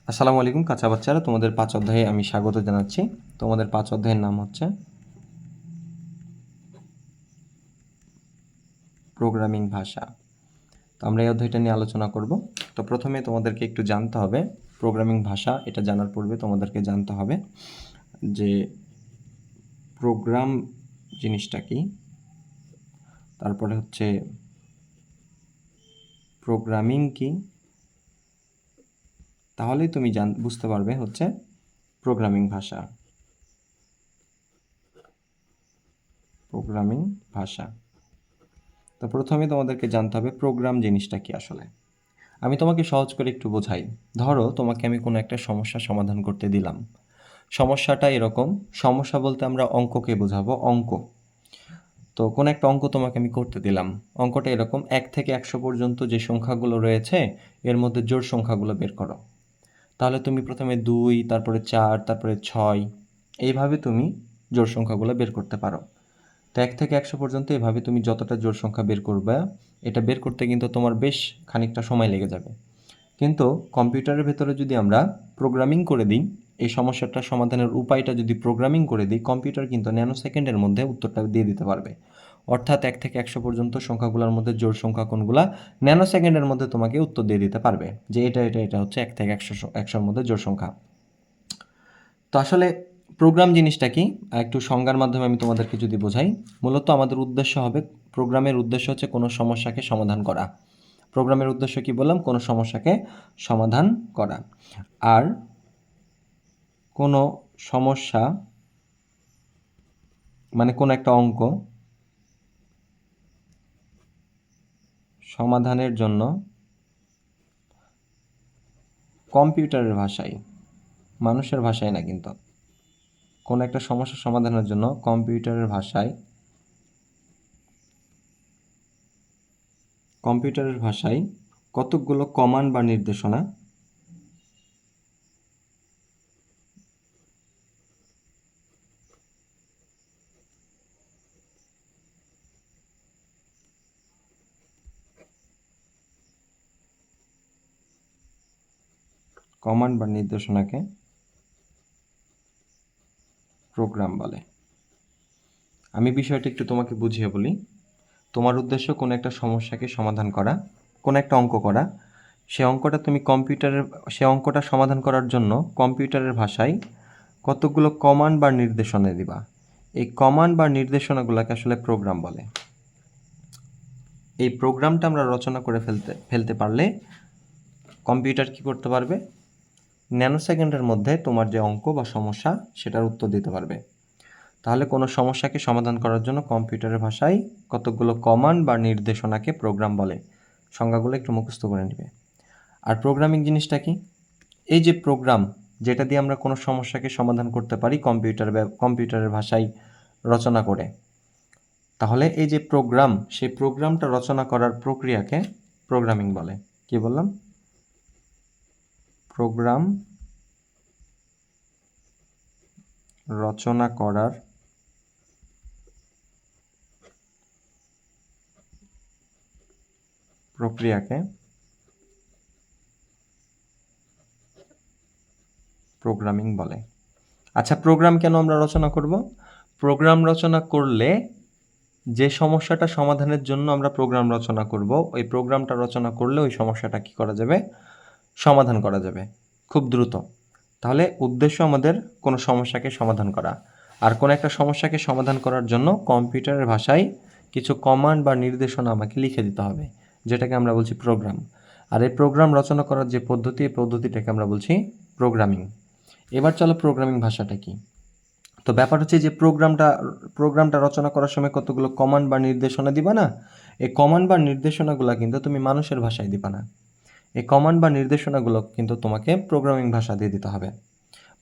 আসসালামু আলাইকুম কাঁচা বাচ্চারা, তোমাদের 5 অধ্যায়ে আমি স্বাগত জানাচ্ছি। তোমাদের 5 অধ্যায়ের নাম হচ্ছে প্রোগ্রামিং ভাষা। তো আমরা এই অধ্যায়টা নিয়ে আলোচনা করব। তো প্রথমে তোমাদেরকে একটু জানতে হবে প্রোগ্রামিং ভাষা। এটা জানার পূর্বে তোমাদেরকে জানতে হবে যে প্রোগ্রাম জিনিসটা কি, তারপরে হচ্ছে প্রোগ্রামিং কি, তাহলেই তুমি বুঝতে পারবে হচ্ছে প্রোগ্রামিং ভাষা। প্রোগ্রামিং ভাষা। তো প্রথমে তোমাদেরকে জানতে হবে প্রোগ্রাম জিনিসটা কি আসলে। আমি তোমাকে সহজ করে একটু বোঝাই। ধরো তোমাকে আমি কোনো একটা সমস্যা সমাধান করতে দিলাম। সমস্যাটা এরকম, সমস্যা বলতে আমরা অঙ্ককে বোঝাবো, অঙ্ক। তো কোনো একটা অঙ্ক তোমাকে আমি করতে দিলাম। অঙ্কটা এরকম, 1 থেকে 100 পর্যন্ত যে সংখ্যাগুলো রয়েছে এর মধ্যে জোড় সংখ্যাগুলো বের করো। তাহলে তুমি প্রথমে 2, তারপরে 4, তারপরে 6, এইভাবে তুমি জোড় সংখ্যাগুলো বের করতে পারো। তো 1 থেকে 100 পর্যন্ত এভাবে তুমি যতটা জোড় সংখ্যা বের করবে, এটা বের করতে কিন্তু তোমার বেশ খানিকটা সময় লেগে যাবে। কিন্তু কম্পিউটারের ভেতরে যদি আমরা প্রোগ্রামিং করে দিই, এই সমস্যাটার সমাধানের উপায়টা যদি প্রোগ্রামিং করে দিই, কম্পিউটার কিন্তু ন্যানো সেকেন্ডের মধ্যে উত্তরটা দিয়ে দিতে পারবে। অর্থাৎ 1 থেকে 100 পর্যন্ত সংখ্যাগুলোর মধ্যে জোড় সংখ্যা কোনগুলা, ন্যানো সেকেন্ডের মধ্যে তোমাকে উত্তর দিয়ে দিতে পারবে যে এটা হচ্ছে 1 থেকে 100-100-র মধ্যে জোড় সংখ্যা। তো আসলে প্রোগ্রাম জিনিসটা কি, একটু সংজ্ঞার মাধ্যমে আমি তোমাদেরকে যদি বোঝাই। মূলত আমাদের উদ্দেশ্য হবে, প্রোগ্রামের উদ্দেশ্য হচ্ছে কোনো সমস্যাকে সমাধান করা। প্রোগ্রামের উদ্দেশ্য কি বললাম? কোনো সমস্যাকে সমাধান করা। আর কোনো সমস্যা মানে কোনো একটা অঙ্ক সমাধানের জন্য কম্পিউটারের ভাষায়, মানুষের ভাষায় না কিন্তু, কোনো একটা সমস্যা সমাধানের জন্য কম্পিউটারের ভাষায় কতকগুলো কমান্ড বা নির্দেশনা নির্দেশনাকে প্রোগ্রাম বলে। আমি বিষয়টা একটু তোমাকে বুঝিয়ে বলি। তোমার উদ্দেশ্য কোনো একটা সমস্যাকে সমাধান করা, কোনো একটা অঙ্ক করা। সে অঙ্কটা সমাধান করার জন্য কম্পিউটারের ভাষায় কতগুলো কমান্ড বা নির্দেশনা দিবা। এই কমান্ড বা নির্দেশনাগুলোকে আসলে প্রোগ্রাম বলে। এই প্রোগ্রামটা আমরা রচনা করে ফেলতে পারলে কম্পিউটার কি করতে পারবে? ন্যানো সেকেন্ডের মধ্যে তোমার যে অঙ্ক বা সমস্যা সেটার উত্তর দিতে পারবে। তাহলে কোনো সমস্যাকে সমাধান করার জন্য কম্পিউটারের ভাষায় কতগুলো কমান্ড বা নির্দেশনাকে প্রোগ্রাম বলে। সংজ্ঞাগুলো একটু মুখস্থ করে নেবে। আর প্রোগ্রামিং জিনিসটা কি? এই যে প্রোগ্রাম, যেটা দিয়ে আমরা কোনো সমস্যাকে সমাধান করতে পারি কম্পিউটারের ভাষায় রচনা করে। তাহলে এই যে প্রোগ্রাম, সেই প্রোগ্রামটা রচনা করার প্রক্রিয়াকে প্রোগ্রামিং বলে। কি বললাম? প্রোগ্রাম রচনা করার প্রক্রিয়াকে প্রোগ্রামিং বলে। আচ্ছা, প্রোগ্রাম কেন আমরা রচনা করব? প্রোগ্রাম রচনা করলে, যে সমস্যাটা সমাধানের জন্য আমরা প্রোগ্রাম রচনা করব, ওই প্রোগ্রামটা রচনা করলে ওই সমস্যাটা কি করা যাবে? সমাধান করা যাবে খুব দ্রুত। তাহলে উদ্দেশ্য আমাদের কোনো সমস্যাকে সমাধান করা। আর কোনো একটা সমস্যাকে সমাধান করার জন্য কম্পিউটারের ভাষায় কিছু কমান্ড বা নির্দেশনা আমাকে লিখে দিতে হবে, যেটাকে আমরা বলছি প্রোগ্রাম। আর এই প্রোগ্রাম রচনা করার যে পদ্ধতি, এই পদ্ধতিটাকে আমরা বলছি প্রোগ্রামিং। এবার চলো প্রোগ্রামিং ভাষাটা কি। তো ব্যাপার হচ্ছে যে প্রোগ্রামটা রচনা করার সময় কতগুলো কমান্ড বা নির্দেশনা দিবা না? এই কমান্ড বা নির্দেশনাগুলো কিন্তু তুমি মানুষের ভাষায় দিবা না। এই কমান্ড বা নির্দেশনাগুলো কিন্তু তোমাকে প্রোগ্রামিং ভাষা দিয়ে দিতে হবে।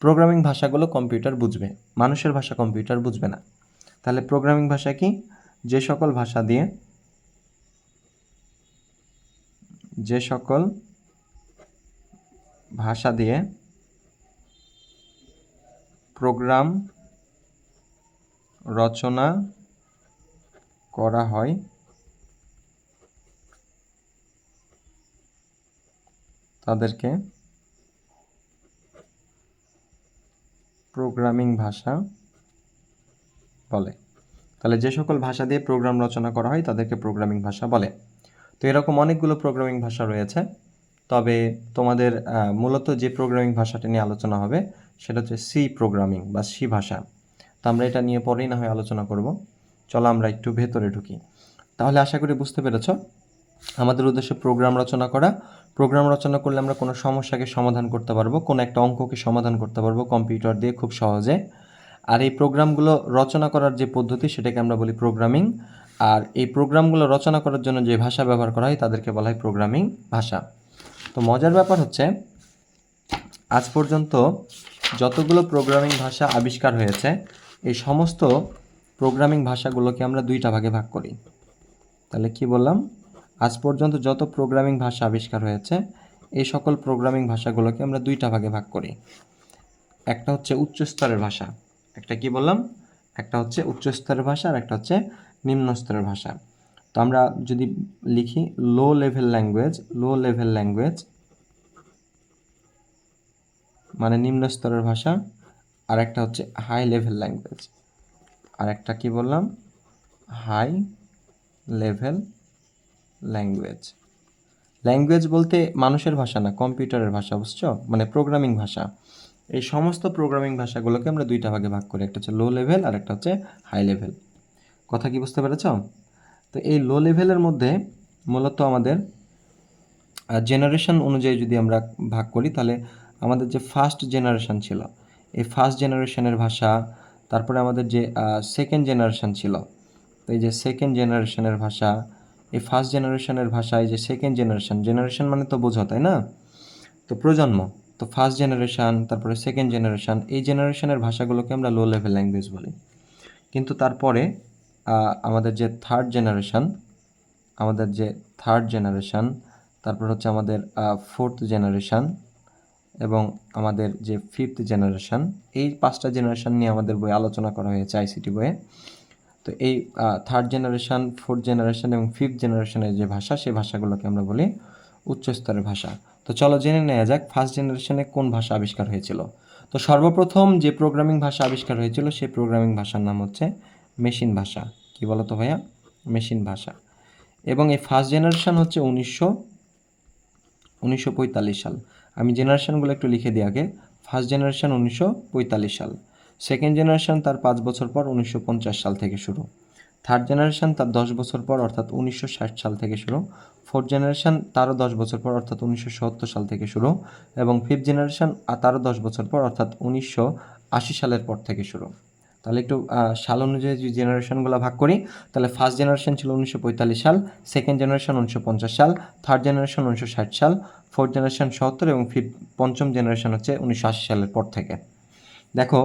প্রোগ্রামিং ভাষাগুলো কম্পিউটার বুঝবে, মানুষের ভাষা কম্পিউটার বুঝবে না। তাহলে প্রোগ্রামিং ভাষা কি? যে সকল ভাষা দিয়ে প্রোগ্রাম রচনা করা হয় তাদেরকে প্রোগ্রামিং ভাষা বলে। তাহলে যে সকল ভাষা দিয়ে প্রোগ্রাম রচনা করা হয় তাদেরকে প্রোগ্রামিং ভাষা বলে। তো এরকম অনেকগুলো প্রোগ্রামিং ভাষা রয়েছে, তবে তোমাদের মূলত যে প্রোগ্রামিং ভাষাটা নিয়ে আলোচনা হবে সেটা হচ্ছে সি প্রোগ্রামিং বা সি ভাষা। তো আমরা এটা নিয়ে পরেই না হয় আলোচনা করব। চলো আমরা একটু ভেতরে ঢুকি। তাহলে আশা করি বুঝতে পেরেছ আমাদের উদ্দেশ্য প্রোগ্রাম রচনা করা। প্রোগ্রাম রচনা করলে আমরা কোনো সমস্যাকে সমাধান করতে পারবো, কোনো একটা অঙ্ককে সমাধান করতে পারবো কম্পিউটার দিয়ে খুব সহজে। আর এই প্রোগ্রামগুলো রচনা করার যে পদ্ধতি সেটাকে আমরা বলি প্রোগ্রামিং। আর এই প্রোগ্রামগুলো রচনা করার জন্য যে ভাষা ব্যবহার করা হয় তাদেরকে বলা হয় প্রোগ্রামিং ভাষা। তো মজার ব্যাপার হচ্ছে আজ পর্যন্ত যতগুলো প্রোগ্রামিং ভাষা আবিষ্কার হয়েছে এই সমস্ত প্রোগ্রামিং ভাষাগুলোকে আমরা দুইটা ভাগে ভাগ করি। তাহলে কি বললাম, আজ পর্যন্ত যত প্রোগ্রামিং ভাষা আবিষ্কার হয়েছে এই সকল প্রোগ্রামিং ভাষাগুলোকে আমরা দুইটা ভাগে ভাগ করি। একটা হচ্ছে উচ্চ স্তরের ভাষা, একটা কি বললাম, একটা হচ্ছে উচ্চ স্তরের ভাষা আর একটা হচ্ছে নিম্ন স্তরের ভাষা। তো আমরা যদি লিখি লো লেভেল ল্যাঙ্গুয়েজ মানে নিম্ন স্তরের ভাষা, আর একটা হচ্ছে হাই লেভেল ল্যাঙ্গুয়েজ, আর একটা কি বললাম, হাই লেভেল ল্যাঙ্গুয়েজ বলতে মানুষের ভাষা না, কম্পিউটারের ভাষা, বুঝছো, মানে প্রোগ্রামিং ভাষা। এই সমস্ত প্রোগ্রামিং ভাষাগুলোকে আমরা দুইটা ভাগে ভাগ করি, একটা হচ্ছে লো লেভেল আর একটা হচ্ছে হাই লেভেল। কথা কি বুঝতে পেরেছ? তো এই লো লেভেলের মধ্যে মূলত আমাদের জেনারেশন অনুযায়ী যদি আমরা ভাগ করি তাহলে আমাদের যে ফার্স্ট জেনারেশন ছিল এই ফার্স্ট জেনারেশনের ভাষা, তারপরে আমাদের যে সেকেন্ড জেনারেশন ছিল, তো এই যে সেকেন্ড জেনারেশনের ভাষা, এই ফার্স্ট জেনারেশনের ভাষা, এই যে সেকেন্ড জেনারেশন মানে তো বোঝো তাই না, তো প্রজন্ম, তো ফার্স্ট জেনারেশন তারপরে সেকেন্ড জেনারেশন, এই জেনারেশনের ভাষাগুলোকে আমরা লো লেভেল ল্যাঙ্গুয়েজ বলি। কিন্তু তারপরে আমাদের যে থার্ড জেনারেশন, তারপর হচ্ছে আমাদের ফোর্থ জেনারেশন এবং আমাদের যে ফিফথ জেনারেশন, এই 5টা জেনারেশন নিয়ে আমাদের বই আলোচনা করা হয়েছে আইসিটি বইয়ে। তো এই থার্ড জেনারেশন, ফোর্থ জেনারেশন এবং ফিফথ জেনারেশনের যে ভাষা সেই ভাষাগুলোকে আমরা বলি উচ্চ স্তরের ভাষা। তো চলো জেনে নেওয়া যাক ফার্স্ট জেনারেশনে কোন ভাষা আবিষ্কার হয়েছিল। তো সর্বপ্রথম যে প্রোগ্রামিং ভাষা আবিষ্কার হয়েছিল সেই প্রোগ্রামিং ভাষার নাম হচ্ছে মেশিন ভাষা। কি বলো তো ভাইয়া? মেশিন ভাষা। এবং এই ফার্স্ট জেনারেশন হচ্ছে 1945 সাল। আমি জেনারেশনগুলো একটু লিখে দিই আগে। ফার্স্ট জেনারেশন 1945 সাল, সেকেন্ড জেনারেশন তার 5 বছর পর 1950 সাল থেকে শুরু, থার্ড জেনারেশন তার 10 বছর পর অর্থাৎ 1960 সাল থেকে শুরু, ফোর্থ জেনারেশন তারও 10 বছর পর অর্থাৎ 1970 সাল থেকে শুরু, এবং ফিফথ জেনারেশন তারও 10 বছর পর অর্থাৎ 1980 সালের পর থেকে শুরু। তাহলে একটু সাল অনুযায়ী যদি জেনারেশনগুলো ভাগ করি তাহলে ফার্স্ট জেনারেশন ছিল 1945 সাল, সেকেন্ড জেনারেশন 1950 সাল, থার্ড জেনারেশন 1960 সাল, ফোর্থ জেনারেশন 70 এবং পঞ্চম জেনারেশন হচ্ছে 1980 সালের পর থেকে। দেখো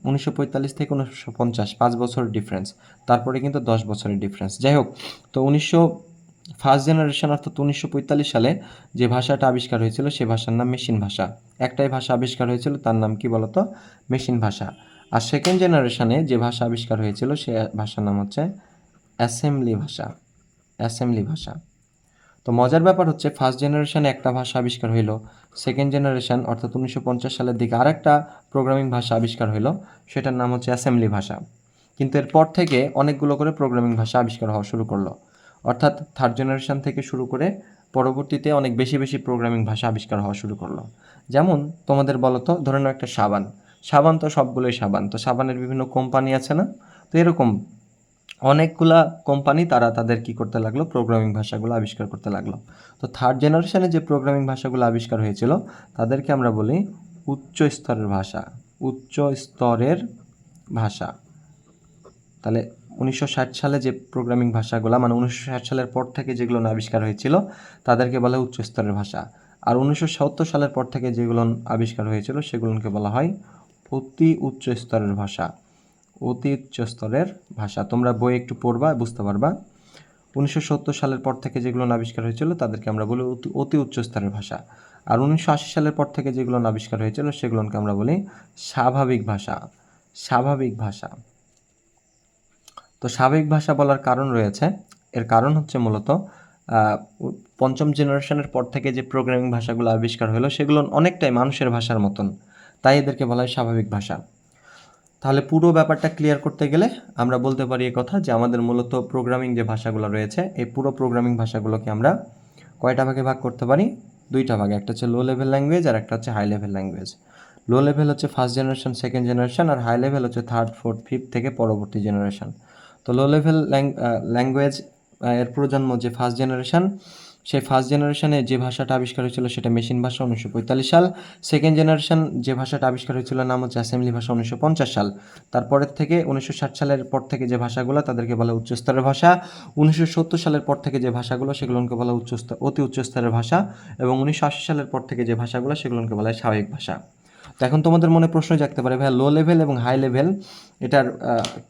1945 থেকে 1950 5 বছরের ডিফারেন্স, তারপরে কিন্তু 10 বছরের ডিফারেন্স। যাই হোক, তো ফার্স্ট জেনারেশন অর্থাৎ 1945 সালে যে ভাষাটা আবিষ্কার হয়েছিল সে ভাষার নাম মেশিন ভাষা। একটাই ভাষা আবিষ্কার হয়েছিল, তার নাম কি বলতো? মেশিন ভাষা। আর সেকেন্ড জেনারেশনে যে ভাষা আবিষ্কার হয়েছিল সে ভাষার নাম হচ্ছে অ্যাসেম্বলি ভাষা। তো মজার ব্যাপার হচ্ছে ফার্স্ট জেনারেশনে একটা ভাষা আবিষ্কার হইলো, সেকেন্ড জেনারেশন অর্থাৎ 1950 সালের দিকে আরেকটা প্রোগ্রামিং ভাষা আবিষ্কার হইলো, সেটার নাম হচ্ছে অ্যাসেম্বলি ভাষা। কিন্তু এরপর থেকে অনেকগুলো করে প্রোগ্রামিং ভাষা আবিষ্কার হওয়া শুরু করলো, অর্থাৎ থার্ড জেনারেশন থেকে শুরু করে পরবর্তীতে অনেক বেশি বেশি প্রোগ্রামিং ভাষা আবিষ্কার হওয়া শুরু করলো। যেমন তোমাদের বলো তো, ধরে নাও একটা সাবান তো সবগুলোই সাবান, তো সাবানের বিভিন্ন কোম্পানি আছে না, তো এরকম অনেকগুলা কোম্পানি তারা তাদের কি করতে লাগলো, প্রোগ্রামিং ভাষাগুলো আবিষ্কার করতে লাগলো। তো থার্ড জেনারেশনে যে প্রোগ্রামিং ভাষাগুলো আবিষ্কার হয়েছিল তাদেরকে আমরা বলি উচ্চ স্তরের ভাষা। তাহলে 1960 সালে যে প্রোগ্রামিং ভাষাগুলো, মানে 1960 সালের পর থেকে যেগুলো আবিষ্কার হয়েছিল তাদেরকে বলা হয় উচ্চ স্তরের ভাষা। আর 1970 সালের পর থেকে যেগুলো আবিষ্কার হয়েছিল সেগুলোকে বলা হয় অতি উচ্চ স্তরের ভাষা। তোমরা বই একটু পড়বা, বুঝতে পারবা। 1970 সালের পর থেকে যেগুলো আবিষ্কার হয়েছিল তাদেরকে আমরা বলি অতি উচ্চ স্তরের ভাষা। আর 1980 সালের পর থেকে যেগুলো আবিষ্কার হয়েছিল সেগুলোকে আমরা বলি স্বাভাবিক ভাষা। তো স্বাভাবিক ভাষা বলার কারণ রয়েছে, এর কারণ হচ্ছে মূলত পঞ্চম জেনারেশনের পর থেকে যে প্রোগ্রামিং ভাষাগুলো আবিষ্কার হলো সেগুলো অনেকটাই মানুষের ভাষার মতন, তাই এদেরকে বলা হয় স্বাভাবিক ভাষা। তাহলে পুরো ব্যাপারটা ক্লিয়ার করতে গেলে আমরা বলতে পারি এই কথা যে আমাদের মূলত প্রোগ্রামিং যে ভাষাগুলো রয়েছে এই পুরো প্রোগ্রামিং ভাষাগুলোকে আমরা কয়টা ভাগে ভাগ করতে পারি? দুইটা ভাগে। একটা হচ্ছে লো লেভেল ল্যাঙ্গুয়েজ আর একটা হচ্ছে high level language. Low level হচ্ছে ফার্স্ট জেনারেশন, সেকেন্ড জেনারেশন, আর হাই লেভেল হচ্ছে থার্ড, ফোর্থ, ফিফথ থেকে পরবর্তী জেনারেশন। তো লো লেভেল ল্যাঙ্গুয়েজ এর প্রজন্ম যে ফার্স্ট জেনারেশন, সেই ফার্স্ট জেনারেশনে যে ভাষাটা আবিষ্কার হয়েছিল সেটা মেশিন ভাষা 1945 সাল। সেকেন্ড জেনারেশন যে ভাষাটা আবিষ্কার হয়েছিল নাম হচ্ছে অ্যাসেম্বলি ভাষা 1950 সাল। তারপরের থেকে 1960 সালের পর থেকে যে ভাষাগুলো তাদেরকে বলা উচ্চস্তরের ভাষা। 1970 সালের পর থেকে যে ভাষাগুলো সেগুলোকে বলা অতি উচ্চস্তরের ভাষা। এবং 1980 সালের পর থেকে যে ভাষাগুলো সেগুলোকে বলা হয় স্বাভাবিক ভাষা। তো এখন তোমাদের মনে প্রশ্ন জাগতে পারে, ভাই লো লেভেল এবং হাই লেভেল এটার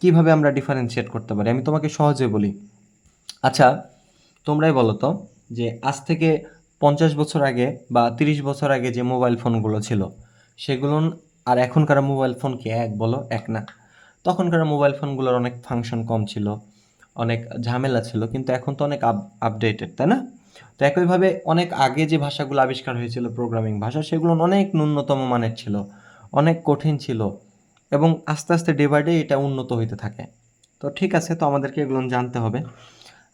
কিভাবে আমরা ডিফারেন্সিয়েট করতে পারি? আমি তোমাকে সহজে বলি। আচ্ছা, তোমরাই বলো তো যে আজ থেকে 50 বছর আগে বা 30 বছর আগে যে মোবাইল ফোনগুলো ছিল সেগুলো আর এখনকার মোবাইল ফোন কি এক? বলো, এক না। তখনকার মোবাইল ফোনগুলোর অনেক ফাংশন কম ছিল, অনেক ঝামেলা ছিল, কিন্তু এখন তো অনেক আপডেটেড, তাই না? তো একইভাবে অনেক আগে যে ভাষাগুলো আবিষ্কার হয়েছিল প্রোগ্রামিং ভাষা, সেগুলো অনেক ন্যূনতম মানের ছিল, অনেক কঠিন ছিল, এবং আস্তে আস্তে ডে বাই ডে এটা উন্নত হইতে থাকে। তো ঠিক আছে, তো আমাদেরকে এগুলো জানতে হবে।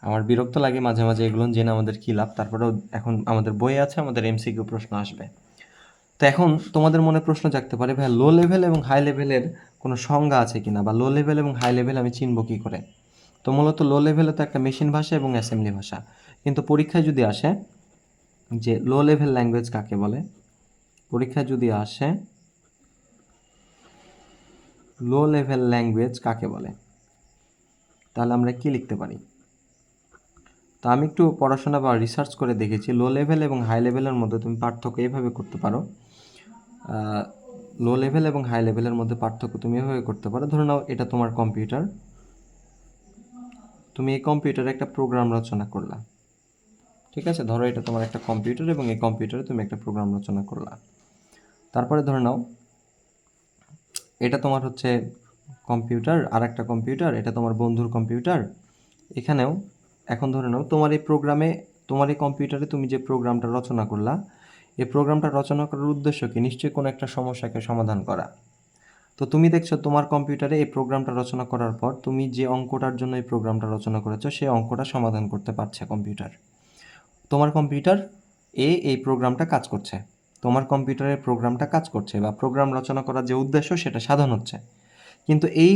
আমার বিরক্ত লাগে মাঝে মাঝে এগুলো জেনে আমাদের কী লাভ, তারপরেও এখন আমাদের বইয়ে আছে, আমাদের এমসিকিউ প্রশ্ন আসবে। তো এখন তোমাদের মনে প্রশ্ন জাগতে পারে, ভাই লো লেভেল এবং হাই লেভেলের কোনো সংজ্ঞা আছে কিনা, বা লো লেভেল এবং হাই লেভেল আমি চিনব কী করে? তো মূলত লো লেভেলে তো একটা মেশিন ভাষা এবং অ্যাসেম্বলি ভাষা, কিন্তু পরীক্ষায় যদি আসে যে লো লেভেল ল্যাঙ্গুয়েজ কাকে বলে, পরীক্ষায় যদি আসে লো লেভেল ল্যাঙ্গুয়েজ কাকে বলে, তাহলে আমরা কি লিখতে পারি? তো আমি একটু পড়াশোনা বা রিসার্চ করে দেখেছি লো লেভেল এবং হাই লেভেলের মধ্যে তুমি পার্থক্য এইভাবে করতে পারো। লো লেভেল এবং হাই লেভেলের মধ্যে পার্থক্য তুমি এভাবে করতে পারো। ধরে নাও এটা তোমার কম্পিউটার, তুমি এই কম্পিউটারে একটা প্রোগ্রাম রচনা করলা। ঠিক আছে, ধরো এটা তোমার একটা কম্পিউটার এবং এই কম্পিউটারে তুমি একটা প্রোগ্রাম রচনা করলা। তারপরে ধরে নাও এটা তোমার হচ্ছে কম্পিউটার, আর একটা কম্পিউটার, এটা তোমার বন্ধুর কম্পিউটার। এখানেও এখন ধরে নাও তোমার এই প্রোগ্রামে, তোমার এই কম্পিউটারে তুমি যে প্রোগ্রামটা রচনা করলা, এই প্রোগ্রামটা রচনা করার উদ্দেশ্য কি? নিশ্চয়ই কোনো একটা সমস্যাকে সমাধান করা। তো তুমি দেখছো তোমার কম্পিউটারে এই প্রোগ্রামটা রচনা করার পর তুমি যে অঙ্কটার জন্য এই প্রোগ্রামটা রচনা করেছো সেই অঙ্কটা সমাধান করতে পারছে কম্পিউটার। তোমার কম্পিউটার এই প্রোগ্রামটা কাজ করছে, তোমার কম্পিউটারের প্রোগ্রামটা কাজ করছে, বা প্রোগ্রাম রচনা করার যে উদ্দেশ্য সেটা সাধন হচ্ছে। কিন্তু এই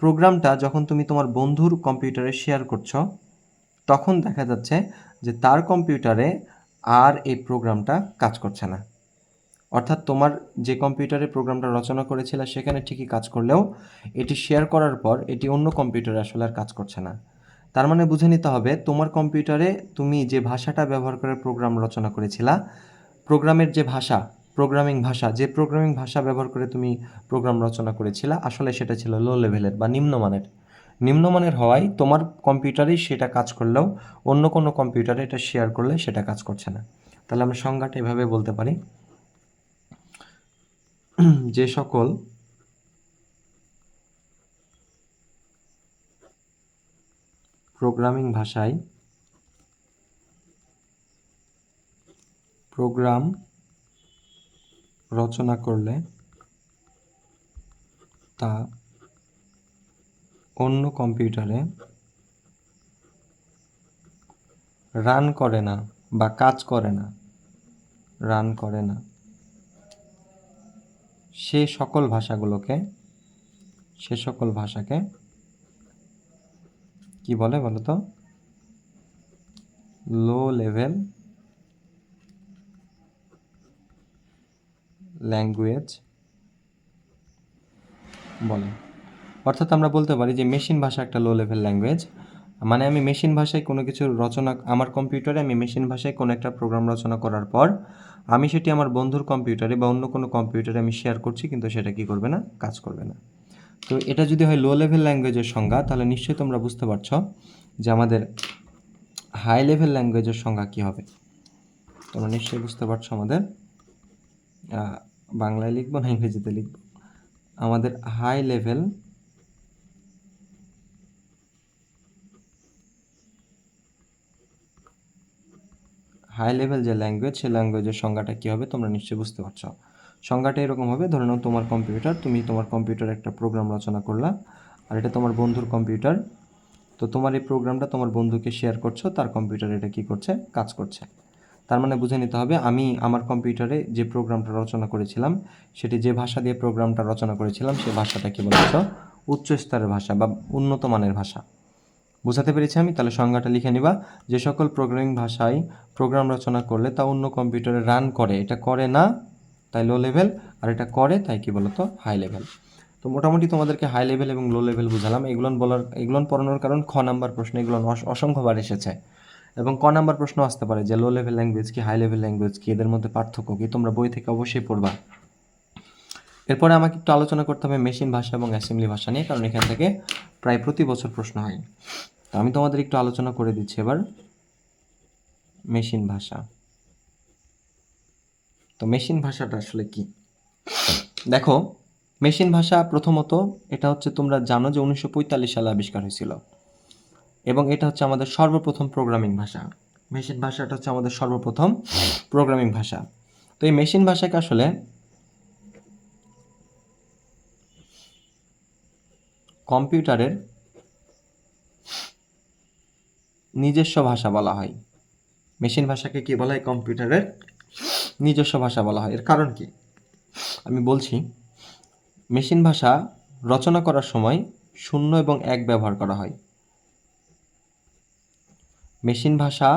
প্রোগ্রামটা যখন তুমি তোমার বন্ধুর কম্পিউটারে শেয়ার করছো, তখন দেখা যাচ্ছে যে তার কম্পিউটারে আর এই প্রোগ্রামটা কাজ করছে না। অর্থাৎ তোমার যে কম্পিউটারে প্রোগ্রামটা রচনা করেছিলে সেখানে ঠিকই কাজ করলেও এটি শেয়ার করার পর এটি অন্য কম্পিউটারে আসলে আর কাজ করছে না। তার মানে বুঝে নিতে হবে তোমার কম্পিউটারে তুমি যে ভাষাটা ব্যবহার করে প্রোগ্রাম রচনা করেছিলা, প্রোগ্রামের যে ভাষা, প্রোগ্রামিং ভাষা, যে প্রোগ্রামিং ভাষা ব্যবহার করে তুমি প্রোগ্রাম রচনা করেছিলা আসলে সেটা ছিল লো লেভেলের বা নিম্নমানের। নিম্নমানের হওয়ায় তোমার কম্পিউটারেই সেটা কাজ করলেও অন্য কোনো কম্পিউটারে এটা শেয়ার করলে সেটা কাজ করছে না। তাহলে আমরা সংজ্ঞাটা এভাবে বলতে পারি, যে সকল প্রোগ্রামিং ভাষায় প্রোগ্রাম রচনা করলে তা অন্য কম্পিউটারে রান করে না বা কাজ করে না, রান করে না, সে সকল ভাষাকে কি বলে বলো তো? লো লেভেল ল্যাঙ্গুয়েজ বলে। অর্থাৎ আমরা বলতে পারি যে মেশিন ভাষা একটা লো লেভেল ল্যাঙ্গুয়েজ। মানে আমি মেশিন ভাষায় কোনো কিছু রচনা, আমার কম্পিউটারে আমি মেশিন ভাষায় কোনো একটা প্রোগ্রাম রচনা করার পর আমি সেটি আমার বন্ধুর কম্পিউটারে বা অন্য কোনো কম্পিউটারে আমি শেয়ার করছি, কিন্তু সেটা কি করবে না? কাজ করবে না। তো এটা যদি হয় লো লেভেল ল্যাঙ্গুয়েজের সংজ্ঞা, তাহলে নিশ্চয়ই তোমরা বুঝতে পারছো যে আমাদের হাই লেভেল ল্যাঙ্গুয়েজের সংজ্ঞা কী হবে। তোমরা নিশ্চয়ই বুঝতে পারছো আমাদের বাংলায় লিখবো না ইংরেজিতে লিখবো। আমাদের হাই লেভেল যে ল্যাঙ্গুয়েজ, সেই ল্যাঙ্গুয়েজের সংজ্ঞাটা কী হবে তোমরা নিশ্চয়ই বুঝতে পারছো। সংজ্ঞাটা এরকম হবে, ধরে নাও তোমার কম্পিউটার, তুমি তোমার কম্পিউটারে একটা প্রোগ্রাম রচনা করলা, আর এটা তোমার বন্ধুর কম্পিউটার। তো তোমার এই প্রোগ্রামটা তোমার বন্ধুকে শেয়ার করছো, তার কম্পিউটারে এটা কী করছে, কাজ করছে। তার মানে বুঝে নিতে হবে আমি আমার কম্পিউটারে যে প্রোগ্রামটা রচনা করেছিলাম, সেটি যে ভাষা দিয়ে প্রোগ্রামটা রচনা করেছিলাম সে ভাষাটা কী বলেছ, উচ্চ স্তরের ভাষা বা উন্নত মানের ভাষা। বুঝাতে পেরেছি আমি? তাহলে সংজ্ঞাটা লিখে নিবা, যে সকল প্রোগ্রামিং ভাষায় প্রোগ্রাম রচনা করলে তা অন্য কম্পিউটারে রান করে, এটা করে না তাই লো লেভেল, আর এটা করে তাই কী বলতো, হাই লেভেল। তো মোটামুটি তোমাদেরকে হাই লেভেল এবং লো লেভেল বুঝালাম। এগুলো পড়ানোর কারণ খ নাম্বার প্রশ্ন এগুলো অসংখ্যবার এসেছে, এবং ক নাম্বার প্রশ্ন আসতে পারে যে লো লেভেল ল্যাঙ্গুয়েজ কি, হাই লেভেল ল্যাঙ্গুয়েজ কি, এদের মধ্যে পার্থক্য কি, তোমরা বই থেকে অবশ্যই পড়বা। এরপরে আমাকে একটু আলোচনা করতে হবে মেশিন ভাষা এবং অ্যাসেম্বলি ভাষা নিয়ে, কারণ এখান থেকে প্রায় প্রতি বছর প্রশ্ন হয়। তো আমি তোমাদের একটু আলোচনা করে দিচ্ছি এবার মেশিন ভাষা। তো মেশিন ভাষাটা আসলে কি? দেখো, মেশিন ভাষা প্রথমত এটা হচ্ছে, তোমরা জানো যে 1945 সালে আবিষ্কার হয়েছিল, এবং এটা হচ্ছে আমাদের সর্বপ্রথম প্রোগ্রামিং ভাষা। মেশিন ভাষাটা হচ্ছে আমাদের সর্বপ্রথম প্রোগ্রামিং ভাষা। তো এই মেশিন ভাষাকে আসলে কম্পিউটারের নিজস্ব ভাষা বলা হয়। মেশিন ভাষাকে কি বলা হয়? কম্পিউটারের নিজস্ব ভাষা বলা হয়। এর কারণ কি আমি বলছি। মেশিন ভাষা রচনা করার সময় 0 এবং 1 ব্যবহার করা হয়। মেশিন ভাষা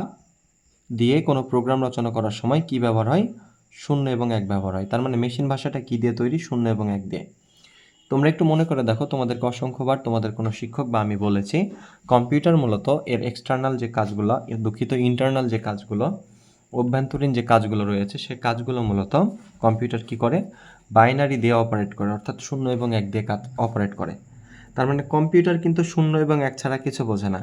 দিয়ে কোনো প্রোগ্রাম রচনা করার সময় কি ব্যবহার হয়? 0 এবং 1 ব্যবহার হয়। তার মানে মেশিন ভাষাটা কি দিয়ে তৈরি? 0 এবং 1 দিয়ে। তোমরা একটু মনে করে দেখো, তোমাদেরকে অসংখ্যবার তোমাদের কোনো শিক্ষক বা আমি বলেছি, কম্পিউটার মূলত এর এক্সটার্নাল যে কাজগুলো, ইন্টারনাল যে কাজগুলো, অভ্যন্তরীণ যে কাজগুলো রয়েছে, সে কাজগুলো মূলত কম্পিউটার কি করে? বাইনারি দিয়ে অপারেট করে, অর্থাৎ 0 এবং 1 দিয়ে কাজ অপারেট করে। তার মানে কম্পিউটার কিন্তু 0 এবং 1 ছাড়া কিছু বোঝে না।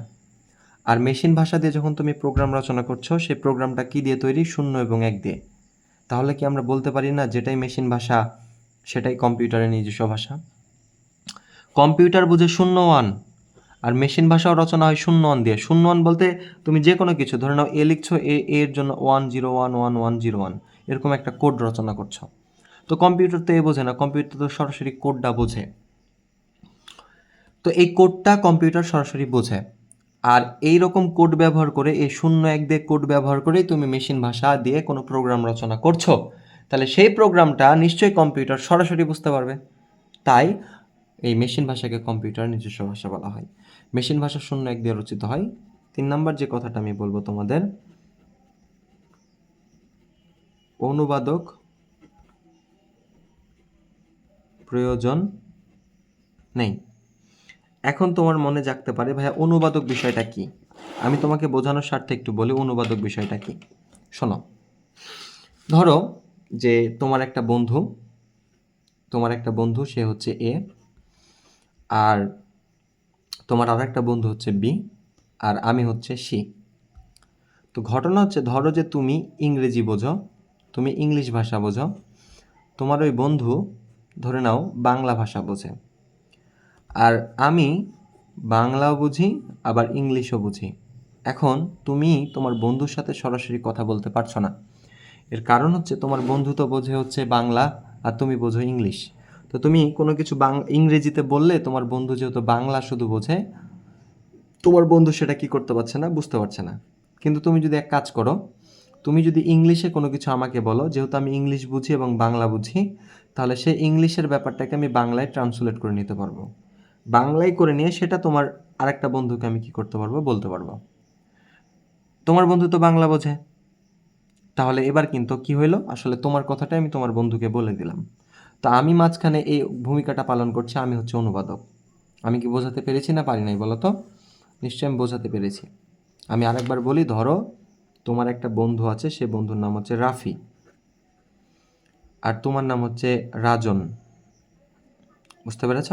আর মেশিন ভাষা দিয়ে যখন তুমি প্রোগ্রাম রচনা করছো, সেই প্রোগ্রামটা কি দিয়ে তৈরি? 0 এবং 1 দিয়ে। তাহলে কি আমরা বলতে পারি না যেটাই মেশিন ভাষা সেটাই কম্পিউটারের নিজস্ব ভাষা? কম্পিউটার বুঝে 0-1, আর মেশিন ভাষাও রচনা হয় 0-1 দিয়ে। 0-1 বলতে তুমি যে কোনো কিছু, ধরে নাও এ লিখছো, এর জন্য 1011101 এরকম একটা কোড রচনা করছো। তো কম্পিউটার তো বোঝে না, কম্পিউটার তো সরাসরি কোডটা বোঝে। তো এই কোডটা কম্পিউটার সরাসরি বোঝে, আর এই রকম কোড ব্যবহার করে, এই 0-1 দিয়ে কোড ব্যবহার করেই তুমি মেশিন ভাষা দিয়ে কোনো প্রোগ্রাম রচনা করছো, তাহলে সেই প্রোগ্রামটা নিশ্চয়ই কম্পিউটার সরাসরি বুঝতে পারবে। তাই এই মেশিন ভাষাকে কম্পিউটার নিজস্ব ভাষা বলা হয়। মেশিন ভাষা 0-1 দিয়ে রচিত হয়। 3 নাম্বার যে কথাটা আমি বলবো তোমাদের, অনুবাদক প্রয়োজন নেই। এখন তোমার মনে জাগতে পারে, ভাইয়া অনুবাদক বিষয়টা কি? আমি তোমাকে বোঝানোর স্বার্থে একটু বলি অনুবাদক বিষয়টা কি। শোনো, ধরো যে তোমার একটা বন্ধু, সে হচ্ছে এ, আর তোমার আর একটা বন্ধু হচ্ছে বি, আর আমি হচ্ছে সি। তো ঘটনা হচ্ছে, ধরো যে তুমি ইংরেজি বোঝো, তুমি ইংলিশ ভাষা বোঝো, তোমার ওই বন্ধু ধরে নাও বাংলা ভাষা বোঝে, আর আমি বাংলাও বুঝি আবার ইংলিশও বুঝি। এখন তুমি তোমার বন্ধুর সাথে সরাসরি কথা বলতে পারছো না। এর কারণ হচ্ছে তোমার বন্ধু তো বোঝে হচ্ছে বাংলা, আর তুমি বোঝো ইংলিশ। তো তুমি কোনো কিছু ইংরেজিতে বললে, তোমার বন্ধু যেহেতু বাংলা শুধু বোঝে, তোমার বন্ধু সেটা কি করতে পারছে না, বুঝতে পারছে না। কিন্তু তুমি যদি এক কাজ করো, তুমি যদি ইংলিশে কোনো কিছু আমাকে বলো, যেহেতু আমি ইংলিশ বুঝি এবং বাংলা বুঝি, তাহলে সেই ইংলিশের ব্যাপারটাকে আমি বাংলায় ট্রান্সলেট করে নিতে পারবো। বাংলায় করে নিয়ে সেটা তোমার আরেকটা বন্ধুকে আমি কি করতে পারবো, বলতে পারবো। তোমার বন্ধু তো বাংলা বোঝে, তাহলে এবার কিন্তু কি হইলো, আসলে তোমার কথাটাই আমি তোমার বন্ধুকে বলে দিলাম। তো আমি মাঝখানে এই ভূমিকাটা পালন করছি, আমি হচ্ছে অনুবাদক। আমি কি বোঝাতে পেরেছি না পারি নাই বলো তো? নিশ্চয়ই আমি বোঝাতে পেরেছি। আমি আরেকবার বলি, ধরো তোমার একটা বন্ধু আছে, সে বন্ধুর নাম হচ্ছে রাফি, আর তোমার নাম হচ্ছে রাজন। বুঝতে পেরেছ?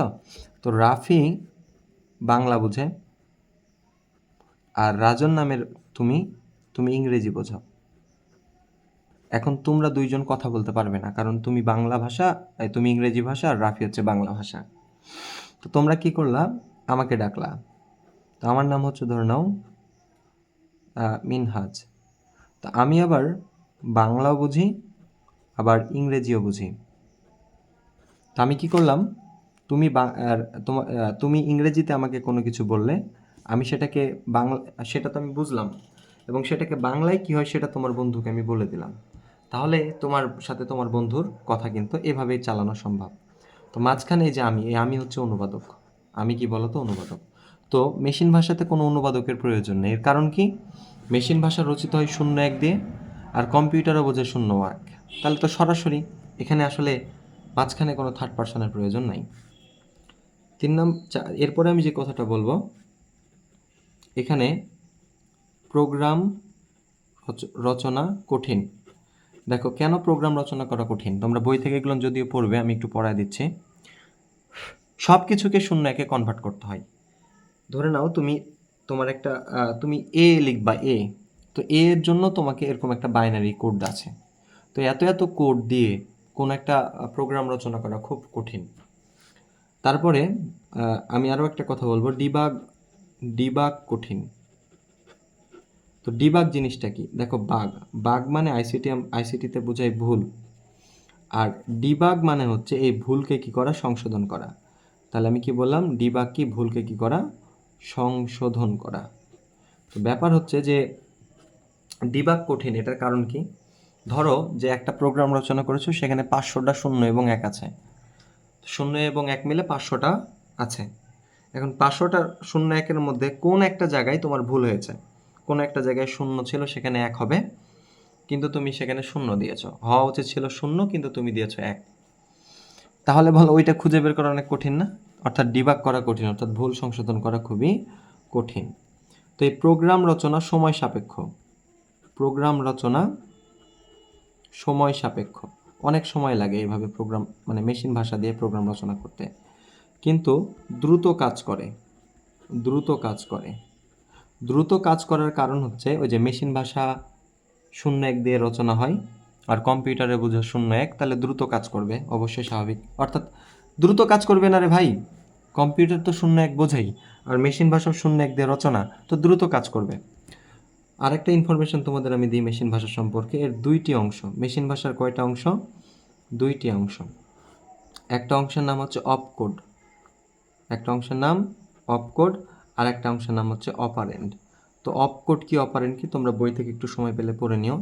তো রাফি বাংলা বোঝে, আর রাজন নামের তুমি তুমি ইংরেজি বোঝো। এখন তোমরা দুইজন কথা বলতে পারবে না, কারণ তুমি বাংলা ভাষা, তুমি ইংরেজি ভাষা, আর রাফি হচ্ছে বাংলা ভাষা। তো তোমরা কি করলা, আমাকে ডাকলা। তো আমার নাম হচ্ছে ধরে নাও মিনহাজ। তো আমি আবার বাংলাও বুঝি আবার ইংরেজিও বুঝি। তো আমি কি করলাম, তুমি তুমি ইংরেজিতে আমাকে কোনো কিছু বললে, আমি সেটাকে বাংলা, সেটা তো আমি বুঝলাম, এবং সেটাকে বাংলায় কী হয় সেটা তোমার বন্ধুকে আমি বলে দিলাম। তাহলে তোমার সাথে তোমার বন্ধুর কথা কিন্তু এভাবেই চালানো সম্ভব। তো মাঝখানে এই যে আমি হচ্ছে অনুবাদক। আমি কি বলো তো, অনুবাদক। তো মেশিন ভাষাতে কোনো অনুবাদকের প্রয়োজন নেই। এর কারণ কি, মেশিন ভাষা রচিত হয় 0-1 দিয়ে, আর কম্পিউটারও বোঝে 0-1। তাহলে তো সরাসরি এখানে আসলে মাঝখানে কোনো থার্ড পার্সনের প্রয়োজন নাই। এরপরে আমি যে কথাটা বলবো, এখানে প্রোগ্রাম রচনা কঠিন। দেখো কেন প্রোগ্রাম রচনা করা কঠিন, তোমরা বই থেকে এগুলো যদিও পড়বে, আমি একটু পড়ায় দিচ্ছি। সব কিছুকে 0-1-এ কনভার্ট করতে হয়। ধরে নাও তুমি এ লিখবা, তো এর জন্য তোমাকে এরকম একটা বাইনারি কোড আছে। তো এত এত কোড দিয়ে কোন একটা প্রোগ্রাম রচনা করা খুব কঠিন। তারপরে আমি আরও একটা কথা বলবো, ডিবাগ কঠিন। তো ডিবাগ জিনিসটা কি, দেখো বাগ মানে আইসিটিতে বোঝায় ভুল, আর ডিবাগ মানে হচ্ছে এই ভুলকে কি করা, সংশোধন করা। তাহলে আমি কি বললাম, ডিবাগ কি, ভুলকে কি করা, সংশোধন করা। তো ব্যাপার হচ্ছে যে ডিবাগ কঠিন, এটার কারণ কি, ধরো যে একটা প্রোগ্রাম রচনা করেছো, সেখানে 500টা 0 এবং 1 আছে, 0 এবং 1 মিলে 500টা আছে। এখন 500টা 0-1-এর মধ্যে কোন একটা জায়গায় তোমার ভুল হয়েছে, কোন একটা জায়গায় 0 ছিল সেখানে 1 হবে, কিন্তু তুমি সেখানে 0 দিয়েছো, হওয়া উচিত ছিল 0 কিন্তু তুমি দিয়েছো 1। তাহলে বলো ওইটা খুঁজে বের করা অনেক কঠিন না, অর্থাৎ ডিবাগ করা কঠিন, অর্থাৎ ভুল সংশোধন করা খুবই কঠিন। তো এই প্রোগ্রাম রচনা সময় সাপেক্ষ, প্রোগ্রাম রচনা সময় সাপেক্ষ, অনেক সময় লাগে এইভাবে প্রোগ্রাম, মানে মেশিন ভাষা দিয়ে প্রোগ্রাম রচনা করতে, কিন্তু দ্রুত কাজ করে, দ্রুত কাজ করে। দ্রুত কাজ করার কারণ হচ্ছে ওই যে মেশিন ভাষা 0-1 দিয়ে রচনা হয়, আর কম্পিউটারে বোঝা 0-1, তাহলে দ্রুত কাজ করবে, অবশ্যই স্বাভাবিক। অর্থাৎ দ্রুত কাজ করবে না রে ভাই, কম্পিউটার তো 0-1 বোঝাই, আর মেশিন ভাষা 0-1 দিয়ে রচনা, তো দ্রুত কাজ করবে। আরেকটা ইনফরমেশন তোমাদের আমি দিই মেশিন ভাষা সম্পর্কে, এর 2টি অংশ। মেশিন ভাষার কয়টা অংশ, 2টি অংশ। একটা অংশের নাম হচ্ছে অপকোড, একটা অংশের নাম অপকোড, আর একটা অংশের নাম হচ্ছে অপারেন্ড। তো অপকোড কি, অপারেন্ড কি, তোমরা বই থেকে একটু সময় পেলে পড়ে নিও।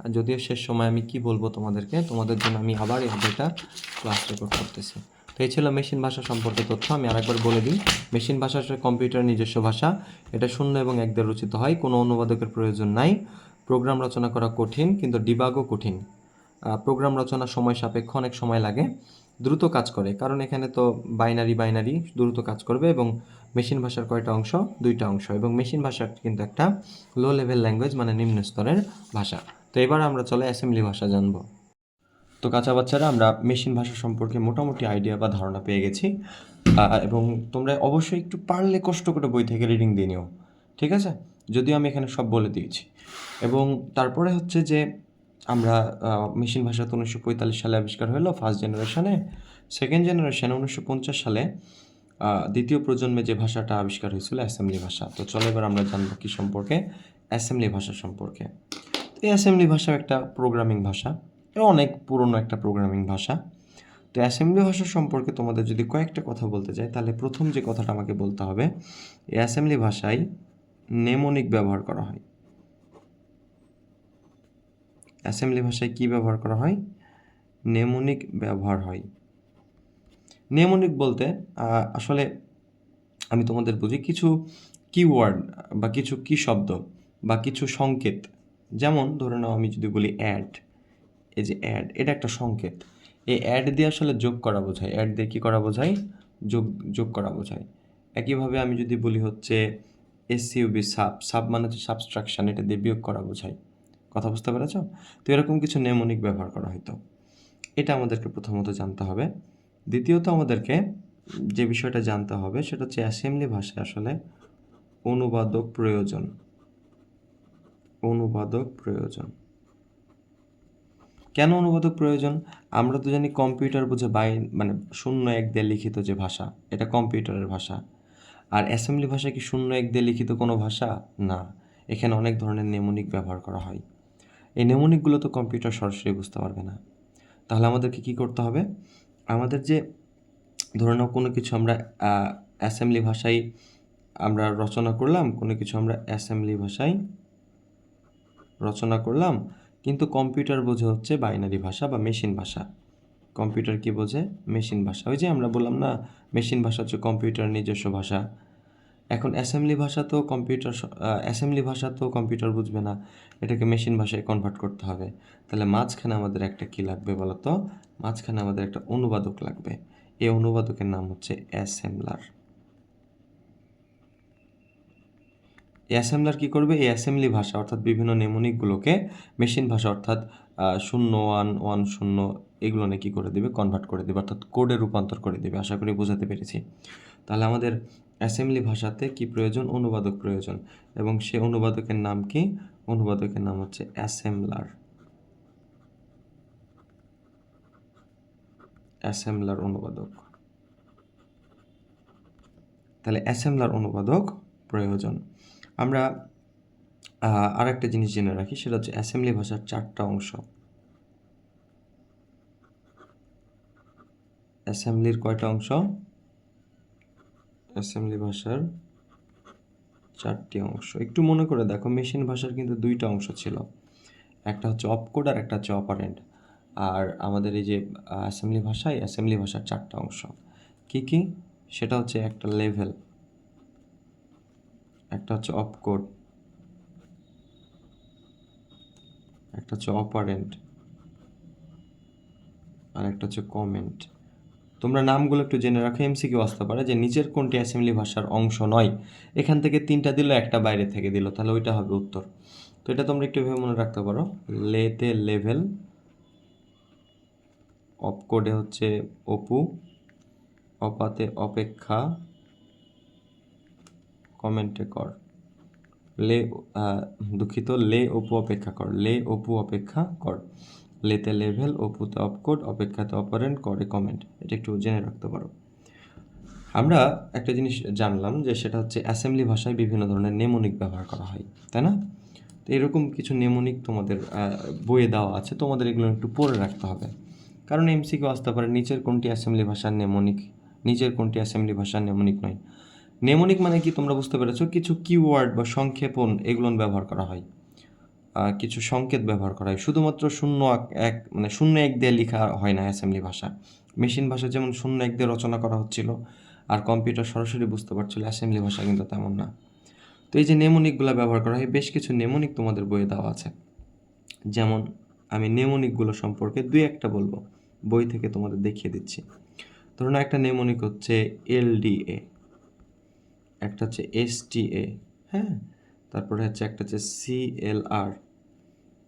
আর যদিও শেষ সময় আমি কি বলবো তোমাদেরকে, তোমাদের জন্য আমি আবার এই বইটা ক্লাস রেকর্ড করতেছি। তো এই ছিল মেশিন ভাষা সম্পর্কে তথ্য। আমি আরেকবার বলে দিই, মেশিন ভাষা আসলে কম্পিউটারের নিজস্ব ভাষা, এটা 0 এবং 1 দিয়ে রচিত হয়, কোনো অনুবাদকের প্রয়োজন নাই। প্রোগ্রাম রচনা করা কঠিন, কিন্তু ডিবাগও কঠিন। প্রোগ্রাম রচনা সময় সাপেক্ষ, অনেক সময় লাগে, দ্রুত কাজ করে, কারণ এখানে তো বাইনারি দ্রুত কাজ করবে। এবং মেশিন ভাষার কয়টা অংশ, 2টা অংশ, এবং মেশিন ভাষা কিন্তু একটা লো লেভেল ল্যাঙ্গুয়েজ, মানে নিম্ন স্তরের ভাষা। তো এবার আমরা চলে অ্যাসেম্বলি ভাষা জানবো। তো কাঁচা বাচ্চারা, আমরা মেশিন ভাষা সম্পর্কে মোটামুটি আইডিয়া বা ধারণা পেয়ে গেছি, এবং তোমরা অবশ্যই একটু পারলে কষ্ট করে বই থেকে রিডিং দিয়ে নিও, ঠিক আছে, যদিও আমি এখানে সব বলে দিয়েছি। এবং তারপরে হচ্ছে যে আমরা মেশিন ভাষা তো 1945 সালে আবিষ্কার হলো ফার্স্ট জেনারেশনে, সেকেন্ড জেনারেশনে 1950 সালে দ্বিতীয় প্রজন্মে যে ভাষাটা আবিষ্কার হয়েছিল অ্যাসেম্বলি ভাষা। তো চলো এবার আমরা জানবো কী সম্পর্কে, অ্যাসেম্বলি ভাষা সম্পর্কে। এই অ্যাসেম্বলি ভাষা একটা প্রোগ্রামিং ভাষা, অনেক পুরনো একটা প্রোগ্রামিং ভাষা। তো অ্যাসেম্বলি ভাষা সম্পর্কে তোমাদের যদি কয়েকটা কথা বলতে চাই, তাহলে প্রথম যে কথাটা আমাকে বলতে হবে, এই অ্যাসেম্বলি ভাষায় নেমোনিক ব্যবহার করা হয়। অ্যাসেম্বলি ভাষায় কী ব্যবহার করা হয়, নেমোনিক ব্যবহার হয়। নেমোনিক বলতে আসলে আমি তোমাদের বুঝি, কিছু কিওয়ার্ড বা কিছু কি শব্দ বা কিছু সংকেত, যেমন ধরে নাও আমি যদি বলি অ্যাড, এই যে অ্যাড, এটা একটা সংকেত। এই অ্যাড দিয়ে আসলে যোগ করা বোঝায়, অ্যাড দিয়ে কী করা বোঝায়, যোগ করা বোঝায়। একইভাবে আমি যদি বলি হচ্ছে এসইউবি, সাব মানে হচ্ছে সাবস্ট্রাকশন, এটা দিয়ে বিয়োগ করা বোঝায়। কথা বুঝতে পেরেছ? তো এরকম কিছু নেমোনিক ব্যবহার করা হয়তো, এটা আমাদেরকে প্রথমত জানতে হবে। দ্বিতীয়ত আমাদেরকে যে বিষয়টা জানতে হবে সেটা হচ্ছে অ্যাসেম্বলি ভাষায় আসলে অনুবাদক প্রয়োজন, অনুবাদক প্রয়োজন। কেন অনুবাদক প্রয়োজন? আমরা তো জানি কম্পিউটার বুঝে মানে 0-1 দিয়ে লিখিত যে ভাষা, এটা কম্পিউটারের ভাষা। আর অ্যাসেম্বলি ভাষা কি 0-1 দিয়ে লিখিত কোনো ভাষা না, এখানে অনেক ধরনের নেমোনিক ব্যবহার করা হয়। এই নেমোনিকগুলো তো কম্পিউটার সরাসরি বুঝতে পারবে না। তাহলে আমাদেরকে কি করতে হবে, আমাদের যে ধরে নাও কোনো কিছু আমরা অ্যাসেম্বলি ভাষায় আমরা রচনা করলাম, কোনো কিছু আমরা অ্যাসেম্বলি ভাষায় রচনা করলাম, কিন্তু কম্পিউটার বোঝে হচ্ছে বাইনারি ভাষা বা মেশিন ভাষা। কম্পিউটার কি বোঝে? মেশিন ভাষা। ওই যে আমরা বললাম না, মেশিন ভাষা হচ্ছে কম্পিউটার নিজস্ব ভাষা। এখন অ্যাসেম্বলি ভাষা তো কম্পিউটার বুঝবে না, এটাকে মেশিন ভাষায় কনভার্ট করতে হবে। তাহলে মাঝখানে আমাদের একটা কি লাগবে বলো তো? মাঝখানে আমাদের একটা অনুবাদক লাগবে। এই অনুবাদকের নাম হচ্ছে অ্যাসেম্বলার। এই অ্যাসেম্বলার কী করবে? এই অ্যাসেম্বলি ভাষা অর্থাৎ বিভিন্ন নেমনিকগুলোকে মেশিন ভাষা অর্থাৎ 0110 এগুলো কী করে দেবে? কনভার্ট করে দেবে, অর্থাৎ কোডে রূপান্তর করে দেবে। আশা করি বোঝাতে পেরেছি। তাহলে আমাদের অ্যাসেম্বলি ভাষাতে কি প্রয়োজন? অনুবাদক প্রয়োজন। এবং সে অনুবাদকের নাম কি? অনুবাদকের নাম হচ্ছে অ্যাসেম্বলার। অ্যাসেম্বলার অনুবাদক। তাহলে অ্যাসেম্বলার অনুবাদক প্রয়োজন। আমরা আরেকটা জিনিস জেনে রাখি, সেটা হচ্ছে অ্যাসেম্বলি ভাষার 4টা অংশ। অ্যাসেম্বলির কয়টা অংশ? অ্যাসেম্বলি ভাষার 4টি অংশ। একটু মনে করে দেখো, মেশিন ভাষার কিন্তু 2টা অংশ ছিল, একটা হচ্ছে অপকোড আর একটা হচ্ছে অপারেন্ট। আর আমাদের এই যে অ্যাসেম্বলি ভাষার 4টা অংশ কি কি? সেটা হচ্ছে একটা লেভেল, একটা হচ্ছে অপকোড, একটা হচ্ছে অপারেন্ট, আর একটা হচ্ছে কমেন্ট। তোমরা নামগুলো একটু জেনে রাখো, এমসিকিউ আসতে পারে যে নিচের কোনটি অ্যাসেম্বলি ভাষার অংশ নয়। এখান থেকে 3টা দিল, একটা বাইরে থেকে দিল, তাহলে ওইটা হবে উত্তর। তো এটা তোমরা একটু ভেবে মনে রাখতে পারো। লেতে লেভেল, অপকোডে হচ্ছে অপু, অপাতে অপেক্ষা, কমেন্টে কর। লে অপু অপেক্ষা কর, লে অপু অপেক্ষা কর। লেতে লেভেল, অপুতে অপকোড, অপেক্ষাতে অপারেন্ট, করে কমেন্ট। এটা একটু জেনে রাখতে পারো। আমরা একটা জিনিস জানলাম যে সেটা হচ্ছে অ্যাসেম্বলি ভাষায় বিভিন্ন ধরনের নেমনিক ব্যবহার করা হয়, তাই না? তো এরকম কিছু নেমনিক তোমাদের বইয়ে দেওয়া আছে, তোমাদের এগুলো একটু পড়ে রাখতে হবে। কারণ এমসিকিউ আসতে পারে নিচের কোনটি অ্যাসেম্বলি ভাষার নেমনিক, নিচের কোনটি অ্যাসেম্বলি ভাষার নেমনিক নয়। নেমনিক মানে কি তোমরা বুঝতে পেরেছো? কিছু কিওয়ার্ড বা সংক্ষেপণ এগুলো ব্যবহার করা হয়, কিছু সংকেত ব্যবহার করা হয়। শুধুমাত্র 0-1 মানে 0-1 দিয়ে লেখা হয় না অ্যাসেম্বলি ভাষা। মেশিন ভাষা যেমন 0-1 দিয়ে রচনা করা হচ্ছিল আর কম্পিউটার সরাসরি বুঝতে পারছিল, অ্যাসেম্বলি ভাষা কিন্তু তেমন না। তো এই যে নেমনিকগুলো ব্যবহার করা হয়, বেশ কিছু নেমনিক তোমাদের বইয়ে দেওয়া আছে। যেমন আমি নেমনিকগুলো সম্পর্কে 2-1টা বলবো, বই থেকে তোমাদের দেখিয়ে দিচ্ছি। ধরুন একটা নেমনিক হচ্ছে এলডিএ, একটা হচ্ছে এসটিএ, হ্যাঁ, তারপরে হচ্ছে একটা হচ্ছে সিএলআর,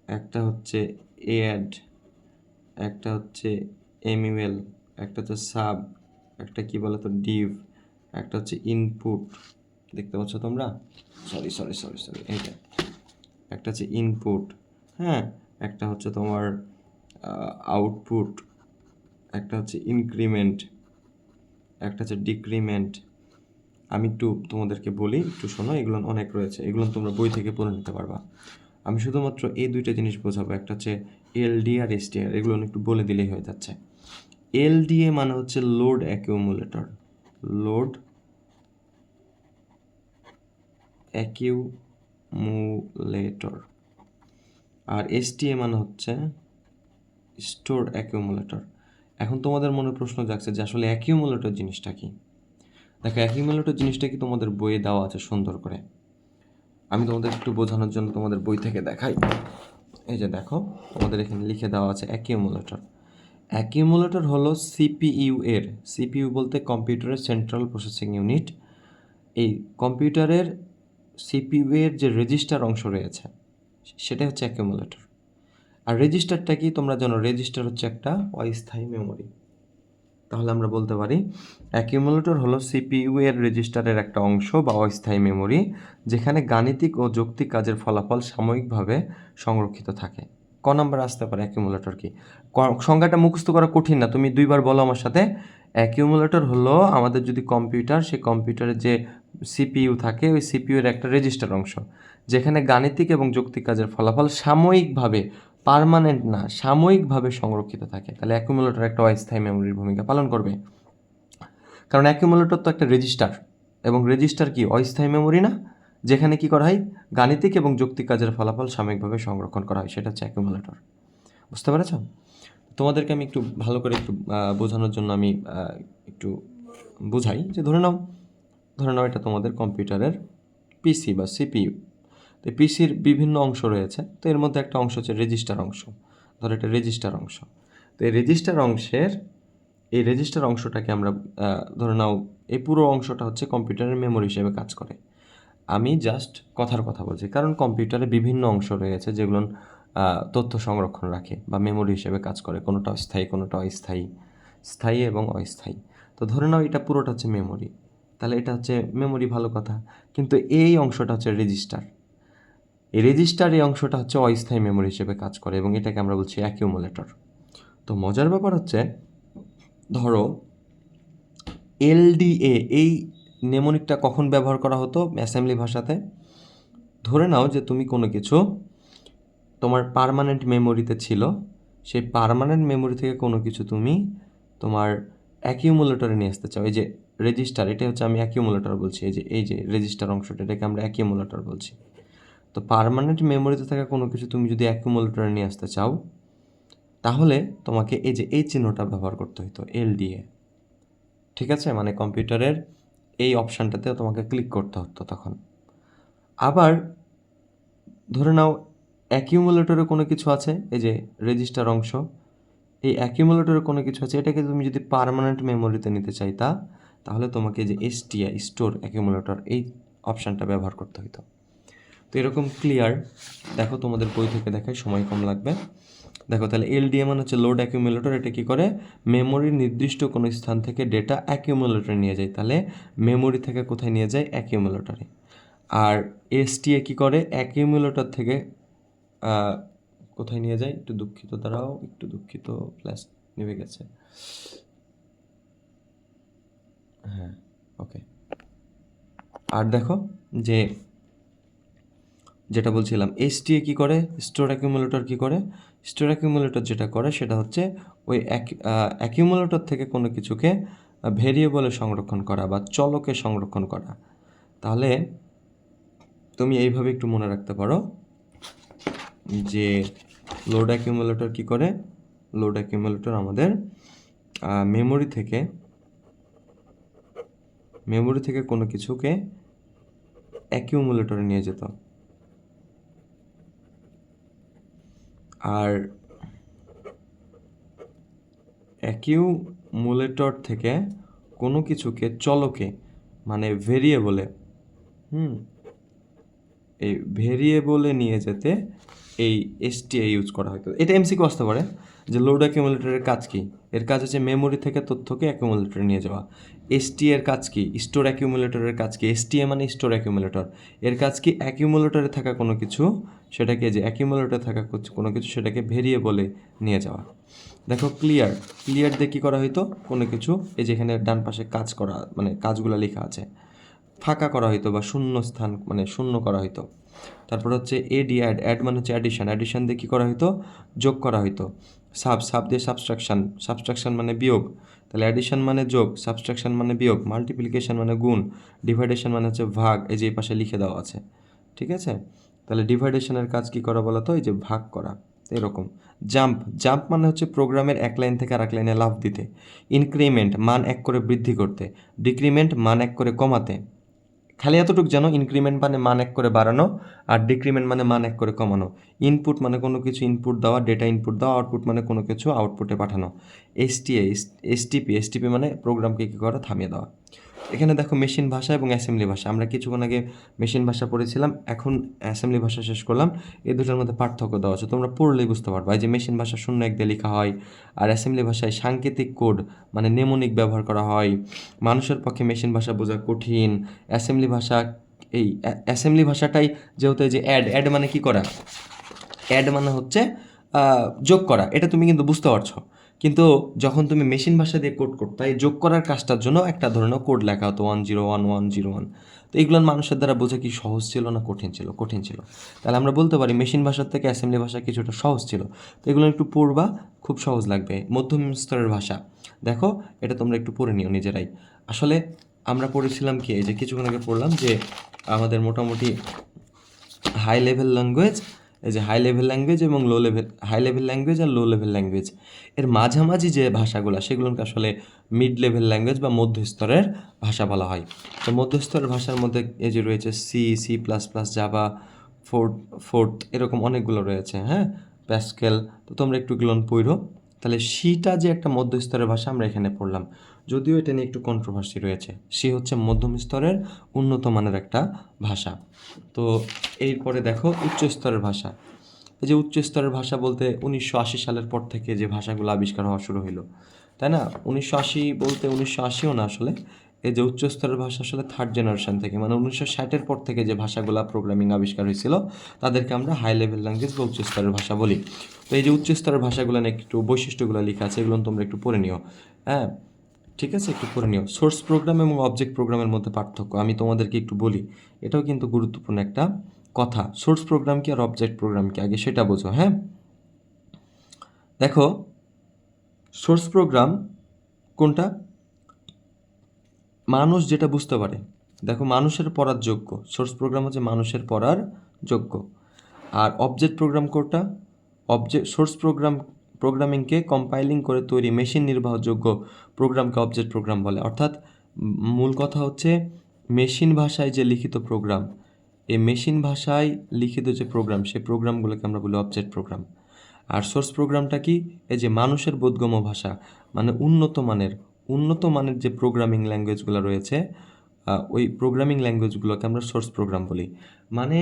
একটা হচ্ছে এড, একটা হচ্ছে এমইউএল, একটা হচ্ছে সাব, একটা কি বলে তো ডিভ, একটা হচ্ছে ইনপুট, দেখতে পাচ্ছ তোমরা? সরি, এইটা একটা হচ্ছে ইনপুট, হ্যাঁ, একটা হচ্ছে তোমার আউটপুট, একটা হচ্ছে ইনক্রিমেন্ট, একটা হচ্ছে ডিক্রিমেন্ট। আমি একটু তোমাদেরকে বলি, একটু শোনো, এগুলো অনেক রয়েছে, এগুলো তোমরা বই থেকে পড়ে নিতে পারবা। আমি শুধুমাত্র এই 2টা জিনিস বোঝাবো, একটা হচ্ছে এলডি আর এসটিআর, এগুলো একটু বলে দিলেই হয়ে যাচ্ছে। এলডিএ মানে হচ্ছে লোড অ্যাকিউমুলেটর, লোড অ্যাকিউমুলেটর। আর এসটিএ মানে হচ্ছে স্টোর অ্যাকিউমুলেটর। এখন তোমাদের মনে প্রশ্ন জাগছে যে আসলে অ্যাকিউমুলেটর জিনিসটা কি? দেখো, অ্যাকিউমুলেটর জিনিসটা কি তোমাদের বইয়ে দেওয়া আছে সুন্দর করে। আমি তোমাদের একটু বোঝানোর জন্য তোমাদের বই থেকে দেখাই। এই যে দেখো, তোমাদের এখানে লিখে দেওয়া আছে অ্যাকিউমুলেটর। অ্যাকিউমুলেটর হলো সিপিইউ বলতে কম্পিউটারের সেন্ট্রাল প্রসেসিং ইউনিট। এই কম্পিউটারের সিপিইউ এর যে রেজিস্টার অংশ রয়েছে সেটা হচ্ছে অ্যাকিউমুলেটর। আর রেজিস্টারটা কি তোমরা জানো? রেজিস্টার হচ্ছে একটা অস্থায়ী মেমোরি। তাহলে আমরা বলতে পারি অ্যাকিউমুলেটর হলো সিপিইউ এর রেজিস্টারের একটা অংশ বা অস্থায়ী মেমোরি, যেখানে গাণিতিক ও যৌক্তিক কাজের ফলাফল সাময়িকভাবে সংরক্ষিত থাকে। ক নাম্বার আসতে পারে অ্যাকিউমুলেটর কি? সংজ্ঞাটা মুখস্থ করা কঠিন না, তুমি 2বার বলো আমার সাথে। অ্যাকিউমুলেটর হলো আমাদের যদি কম্পিউটার, সেই কম্পিউটারের যে সিপিইউ থাকে, ওই সিপিইউ এর একটা রেজিস্টার অংশ, যেখানে গাণিতিক এবং যৌক্তিক কাজের ফলাফল সাময়িকভাবে পার্মানেন্ট না, সাময়িকভাবে সংরক্ষিত থাকে, তাহলে অ্যাকুমুলেটর একটা অস্থায়ী মেমোরির ভূমিকা পালন করবে। কারণ অ্যাকুমুলেটর তো একটা রেজিস্টার, এবং রেজিস্টার কি অস্থায়ী মেমোরি না, যেখানে কি করা হয় গাণিতিক এবং যৌক্তিক কাজের ফলাফল সাময়িকভাবে সংরক্ষণ করা হয়, সেটা হচ্ছে অ্যাকুমুলেটর। বুঝতে পেরেছ? তোমাদেরকে আমি একটু ভালো করে একটু বোঝানোর জন্য আমি একটু বুঝাই যে ধরে নাও এটা তোমাদের কম্পিউটারের পিসি বা সিপিইউ। তো পিসির বিভিন্ন অংশ রয়েছে, তো এর মধ্যে একটা অংশ হচ্ছে রেজিস্টার অংশ। ধরো এটা রেজিস্টার অংশ। তো এই রেজিস্টার অংশটাকে আমরা ধরে নাও এই পুরো অংশটা হচ্ছে কম্পিউটারের মেমোরি হিসেবে কাজ করে। আমি জাস্ট কথার কথা বলছি, কারণ কম্পিউটারে বিভিন্ন অংশ রয়েছে যেগুলো তথ্য সংরক্ষণ রাখে বা মেমোরি হিসেবে কাজ করে, কোনোটা স্থায়ী কোনোটা অস্থায়ী, স্থায়ী এবং অস্থায়ী। তো ধরে নাও এটা পুরোটা হচ্ছে মেমোরি, তাহলে এটা হচ্ছে মেমোরি, ভালো কথা। কিন্তু এই অংশটা হচ্ছে রেজিস্টার। এই অংশটা হচ্ছে অস্থায়ী মেমোরি হিসেবে কাজ করে এবং এটাকে আমরা বলছি অ্যাকিউমুলেটর। তো মজার ব্যাপার হচ্ছে, ধরো এলডিএ এই নেমোনিকটা কখন ব্যবহার করা হতো অ্যাসেম্বলি ভাষাতে? ধরে নাও যে তুমি কোনো কিছু তোমার পার্মানেন্ট মেমোরিতে ছিল, সেই পার্মানেন্ট মেমোরি থেকে কোনো কিছু তুমি তোমার অ্যাকিউমুলেটরে নিয়ে আসতে চাও। এই যে রেজিস্টার, এটা হচ্ছে আমি অ্যাকিউমুলেটর বলছি, এই যে রেজিস্টার অংশটা, এটাকে আমরা অ্যাকিউমুলেটর বলছি। তো পার্মানেন্ট মেমোরিতে থাকা কোনো কিছু তুমি যদি অ্যাকিউমুলেটরে নিয়ে আসতে চাও, তাহলে তোমাকে এই যে এই চিহ্নটা ব্যবহার করতে হতো, এলডিএ। ঠিক আছে, মানে কম্পিউটারের এই অপশানটাতে তোমাকে ক্লিক করতে হতো তখন। আবার ধরে নাও অ্যাকিউমুলেটরে কোনো কিছু আছে, এই যে রেজিস্টার অংশ, এই অ্যাকিউমুলেটরে কোনো কিছু আছে, এটাকে তুমি যদি পার্মানেন্ট মেমোরিতে নিতে চাইতা, তাহলে তোমাকে যে এসটিআই স্টোর অ্যাকিউমুলেটর এই অপশানটা ব্যবহার করতে হতো। তো এরকম ক্লিয়ার, দেখো তোমাদের বই থেকে দেখায়, সময় কম লাগবে। দেখো তাহলে এলডিএ মানে হচ্ছে লোড অ্যাকিউমুলেটর, এটা কী করে মেমোরির নির্দিষ্ট কোনো স্থান থেকে ডেটা অ্যাকিউমুলেটরে নিয়ে যায়, তাহলে মেমোরি থেকে কোথায় নিয়ে যায়? অ্যাকিউমুলেটরে। আর এসটিএ কী করে অ্যাকিউমুলেটর থেকে কোথায় নিয়ে যায়? একটু দুঃখিত, ফ্ল্যাশ নিভে গেছে। হ্যাঁ, ওকে। আর দেখো যে যেটা বলছিলাম, এসটিএ কী করে, স্টোর অ্যাকিউমুলেটর কী করে? স্টোর অ্যাকিউমুলেটর যেটা করে সেটা হচ্ছে ওই অ্যাকিউমুলেটর থেকে কোনো কিছুকে ভেরিয়েবলে সংরক্ষণ করা বা চলকে সংরক্ষণ করা। তাহলে তুমি এইভাবে একটু মনে রাখতে পারো যে লোড অ্যাকিউমুলেটর কী করে? লোড অ্যাকিউমুলেটর আমাদের মেমোরি থেকে কোনো কিছুকে অ্যাকিউমুলেটরে নিয়ে যেত। আর অ্যাকিউমুলেটর থেকে কোনো কিছুকে চলকে মানে ভেরিয়েবলে এই ভেরিয়েবলে নিয়ে যেতে এই এসটিআই ইউজ করা হতো। এটা এমসিকিউ আসতে পারে যে লোড অ্যাকিউমুলেটরের কাজ কি? এর কাজ হচ্ছে মেমোরি থেকে তথ্যকে অ্যাকিউমুলেটরে নিয়ে যাওয়া। এসটি এর কাজ কি? স্টোর অ্যাকিউমুলেটরের কাজ কি? এসটিএ মানে স্টোর অ্যাকিউমুলেটর, এর কাজ কি? অ্যাকিউমুলেটরে থাকা কোনো কিছু সেটাকে, যে অ্যাকিউমুলেটরে থাকা কোনো কিছু সেটাকে ভেরিয়েবলে নিয়ে যাওয়া। দেখো ক্লিয়ার দিয়ে কী করা হইতো? কোনো কিছু এই যেখানে ডান পাশে কাজ করা মানে কাজগুলো লেখা আছে, ফাঁকা করা হইতো বা শূন্য স্থান মানে শূন্য করা হইতো। তারপর হচ্ছে অ্যাড মানে হচ্ছে অ্যাডিশন দিয়ে কী করা হইতো? যোগ করা হইতো। সাব দিয়ে সাবস্ট্রাকশন মানে বিয়োগ, তাহলে অ্যাডিশন মানে যোগ, সাবস্ট্রাকশন মানে বিয়োগ, মাল্টিপ্লিকেশন মানে গুণ, ডিভাইডেশন মানে হচ্ছে ভাগ, এই যে এই পাশে লিখে দেওয়া আছে। ঠিক আছে, তাহলে ডিভাইডেশনের কাজ কী করা বলো তো? এই যে ভাগ করা। এরকম জাম্প মানে হচ্ছে প্রোগ্রামের এক লাইন থেকে আরেক লাইনে লাফ দিতে। ইনক্রিমেন্ট মান 1 করে বৃদ্ধি করতে, ডিক্রিমেন্ট মান 1 করে কমাতে। খালি এতটুকু জানো, ইনক্রিমেন্ট মানে মান 1 করে বাড়ানো, আর ডিক্রিমেন্ট মানে মান 1 করে কমানো। ইনপুট মানে কোনো কিছু ইনপুট দেওয়া, ডেটা ইনপুট দেওয়া। আউটপুট মানে কোনো কিছু আউটপুটে পাঠানো। এসটিপি মানে প্রোগ্রামকে কী করা? থামিয়ে দেওয়া। এখানে দেখো মেশিন ভাষা এবং অ্যাসেম্বলি ভাষা, আমরা কিছুক্ষণ আগে মেশিন ভাষা পড়েছিলাম, এখন অ্যাসেম্বলি ভাষা শেষ করলাম। এই দুটোর মধ্যে পার্থক্য দেওয়া আছে, তোমরা পড়লেই বুঝতে পারবা। এই যে মেশিন ভাষা 0-1 দিয়ে লেখা হয়, আর অ্যাসেম্বলি ভাষায় সাংকেতিক কোড মানে নেমোনিক ব্যবহার করা হয়। মানুষের পক্ষে মেশিন ভাষা বোঝা কঠিন। অ্যাসেম্বলি ভাষাটাই যেহেতু এই যে অ্যাড মানে কি করা? অ্যাড মানে হচ্ছে যোগ করা, এটা তুমি কিন্তু বুঝতে পারছো। কিন্তু যখন তুমি মেশিন ভাষা দিয়ে কোড করতে, এই যোগ করার কাজটার জন্য একটা ধরনের কোড লেখা হতো 101 তো এইগুলো মানুষের দ্বারা বোঝা কি সহজ ছিল না কঠিন ছিল? কঠিন ছিল। তাহলে আমরা বলতে পারি মেশিন ভাষার থেকে অ্যাসেম্বলি ভাষা কিছুটা সহজ ছিল। তো এগুলো একটু পড়বা, খুব সহজ লাগবে। মধ্যম স্তরের ভাষা দেখো, এটা তোমরা একটু পড়ে নিও নিজেরাই। আসলে আমরা পড়েছিলাম কি, এই যে কিছুক্ষণ আগে পড়লাম যে আমাদের মোটামুটি হাই লেভেল ল্যাঙ্গুয়েজ, এই যে হাই লেভেল ল্যাঙ্গুয়েজ এবং low level, high level language আর লো লেভেল ল্যাঙ্গুয়েজ, এর মাঝামাঝি যে ভাষাগুলো সেগুলোকে আসলে মিড লেভেল ল্যাঙ্গুয়েজ বা মধ্যস্তরের ভাষা বলা হয়। তো মধ্যস্তরের ভাষার মধ্যে এই যে রয়েছে সি++, জাভা, ফোর্থ এরকম অনেকগুলো রয়েছে, হ্যাঁ, প্যাসকেল। তো তোমরা একটু এগুলো পড়ো। তাহলে সিটা যে একটা মধ্যস্তরের ভাষা আমরা এখানে পড়লাম, যদিও এটা নিয়ে একটু কন্ট্রোভার্সি রয়েছে। সি হচ্ছে মধ্যম স্তরের উন্নত মানের একটা ভাষা। তো এরপরে দেখো উচ্চ স্তরের ভাষা। এই যে উচ্চ স্তরের ভাষা বলতে 1980 সালের পর থেকে যে ভাষাগুলো আবিষ্কার হওয়া শুরু হইলো, তাই না? 1980 বলতে 1980ও না আসলে, এই যে উচ্চ স্তরের ভাষা আসলে থার্ড জেনারেশন থেকে, মানে 1960-এর পর থেকে যে ভাষাগুলো প্রোগ্রামিং আবিষ্কার হয়েছিল তাদেরকে আমরা হাই লেভেল ল্যাঙ্গুয়েজ বা উচ্চ স্তরের ভাষা বলি। তো এই যে উচ্চ স্তরের ভাষাগুলো নিয়ে একটু বৈশিষ্ট্যগুলো লেখা আছে, এগুলো তোমরা একটু পড়ে নিও, হ্যাঁ, ঠিক আছে, একটু পড়ে নিও। সোর্স প্রোগ্রাম এবং অবজেক্ট প্রোগ্রামের মধ্যে পার্থক্য আমি তোমাদেরকে একটু বলি, এটাও কিন্তু গুরুত্বপূর্ণ একটা কথা। সোর্স প্রোগ্রাম কি আর অবজেক্ট প্রোগ্রাম কি, আগে সেটা বোঝো, হ্যাঁ। দেখো সোর্স প্রোগ্রাম কোনটা, মানুষ যেটা বুঝতে পারে। দেখো মানুষের পড়ার যোগ্য, সোর্স প্রোগ্রাম হচ্ছে মানুষের পড়ার যোগ্য। আর অবজেক্ট প্রোগ্রাম কোনটা, সোর্স প্রোগ্রামিংকে কম্পাইলিং করে তৈরি মেশিন নির্বাহযোগ্য প্রোগ্রামকে অবজেক্ট প্রোগ্রাম বলে। অর্থাৎ মূল কথা হচ্ছে মেশিন ভাষায় যে লিখিত প্রোগ্রাম, এই মেশিন ভাষায় লিখিত যে প্রোগ্রাম, সেই প্রোগ্রামগুলোকে আমরা বলি অবজেক্ট প্রোগ্রাম। আর সোর্স প্রোগ্রামটা কি, এই যে মানুষের বোধগম্য ভাষা, মানে উন্নত মানের যে প্রোগ্রামিং ল্যাঙ্গুয়েজগুলো রয়েছে, ওই প্রোগ্রামিং ল্যাঙ্গুয়েজগুলোকে আমরা সোর্স প্রোগ্রাম বলি। মানে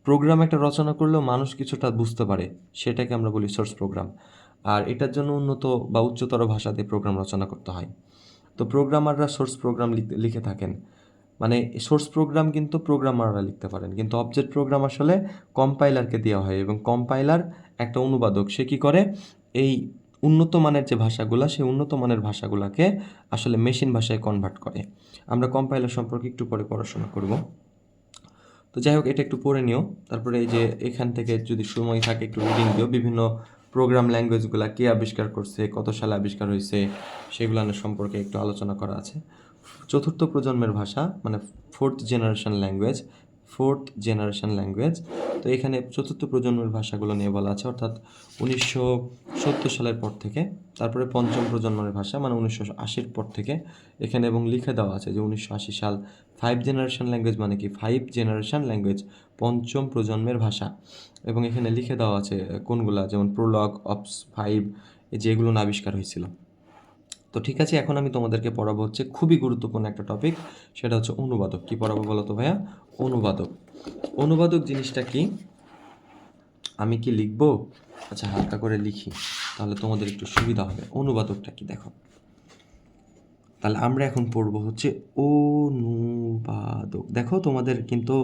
প্রোগ্রাম একটা রচনা করলেও মানুষ কিছুটা বুঝতে পারে, সেটাকে আমরা বলি সোর্স প্রোগ্রাম। আর এটার জন্য উন্নত বা উচ্চতর ভাষা দিয়ে প্রোগ্রাম রচনা করতে হয়। তো প্রোগ্রামাররা সোর্স প্রোগ্রাম লিখে থাকেন, মানে সোর্স প্রোগ্রাম কিন্তু প্রোগ্রামাররা লিখতে পারেন, কিন্তু অবজেক্ট প্রোগ্রাম আসলে কম্পাইলারকে দেওয়া হয়, এবং কম্পাইলার একটা অনুবাদক, সে কী করে, এই উন্নত মানের যে ভাষাগুলো, সেই উন্নত মানের ভাষাগুলোকে আসলে মেশিন ভাষায় কনভার্ট করে। আমরা কম্পাইলার সম্পর্কে একটু পরে পড়াশোনা করব। তো যাই হোক, এটা একটু পড়ে নিও। তারপরে এই যে এখান থেকে যদি সময় থাকে একটু রিডিং দিও, বিভিন্ন প্রোগ্রাম ল্যাঙ্গুয়েজগুলো কে আবিষ্কার করছে, কত সালে আবিষ্কার হয়েছে, সেগুলো সম্পর্কে একটু আলোচনা করা আছে। চতুর্থ প্রজন্মের ভাষা মানে ফোর্থ জেনারেশন ল্যাঙ্গুয়েজ। তো এখানে চতুর্থ প্রজন্মের ভাষাগুলো নিয়ে বলা আছে, অর্থাৎ 1970 সালের পর থেকে। তারপরে পঞ্চম প্রজন্মের ভাষা মানে 1980-র পর থেকে এখানে, এবং লিখে দেওয়া আছে যে 1980 সাল। 5 জেনারেশন ল্যাঙ্গুয়েজ মানে কি, 5 জেনারেশন ল্যাঙ্গুয়েজ, পঞ্চম প্রজন্মের ভাষা। এবং এখানে লিখে দেওয়া আছে কোনগুলা, যেমন প্রোলগ, অপস 5, যেগুলো না আবিষ্কার হয়েছিল। তো ঠিক আছে, এখন আমি তোমাদেরকে পড়াবো হচ্ছে খুবই গুরুত্বপূর্ণ একটা টপিক, সেটা হচ্ছে অনুবাদক। কি পড়াবো বলো তো ভাইয়া? অনুবাদক জিনিসটা কি, আমি কি লিখবো? আচ্ছা, হালকা করে লিখি, তাহলে তোমাদের একটু সুবিধা হবে। অনুবাদকটা কি দেখো, তাহলে আমরা এখন পড়বো হচ্ছে অনুবাদক। দেখো তোমাদের কিন্তু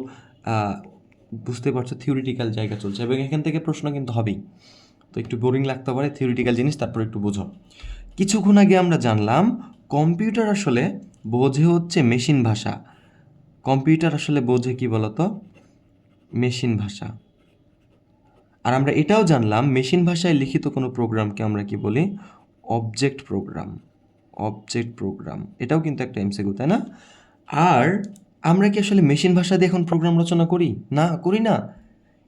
বুঝতে পারছো থিওরিটিক্যাল জায়গা চলছে, এবং এখান থেকে প্রশ্ন কিন্তু হবেই। তো একটু বোরিং লাগতে পারে থিওরিটিক্যাল জিনিস, তারপর একটু বোঝো। কিছুক্ষণ আগে আমরা জানলাম কম্পিউটার আসলে বোঝে হচ্ছে মেশিন ভাষা। কম্পিউটার আসলে বোঝে কি বলতো? মেশিন ভাষা। আর আমরা এটাও জানলাম মেশিন ভাষায় লিখিত কোনো প্রোগ্রামকে আমরা কি বলি? Object programme. এটাও কিন্তু একটা এমসিকিউ, তাই না? আর আমরা কি আসলে মেশিন ভাষা দিয়ে এখন প্রোগ্রাম রচনা করি? না, করি না।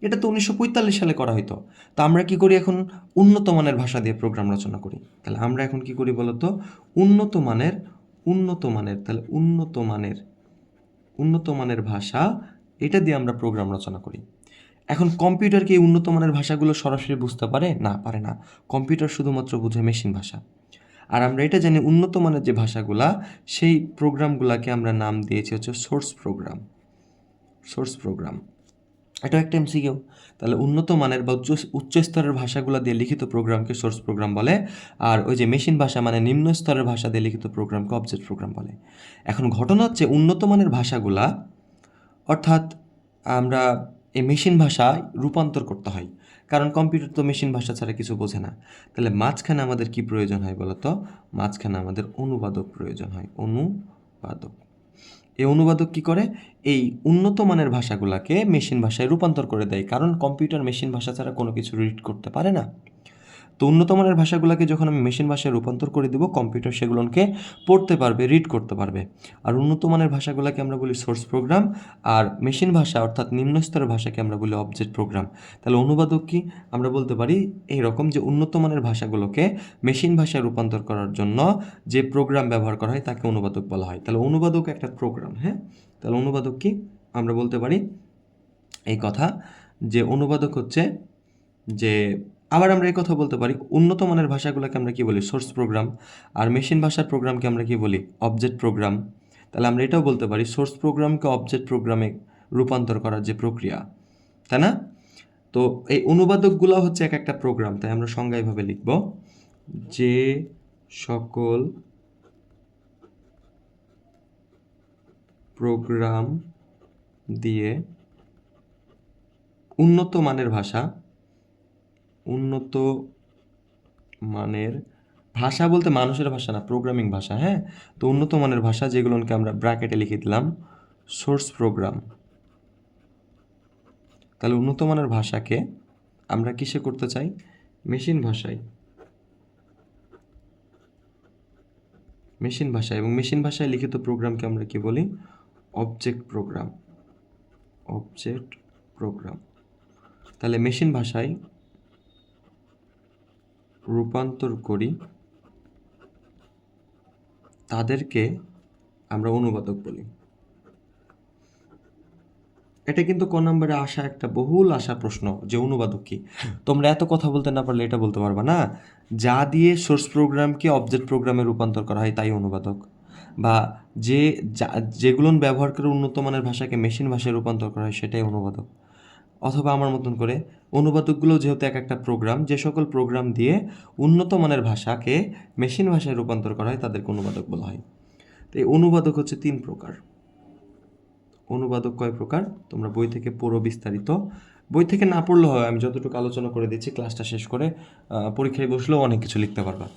এটা তো 1945 সালে করা হইতো। তো আমরা কি করি এখন? উন্নত মানের ভাষা দিয়ে প্রোগ্রাম রচনা করি। তাহলে আমরা এখন কি করি বলতো? উন্নত মানের তাহলে উন্নত মানের ভাষা, এটা দিয়ে আমরা প্রোগ্রাম রচনা করি। এখন কম্পিউটার কি এই উন্নত মানের ভাষাগুলো সরাসরি বুঝতে পারে? না, পারে না। কম্পিউটার শুধুমাত্র বুঝে মেশিন ভাষা। আর আমরা এটা জানি উন্নত মানের যে ভাষাগুলা, সেই প্রোগ্রামগুলোকে আমরা নাম দিয়েছি হচ্ছে সোর্স প্রোগ্রাম। এটা একটা এমসিকিউ। তাহলে উন্নত মানের বা উচ্চ স্তরের ভাষাগুলো দিয়ে লিখিত প্রোগ্রামকে সোর্স প্রোগ্রাম বলে, আর ওই যে মেশিন ভাষা মানে নিম্ন স্তরের ভাষা দিয়ে লিখিত প্রোগ্রামকে অবজেক্ট প্রোগ্রাম বলে। এখন ঘটনা হচ্ছে উন্নত মানের ভাষাগুলা, অর্থাৎ আমরা এই মেশিন ভাষায় রূপান্তর করতে হয়, কারণ কম্পিউটার তো মেশিন ভাষা ছাড়া কিছু বোঝে না। তাহলে মাঝখানে আমাদের কি প্রয়োজন হয় বলো তো? মাঝখানে আমাদের অনুবাদক প্রয়োজন হয়, অনুবাদক। এই অনুবাদক কি করে? এই উন্নত মানের ভাষাগুলোকে মেশিন ভাষায় রূপান্তর করে দেয়, কারণ কম্পিউটার মেশিন ভাষা ছাড়া কোনো কিছু রিড করতে পারে না। তো উন্নত মানের ভাষাগুলোকে যখন আমি মেশিন ভাষায় রূপান্তর করে দেবো, কম্পিউটার সেগুলোকে পড়তে পারবে, রিড করতে পারবে। আর উন্নত মানের ভাষাগুলোকে আমরা বলি সোর্স প্রোগ্রাম, আর মেশিন ভাষা অর্থাৎ নিম্ন স্তরের ভাষাকে আমরা বলি অবজেক্ট প্রোগ্রাম। তাহলে অনুবাদক কি? আমরা বলতে পারি এইরকম যে উন্নত মানের ভাষাগুলোকে মেশিন ভাষায় রূপান্তর করার জন্য যে প্রোগ্রাম ব্যবহার করা হয় তাকে অনুবাদক বলা হয়। তাহলে অনুবাদক একটা প্রোগ্রাম, হ্যাঁ। তাহলে অনুবাদক কি? আমরা বলতে পারি এই কথা যে অনুবাদক হচ্ছে যে, আবার আমরা এই কথা বলতে পারি উন্নত মানের ভাষাগুলোকে আমরা কি বলি? Source programme. আর মেশিন ভাষার প্রোগ্রামকে আমরা কি বলি? Object programme. তাহলে আমরা এটাও বলতে পারি সোর্স প্রোগ্রামকে অবজেক্ট প্রোগ্রামে রূপান্তর করার যে প্রক্রিয়া, তাই না? তো এই অনুবাদকগুলো হচ্ছে এক একটা প্রোগ্রাম। তাই আমরা সংজ্ঞা এইভাবে লিখব, যে সকল প্রোগ্রাম দিয়ে উন্নত মানের ভাষা বলতে মানুষের ভাষা না, প্রোগ্রামিং ভাষা, হ্যাঁ। তো উন্নত মানের ভাষা যেগুলোকে আমরা ব্র্যাকেটে লিখে দিলাম সোর্স প্রোগ্রাম। তাহলে উন্নত মানের ভাষাকে আমরা কিসে করতে চাই? মেশিন ভাষায়। এবং মেশিন ভাষায় লিখিত প্রোগ্রামকে আমরা কি বলি? Object programme. তাহলে মেশিন ভাষায় রূপান্তর করি, তাদেরকে আমরা অনুবাদক বলি। এটা কিন্তু ক নম্বরে আসা একটা বহুল আসা প্রশ্ন, যে অনুবাদক কি। তোমরা এত কথা বলতে না পারলে এটা বলতে পারবা না, যা দিয়ে সোর্স প্রোগ্রামকে অবজেক্ট প্রোগ্রামে রূপান্তর করা হয় তাই অনুবাদক, বা যেগুলো ব্যবহার করে উন্নত মানের ভাষাকে মেশিন ভাষায় রূপান্তর করা হয় সেটাই অনুবাদক। অথবা আমার মতন করে অনুবাদকগুলো যেহেতু এক একটা প্রোগ্রাম, যে সকল প্রোগ্রাম দিয়ে উন্নত মানের ভাষাকে মেশিন ভাষায় রূপান্তর করা হয় তাদেরকে অনুবাদক বলা হয়। তো এই অনুবাদক হচ্ছে 3 প্রকার। অনুবাদক কয় প্রকার? তোমরা বই থেকে পড়ো বিস্তারিত। বই থেকে না পড়লে হয়, আমি যতটুকু আলোচনা করে দিচ্ছি ক্লাসটা শেষ করে পরীক্ষায় বসলেও অনেক কিছু লিখতে পারবা।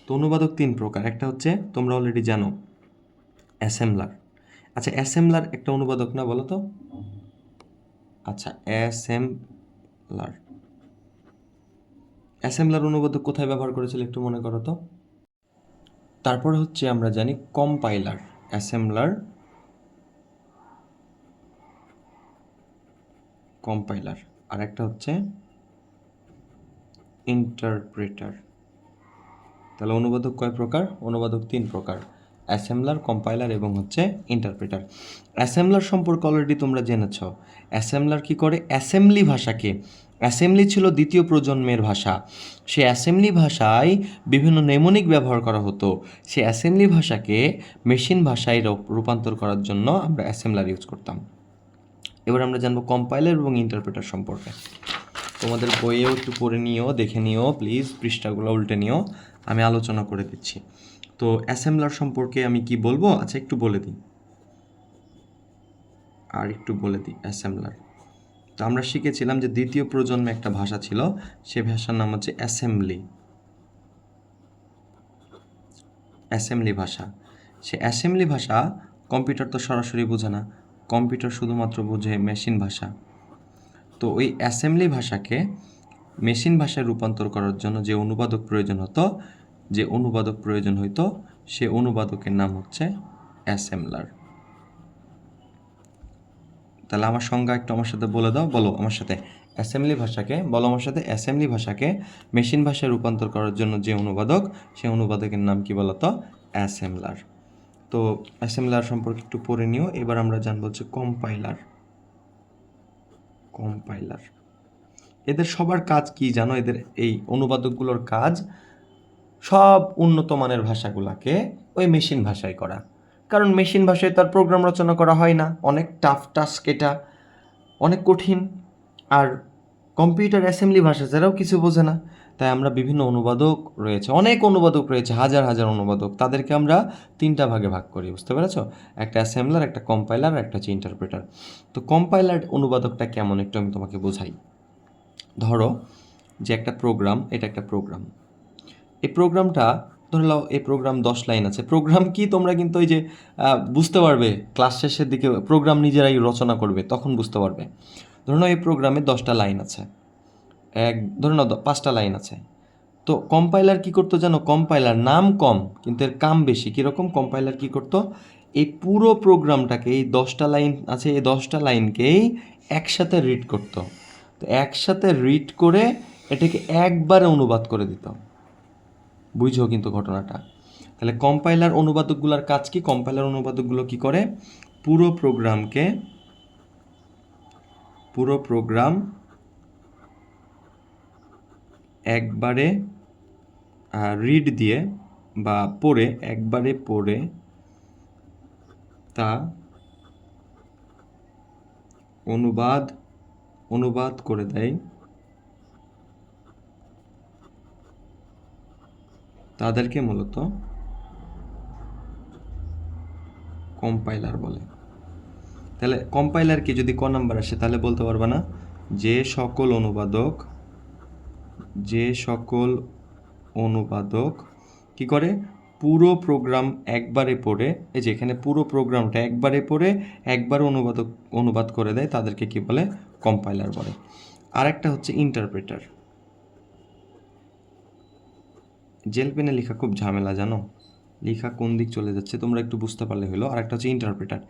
তো অনুবাদক 3 প্রকার। একটা হচ্ছে তোমরা অলরেডি জানো, অ্যাসেম্বলার। আচ্ছা, অ্যাসেম্বলার একটা অনুবাদক না, বলো তো? আচ্ছা, অ্যাসেম্বলার অনুবাদক কোথায় ব্যবহার করেছিল একটু মনে করো তো। তারপর হচ্ছে আমরা জানি কম্পাইলার। Assembler, compiler. আর একটা হচ্ছে ইন্টারপ্রেটার। তাহলে অনুবাদক কয় প্রকার? অনুবাদক 3 প্রকার, অ্যাসেম্বলার, কম্পাইলার এবং হচ্ছে ইন্টারপ্রেটার। অ্যাসেম্বলার সম্পর্কে অলরেডি তোমরা জেনেছ। অ্যাসেম্বলার কি করে? অ্যাসেম্বলি ভাষাকে, অ্যাসেম্বলি ছিল দ্বিতীয় প্রজন্মের ভাষা, সে অ্যাসেম্বলি ভাষায় বিভিন্ন নেমোনিক ব্যবহার করা হতো। সে অ্যাসেম্বলি ভাষাকে মেশিন ভাষায় রূপান্তর করার জন্য আমরা অ্যাসেম্বলার ইউজ করতাম। এবার আমরা জানবো কম্পাইলার এবং ইন্টারপ্রেটার সম্পর্কে। তোমাদের বইয়েও একটু পড়ে নিও, দেখে নিও প্লিজ, পৃষ্ঠাগুলো উল্টে নিও, আমি আলোচনা করে দিচ্ছি। তো অ্যাসেম্বলার সম্পর্কে আমি কি বলবো? আচ্ছা, একটু বলে দিই, অ্যাসেম্বলার। তো আমরা শিখেছিলাম যে দ্বিতীয় প্রজন্মে একটা ভাষা ছিল, সে ভাষার নাম হচ্ছে অ্যাসেম্বলি ভাষা। সে অ্যাসেম্বলি ভাষা কম্পিউটার তো সরাসরি বোঝে না, কম্পিউটার শুধুমাত্র বোঝে মেশিন ভাষা। তো ওই অ্যাসেম্বলি ভাষাকে মেশিন ভাষায় রূপান্তর করার জন্য যে অনুবাদক প্রয়োজন হতো, সে অনুবাদকের নাম হচ্ছে অ্যাসেম্বলার। তাহলে আমার সংজ্ঞা একটু আমার সাথে বলে দাও, বলো আমার সাথে। অ্যাসেম্বলি ভাষাকে মেশিন ভাষায় রূপান্তর করার জন্য যে অনুবাদক, সে অনুবাদকের নাম কি বলো তো? অ্যাসেম্বলার। তো অ্যাসেম্বলার সম্পর্কে একটু পড়ে নিও। এবার আমরা জানবো হচ্ছে কম্পাইলার। এদের সবার কাজ কি জানো? এদের এই অনুবাদকগুলোর কাজ সব উন্নত মানের ভাষাগুলোকে ওই মেশিন ভাষায় করা, কারণ মেশিন ভাষায় তার প্রোগ্রাম রচনা করা হয় না, অনেক টাফ টাস্ক, এটা অনেক কঠিন। আর কম্পিউটার অ্যাসেম্বলি ভাষা ছাড়াও কিছু বোঝে না। তাই আমরা বিভিন্ন অনুবাদক রয়েছে, অনেক অনুবাদক রয়েছে, হাজার হাজার অনুবাদক, তাদেরকে আমরা 3টা ভাগে ভাগ করি, বুঝতে পেরেছ? একটা অ্যাসেম্বলার, একটা কম্পাইলার, একটা হচ্ছে ইন্টারপ্রেটার। তো কম্পাইলার অনুবাদকটা কেমন একটু আমি তোমাকে বোঝাই। ধরো যে একটা প্রোগ্রাম, এটা একটা প্রোগ্রাম। এই প্রোগ্রামটা ধরে নাও, এই প্রোগ্রাম 10 লাইন আছে। প্রোগ্রাম কি তোমরা কিন্তু ওই যে বুঝতে পারবে ক্লাস শেষের দিকে, প্রোগ্রাম নিজেরাই রচনা করবে তখন বুঝতে পারবে। ধরে নাও এই প্রোগ্রামে 10টা লাইন আছে, ধরে নাও 5টা লাইন আছে। তো কম্পাইলার কি করতো জানো? কম্পাইলার নাম কম কিন্তু এর কাম বেশি। কীরকম? কম্পাইলার কি করতো, এই পুরো প্রোগ্রামটাকে, এই 10টা লাইন আছে, এই 10টা লাইনকেই একসাথে রিড করতো। তো একসাথে রিড করে এটাকে একবারে অনুবাদ করে দিত। বুঝো কিন্তু ঘটনাটা। তাহলে কম্পাইলার অনুবাদকগুলোর কাজ কি? কম্পাইলার অনুবাদকগুলো কি করে? পুরো প্রোগ্রাম একবারে রিড দিয়ে বা পড়ে, একবারে পড়ে তা অনুবাদ করে দেয়। তাদেরকে মূলত কম্পাইলার বলে। তাহলে কম্পাইলারকে যদি ক নাম্বার আসে তাহলে বলতে পারবা না? যে সকল অনুবাদক কি করে? পুরো প্রোগ্রাম একবারে পড়ে, এই যে এখানে পুরো প্রোগ্রামটা একবারে পড়ে একবার অনুবাদ করে দেয়, তাদেরকে কি বলে? কম্পাইলার বলে। আরেকটা হচ্ছে ইন্টারপ্রেটার। জেল পেনে লেখা খুব ঝামেলা, জানো? লেখা কোন দিক চলে যাচ্ছে তোমরা একটু বুঝতে পারলে হলো। আরেকটা হচ্ছে ইন্টারপ্রেটার।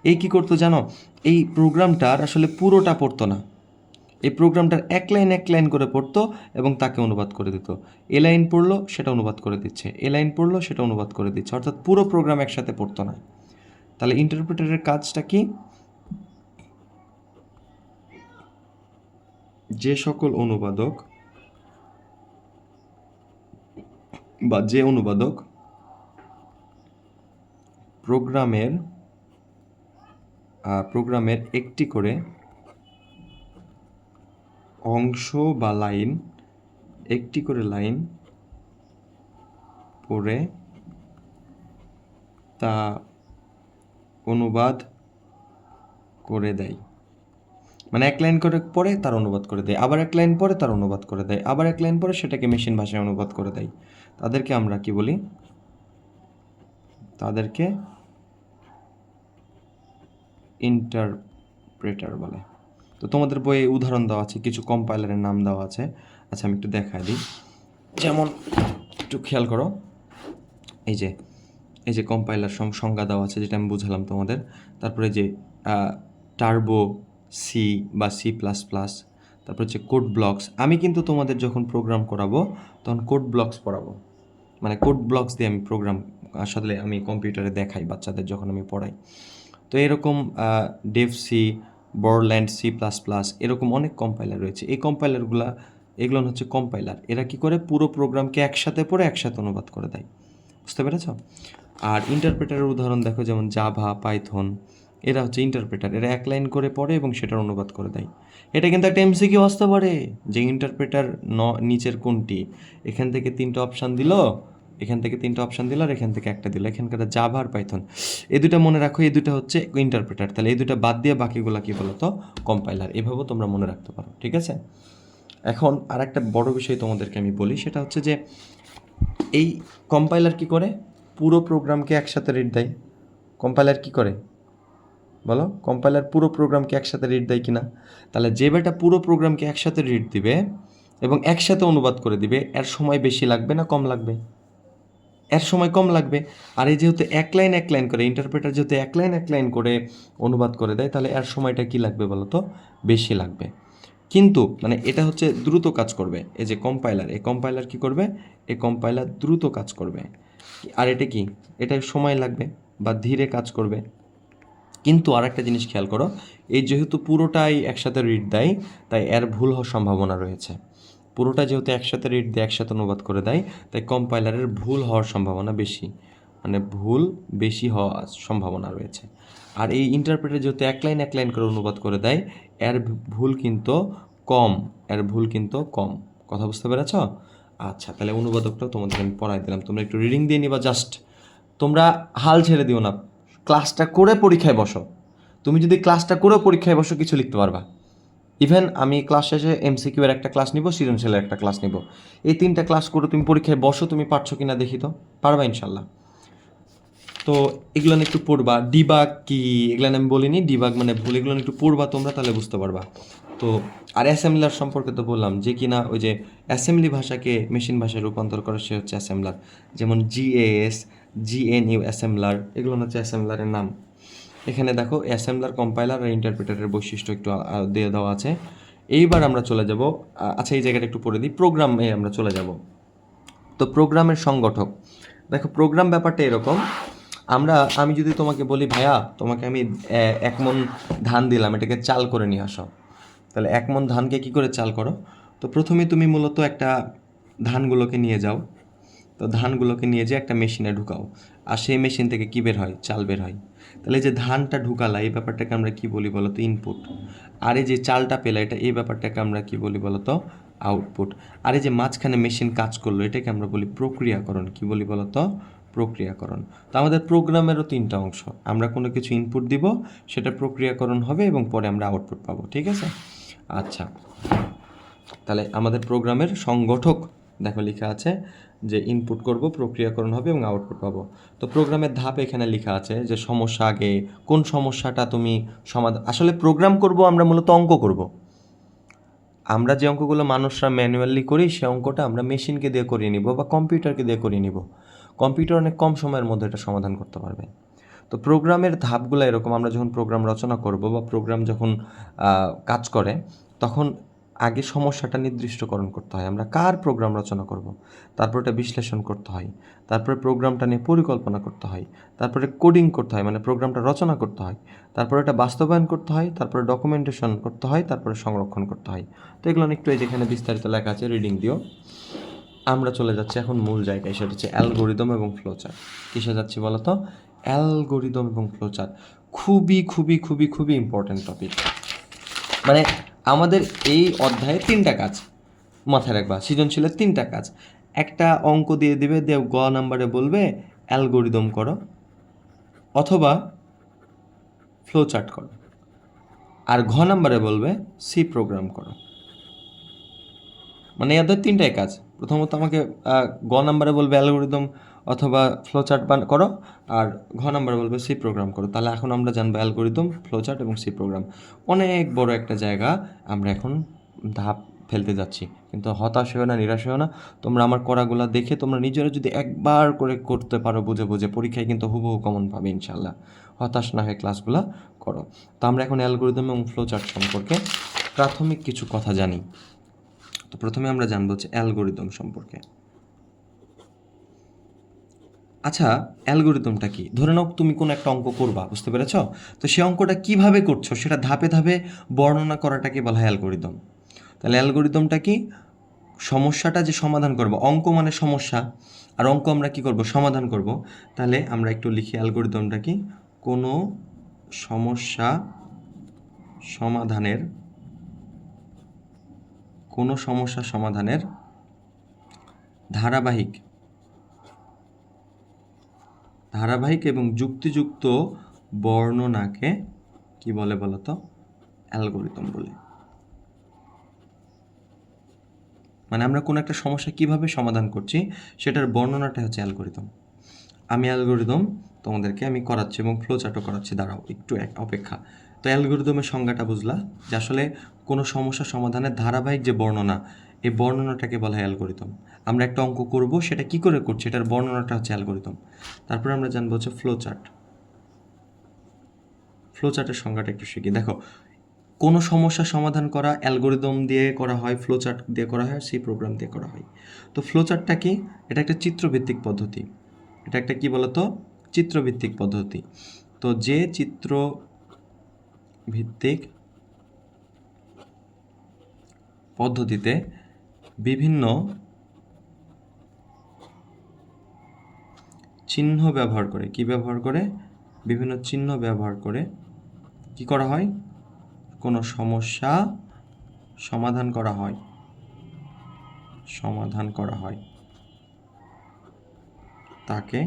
এই কি করতো জানো? এই প্রোগ্রামটার আসলে পুরোটা পড়তো না, এই প্রোগ্রামটার এক লাইন করে পড়তো এবং তাকে অনুবাদ করে দিত। এ লাইন পড়লো সেটা অনুবাদ করে দিচ্ছে, এ লাইন পড়লো সেটা অনুবাদ করে দিচ্ছে, অর্থাৎ পুরো প্রোগ্রাম একসাথে পড়তো না। তাহলে ইন্টারপ্রেটারের কাজটা কি? যে সকল অনুবাদক বা যে অনুবাদক প্রোগ্রামের একটি করে অংশ বা লাইন, একটি করে লাইন পড়ে তা অনুবাদ করে দেয়। মানে এক লাইন করে পড়ে তার অনুবাদ করে দেয়, আবার এক লাইন পড়ে তার অনুবাদ করে দেয়, আবার এক লাইন পড়ে সেটাকে মেশিন ভাষায় অনুবাদ করে দেয়। তাদেরকে আমরা কি বলি? তাদেরকে ইন্টারপ্রেটার বলে। তো তোমাদের বইয়ে উদাহরণ দেওয়া আছে, কিছু কম্পাইলারের নাম দেওয়া আছে। আচ্ছা আমি একটু দেখাই দিই। যেমন একটু খেয়াল করো, এই যে কম্পাইলার সংজ্ঞা দেওয়া আছে, যেটা আমি বুঝালাম তোমাদের। তারপরে যে টার্বো সি বা C++, তারপর হচ্ছে কোড ব্লকস। আমি কিন্তু তোমাদের যখন প্রোগ্রাম করাবো তখন কোড ব্লকস পড়াবো, মানে কোড ব্লকস দিয়ে আমি প্রোগ্রাম আসলে আমি কম্পিউটারে দেখাই বাচ্চাদের যখন আমি পড়াই। তো এরকম ডেভসি, বরল্যান্ড C++, এরকম অনেক কম্পাইলার রয়েছে। এই এগুলো হচ্ছে কম্পাইলার। এরা কি করে? পুরো প্রোগ্রামকে একসাথে পড়ে একসাথে অনুবাদ করে দেয়। বুঝতে পেরেছ? আর ইন্টারপ্রেটারের উদাহরণ দেখো, যেমন জাভা, পাইথন, এরা হচ্ছে ইন্টারপ্রেটার। এরা এক লাইন করে পড়ে এবং সেটার অনুবাদ করে দেয়। এটা কিন্তু একটা MCQ আসতে পারে যে ইন্টারপ্রেটার নিচের কোনটি? এখান থেকে 3টে অপশান দিল, এখান থেকে 3টে অপশান দিল, আর এখান থেকে একটা দিল। এখানকার জাভা আর পাইথন, এই দুটো মনে রাখো, এই দুটো হচ্ছে ইন্টারপ্রেটার। তাহলে এই দুটো বাদ দিয়ে বাকিগুলো কি বলতো? কম্পাইলার। এভাবেও তোমরা মনে রাখতে পারো, ঠিক আছে? এখন আর একটা বড় বিষয় তোমাদেরকে আমি বলি, সেটা হচ্ছে যে এই কম্পাইলার কি করে? পুরো প্রোগ্রামকে একসাথে রিড দেয়। কম্পাইলার কি করে বলো? কম্পাইলার পুরো প্রোগ্রামকে একসাথে রিড দেয় কিনা? তাহলে যে বেটা পুরো প্রোগ্রামকে একসাথে রিড দিবে এবং একসাথে অনুবাদ করে দিবে, এর সময় বেশি লাগবে না কম লাগবে? এর সময় কম লাগবে। আর এই যেহেতু এক লাইন করে, ইন্টারপ্রেটার যেহেতু এক লাইন করে অনুবাদ করে দেয়, তাহলে এর সময়টা কি লাগবে বলো তো? বেশি লাগবে। কিন্তু মানে এটা হচ্ছে দ্রুত কাজ করবে। এই যে কম্পাইলার, এই কম্পাইলার কি করবে? এই কম্পাইলার দ্রুত কাজ করবে। আর এটা কি? এটা সময় লাগবে বা ধীরে কাজ করবে। কিন্তু আর একটা জিনিস খেয়াল করো, এই যেহেতু পুরোটাই একসাথে রিড দেয়, তাই এর ভুল হওয়ার সম্ভাবনা রয়েছে। পুরোটা যেহেতু একসাথে রিড দেয়, একসাথে অনুবাদ করে দেয়, তাই কম্পাইলারের ভুল হওয়ার সম্ভাবনা বেশি, মানে ভুল বেশি হওয়ার সম্ভাবনা রয়েছে। আর এই ইন্টারপ্রেটার যেহেতু এক লাইন করে অনুবাদ করে দেয়, এর ভুল কিন্তু কম। কথা বুঝতে পেরেছ? আচ্ছা, তাহলে অনুবাদকটাও তোমাদের আমি পড়াই দিলাম। তোমরা একটু রিডিং দিয়ে নিবা জাস্ট। তোমরা হাল ছেড়ে দিও না, ক্লাসটা করে পরীক্ষায় বসো। তুমি যদি ক্লাসটা করে পরীক্ষায় বসো কিছু লিখতে পারবা। ইভেন আমি ক্লাস শেষে এমসিকিউ এর একটা ক্লাস নিব, সৃজনশীলের একটা ক্লাস নিব। এই 3টা ক্লাস করে তুমি পরীক্ষায় বসো, তুমি পারছো কিনা দেখি তো, পারবা ইনশাল্লাহ। তো এগুলো একটু পড়বা, ডিবাগ কি এগুলো আমি বলিনি, ডিবাগ মানে ভুল, এগুলো একটু পড়বা তোমরা, তাহলে বুঝতে পারবা। তো আর অ্যাসেম্বলার সম্পর্কে তো বললাম, যে কিনা ওই যে অ্যাসেম্বলি ভাষাকে মেশিন ভাষায় রূপান্তর করে সে হচ্ছে অ্যাসেম্বলার। যেমন জিএএস, জিএনইউ অ্যাসেম্বলার, এগুলো হচ্ছে অ্যাসেম্বলারের নাম। এখানে দেখো অ্যাসেম্বলার, কম্পাইলার আর ইন্টারপ্রেটারের বৈশিষ্ট্য একটু দিয়ে দেওয়া আছে। এইবার আমরা চলে যাব, আচ্ছা এই জায়গাটা একটু পড়ে দিই, প্রোগ্রামে আমরা চলে যাব। তো প্রোগ্রামের সংগঠক, দেখো প্রোগ্রাম ব্যাপারটা এরকম, আমি যদি তোমাকে বলি ভাইয়া তোমাকে আমি 1 মণ ধান দিলাম, এটাকে চাল করে নিয়ে আসো, তাহলে 1 মণ ধানকে কি করে চাল করো? তো প্রথমে তুমি মূলত একটা ধানগুলোকে নিয়ে যাও, তো ধানগুলোকে নিয়ে যেয়ে একটা মেশিনে ঢুকাও, আর সেই মেশিন থেকে কী বের হয়? চাল বের হয়। তাহলে এই যে ধানটা ঢুকালা, এই ব্যাপারটাকে আমরা কি বলি বলো তো? ইনপুট। আর এই যে চালটা পেলা, এই ব্যাপারটাকে আমরা কি বলি বলো তো? আউটপুট। আর এই যে মাঝখানে মেশিন কাজ করলো, এটাকে আমরা বলি প্রক্রিয়াকরণ। কি বলি বলো তো? প্রক্রিয়াকরণ। তো আমাদের প্রোগ্রামেরও 3টা অংশ, আমরা কোনো কিছু ইনপুট দিব, সেটা প্রক্রিয়াকরণ হবে এবং পরে আমরা আউটপুট পাবো, ঠিক আছে? আচ্ছা, তাহলে আমাদের প্রোগ্রামের সংগঠক দেখো লেখা আছে যে ইনপুট করব, প্রক্রিয়াকরণ হবে এবং আউটপুট পাবো। তো প্রোগ্রামের ধাপ এখানে লেখা আছে যে সমস্যা আগে, কোন সমস্যাটা তুমি সমাধান, আসলে প্রোগ্রাম করব আমরা মূলত অঙ্ক করব। আমরা যে অঙ্কগুলো মানুষরা ম্যানুয়ালি করি, সে অঙ্কটা আমরা মেশিনকে দিয়ে করিয়ে নিব বা কম্পিউটারকে দিয়ে করিয়ে নিব। কম্পিউটার অনেক কম সময়ের মধ্যে এটা সমাধান করতে পারবে। তো প্রোগ্রামের ধাপগুলো এরকম, আমরা যখন প্রোগ্রাম রচনা করব বা প্রোগ্রাম যখন কাজ করে, তখন আগে সমস্যাটা নির্দিষ্টকরণ করতে হয়, আমরা কার প্রোগ্রাম রচনা করব, তারপর এটা বিশ্লেষণ করতে হয়, তারপরে প্রোগ্রামটা নিয়ে পরিকল্পনা করতে হয়, তারপরে কোডিং করতে হয় মানে প্রোগ্রামটা রচনা করতে হয়, তারপরে এটা বাস্তবায়ন করতে হয়, তারপরে ডকুমেন্টেশন করতে হয়, তারপরে সংরক্ষণ করতে হয়। তো এগুলো একটু এই যেখানে বিস্তারিত লেখা আছে রিডিং দিও। আমরা চলে যাচ্ছি এখন মূল জায়গায়, সেটা হচ্ছে অ্যালগোরিদম এবং ফ্লোচার্ট। কিসে যাচ্ছি বলো তো? অ্যালগোরিদম এবং ফ্লোচার্ট খুবই খুবই খুবই খুবই ইম্পর্ট্যান্ট টপিক। মানে আমাদের এই অধ্যায়ে 3টা কাজ মাথায় রাখবা, সৃজনশীলের 3টা কাজ। একটা অঙ্ক দিয়ে দিবে, গ নাম্বারে বলবে অ্যালগোরিদম করো অথবা ফ্লোচার্ট করো, আর ঘ নাম্বারে বলবে সি প্রোগ্রাম করো। মানে এদের 3টাই কাজ। প্রথমত আমাকে গ নাম্বারে বলবে অ্যালগোরিদম অথবা ফ্লোচার্ট করো, আর ঘ নাম্বারে বলবে সি প্রোগ্রাম করো। তাহলে এখন আমরা জানবো অ্যালগোরিদম, ফ্লোচার্ট এবং সি প্রোগ্রাম। অনেক বড় একটা জায়গা আমরা এখন ধাপ ফেলতে যাচ্ছি, কিন্তু হতাশ হয়েও না, নিরাশ হয়েও না। তোমরা আমার করাগুলো দেখে তোমরা নিজেরা যদি একবার করে করতে পারো বুঝে বুঝে, পরীক্ষায় কিন্তু হুবহু কমন পাবে ইনশাল্লাহ। হতাশ না হয়ে ক্লাসগুলো করো। তো আমরা এখন অ্যালগোরিদম এবং ফ্লোচার্ট সম্পর্কে প্রাথমিক কিছু কথা জানি। তো প্রথমে আমরা জানবো হচ্ছে অ্যালগোরিদম সম্পর্কে। আচ্ছা, অ্যালগোরিদমটা কি? ধরে নাও তুমি কোনো একটা অঙ্ক করবা, বুঝতে পেরেছ? তো সেই অঙ্কটা কিভাবে করছো সেটা ধাপে ধাপে বর্ণনা করাটাকে বলা হয় অ্যালগোরিদম। তাহলে অ্যালগোরিদমটা কি? সমস্যাটা যে সমাধান করব, অঙ্ক মানে সমস্যা, আর অঙ্ক আমরা কি করব? সমাধান করব। তাহলে আমরা একটু লিখি অ্যালগোরিদমটা কি? কোনো সমস্যা সমাধানের, কোনো সমস্যা সমাধানের ধারাবাহিক এবং যুক্তিযুক্ত বর্ণনাকে কি বলে বলতো? অ্যালগোরিদম বলে। মানে আমরা কোনো একটা সমস্যা কিভাবে সমাধান করছি সেটার বর্ণনাটা হচ্ছে অ্যালগোরিদম। আমি অ্যালগোরিদম তোমাদেরকে আমি করাচ্ছি এবং ফ্লোচার্টও করাচ্ছি, দাঁড়াও একটু অপেক্ষা। তো অ্যালগোরিদমের সংজ্ঞাটা বুঝলা যে আসলে কোনো সমস্যা সমাধানের ধারাবাহিক যে বর্ণনা, এই বর্ণনাটাকে বলা হয় অ্যালগোরিদম। আমরা একটা অঙ্ক করব, সেটা কি করে করছি এটার বর্ণনাটা হচ্ছে অ্যালগোরিদম। তারপরে আমরা জানবো হচ্ছে ফ্লোচার্ট। ফ্লোচার্টের সংজ্ঞাটা একটু শিখি। দেখো, কোনো সমস্যা সমাধান করা অ্যালগোরিদম দিয়ে করা হয়, ফ্লোচার্ট দিয়ে করা হয়, সি প্রোগ্রাম দিয়ে করা হয়। তো ফ্লোচার্টটা কি? এটা একটা চিত্রভিত্তিক পদ্ধতি। এটা একটা কি বলতো? চিত্রভিত্তিক পদ্ধতি। তো যে চিত্রভিত্তিক পদ্ধতিতে বিভিন্ন চিহ্ন ব্যবহার করে, কি ব্যবহার করে? বিভিন্ন চিহ্ন ব্যবহার করে কি করা হয়? কোনো সমস্যা সমাধান করা হয়, তাকে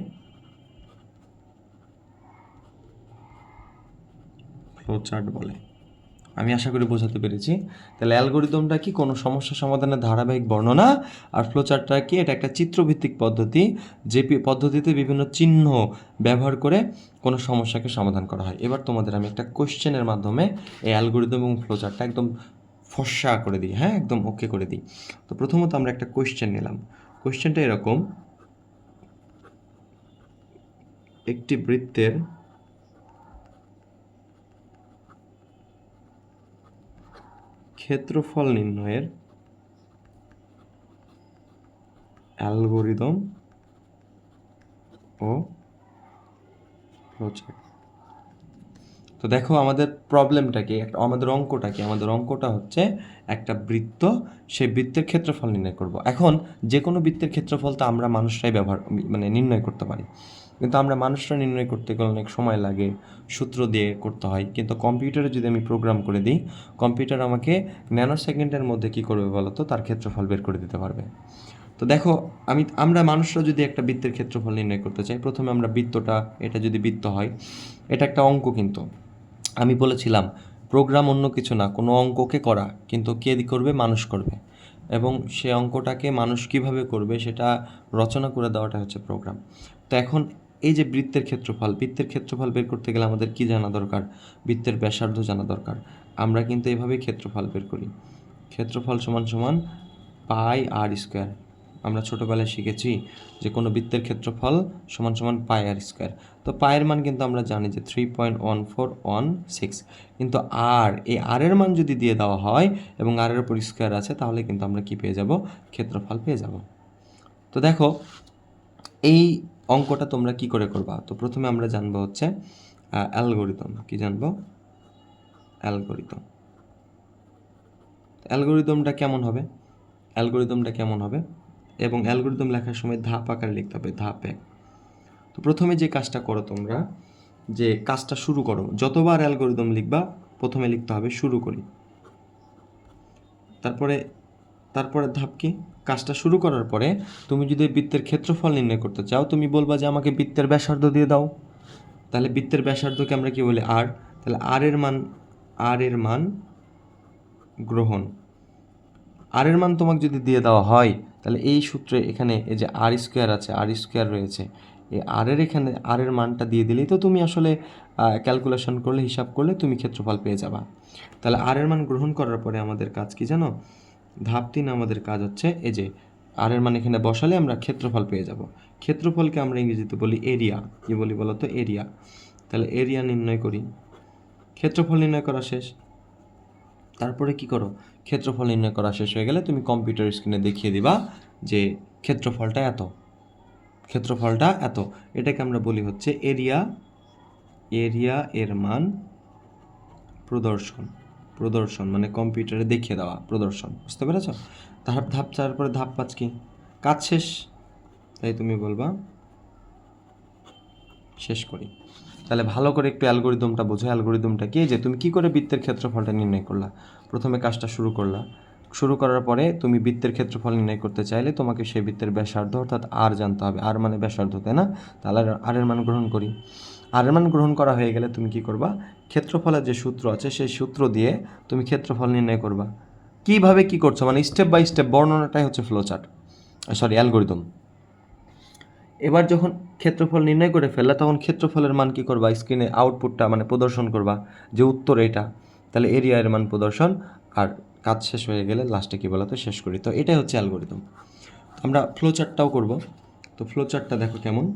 ফ্লোচার্ট বলে। আমি আশা করি বোঝাতে পেরেছি। তাহলে অ্যালগরিদমটা কি? কোনো সমস্যা সমাধানের ধারাবাহিক বর্ণনা। আর ফ্লোচার্টটা কি? এটা একটা চিত্রভিত্তিক পদ্ধতি, যে পদ্ধতিতে বিভিন্ন চিহ্ন ব্যবহার করে কোনো সমস্যাকে সমাধান করা হয়। এবার তোমাদের আমি একটা কোশ্চেনের মাধ্যমে এই অ্যালগরিদম এবং ফ্লোচার্টটা একদম ফর্সা করে দিই, হ্যাঁ, একদম ওকে করে দিই। তো প্রথমত আমরা একটা কোশ্চেন নিলাম। কোশ্চেনটা এরকম: একটি বৃত্তের ক্ষেত্রফল নির্ণয়ের অ্যালগরিদম ও ফ্লোচার্ট। তো দেখো আমাদের প্রবলেমটা কি, আমাদের অঙ্কটা কি? আমাদের অঙ্কটা হচ্ছে একটা বৃত্ত, সেই বৃত্তের ক্ষেত্রফল নির্ণয় করব। এখন যে কোনো বৃত্তের ক্ষেত্রফল তো আমরা মানুষরাই নির্ণয় করতে পারি, কিন্তু আমরা মানুষরা নির্ণয় করতে গেলে অনেক সময় লাগে, সূত্র দিয়ে করতে হয়। কিন্তু কম্পিউটারে যদি আমি প্রোগ্রাম করে দিই, কম্পিউটার আমাকে ন্যানো সেকেন্ডের মধ্যে কী করবে বলো তো? তার ক্ষেত্রফল বের করে দিতে পারবে। তো দেখো আমরা মানুষরা যদি একটা বৃত্তের ক্ষেত্রফল নির্ণয় করতে চাই, প্রথমে আমরা বৃত্তটা, এটা যদি বৃত্ত হয়, এটা একটা অঙ্ক, কিন্তু আমি বলেছিলাম প্রোগ্রাম অন্য কিছু না, কোনো অঙ্ককে করা, কিন্তু কে করবে? মানুষ করবে। এবং সে অঙ্কটাকে মানুষ কিভাবে করবে সেটা রচনা করে দেওয়াটা হচ্ছে প্রোগ্রাম। তো এখন এই যে বৃত্তের ক্ষেত্রফল বের করতে গেলে আমাদের কি জানা দরকার? বৃত্তের ব্যাসার্ধ জানা দরকার। আমরা কিন্তু এভাবেই ক্ষেত্রফল বের করি। ক্ষেত্রফল সমান সমান পাই আর স্কোয়ার। আমরা ছোটোবেলায় শিখেছি যে কোনো বৃত্তের ক্ষেত্রফল সমান সমান পাই আর স্কোয়ার। তো পায়ের মান কিন্তু আমরা জানি যে 3.1416, কিন্তু এই আরের মান যদি দিয়ে দেওয়া হয় এবং আরের উপর স্কোয়ার আছে, তাহলে কিন্তু আমরা কি পেয়ে যাব? ক্ষেত্রফল পেয়ে যাব। তো দেখো এই অঙ্কটা তোমরা কি করে করবা? তো প্রথমে আমরা জানবো হচ্ছে অ্যালগরিদম। কি জানবো? অ্যালগরিদমটা কেমন হবে? এবং অ্যালগরিদম লেখার সময় ধাপ আকারে লিখতে হবে, ধাপ 1। তো প্রথমে যে কাজটা করো তোমরা, যে কাজটা শুরু করো, যতবার অ্যালগরিদম লিখবা প্রথমে লিখতে হবে শুরু করি। তারপরে ধাপ কি? কাজটা শুরু করার পরে তুমি যদি বৃত্তের ক্ষেত্রফল নির্ণয় করতে চাও, তুমি বলবা যে আমাকে বৃত্তের ব্যাসার্ধ দিয়ে দাও। তাহলে বৃত্তের ব্যাসার্ধকে আমরা কি বলি? আর। তাহলে আর এর মান গ্রহণ। আর এর মান তোমাকে যদি দিয়ে দেওয়া হয়, তাহলে এই সূত্রে এখানে এই যে আর স্কোয়ার আছে, আর স্কোয়ার রয়েছে, এই এখানে আর এর মানটা দিয়ে দিলেই তো তুমি আসলে ক্যালকুলেশন করলে, হিসাব করলে তুমি ক্ষেত্রফল পেয়ে যাবা। তাহলে আর এর মান গ্রহণ করার পরে আমাদের কাজ কি জানো? ধাপ 3 আমাদের কাজ হচ্ছে এই যে আর এর মান এখানে বসালে আমরা ক্ষেত্রফল পেয়ে যাব। ক্ষেত্রফলকে আমরা ইংরেজিতে বলি এরিয়া। কি বলি বলো তো? এরিয়া। তাহলে এরিয়া নির্ণয় করি। ক্ষেত্রফল নির্ণয় করা শেষ। তারপরে কি করো? ক্ষেত্রফল নির্ণয় করা শেষ হয়ে গেলে তুমি কম্পিউটার স্ক্রিনে দেখিয়ে দিবা যে ক্ষেত্রফলটা এত। এটাকে আমরা বলি হচ্ছে এরিয়া এর মান প্রদর্শন মানে কম্পিউটারে দেখিয়ে দেওয়া, প্রদর্শন। বুঝতে পেরেছ? তারপরে ধাপ 5 কি? কাজ শেষ। তাই তুমি বলবা শেষ করি। তাহলে ভালো করে একটু অ্যালগরিদমটা বোঝো। অ্যালগরিদমটা কি? যে তুমি কি করে বৃত্তের ক্ষেত্রফলটা নির্ণয় করলা। প্রথমে কাজটা শুরু করার পরে তুমি বৃত্তের ক্ষেত্রফল নির্ণয় করতে চাইলে তোমাকে সেই বৃত্তের ব্যাসার্ধ অর্থাৎ আর জানতে হবে। আর মানে ব্যাসার্ধ, তাই না? তাহলে আর এর মান গ্রহণ করি। আর এর মান গ্রহণ করা হয়ে গেলে তুমি কি করবা? ক্ষেত্রফলের যে সূত্র আছে সেই সূত্র দিয়ে তুমি ক্ষেত্রফল নির্ণয় করবা। কিভাবে কি করছো মানে স্টেপ বাই স্টেপ বর্ণনাটাই হচ্ছে অ্যালগরিদম। এবার যখন ক্ষেত্রফল নির্ণয় করে ফেললা, তখন ক্ষেত্রফলের মান কি করবা? স্ক্রিনে আউটপুটটা মানে প্রদর্শন করবা যে উত্তর এটা। তাহলে এরিয়া এর মান প্রদর্শন, আর কাজ শেষ হয়ে গেলে লাস্টে কি বলা তো শেষ করি। তো এটাই হচ্ছে অ্যালগরিদম। আমরা ফ্লোচার্টটাও করব। তো ফ্লোচার্টটা দেখো কেমন।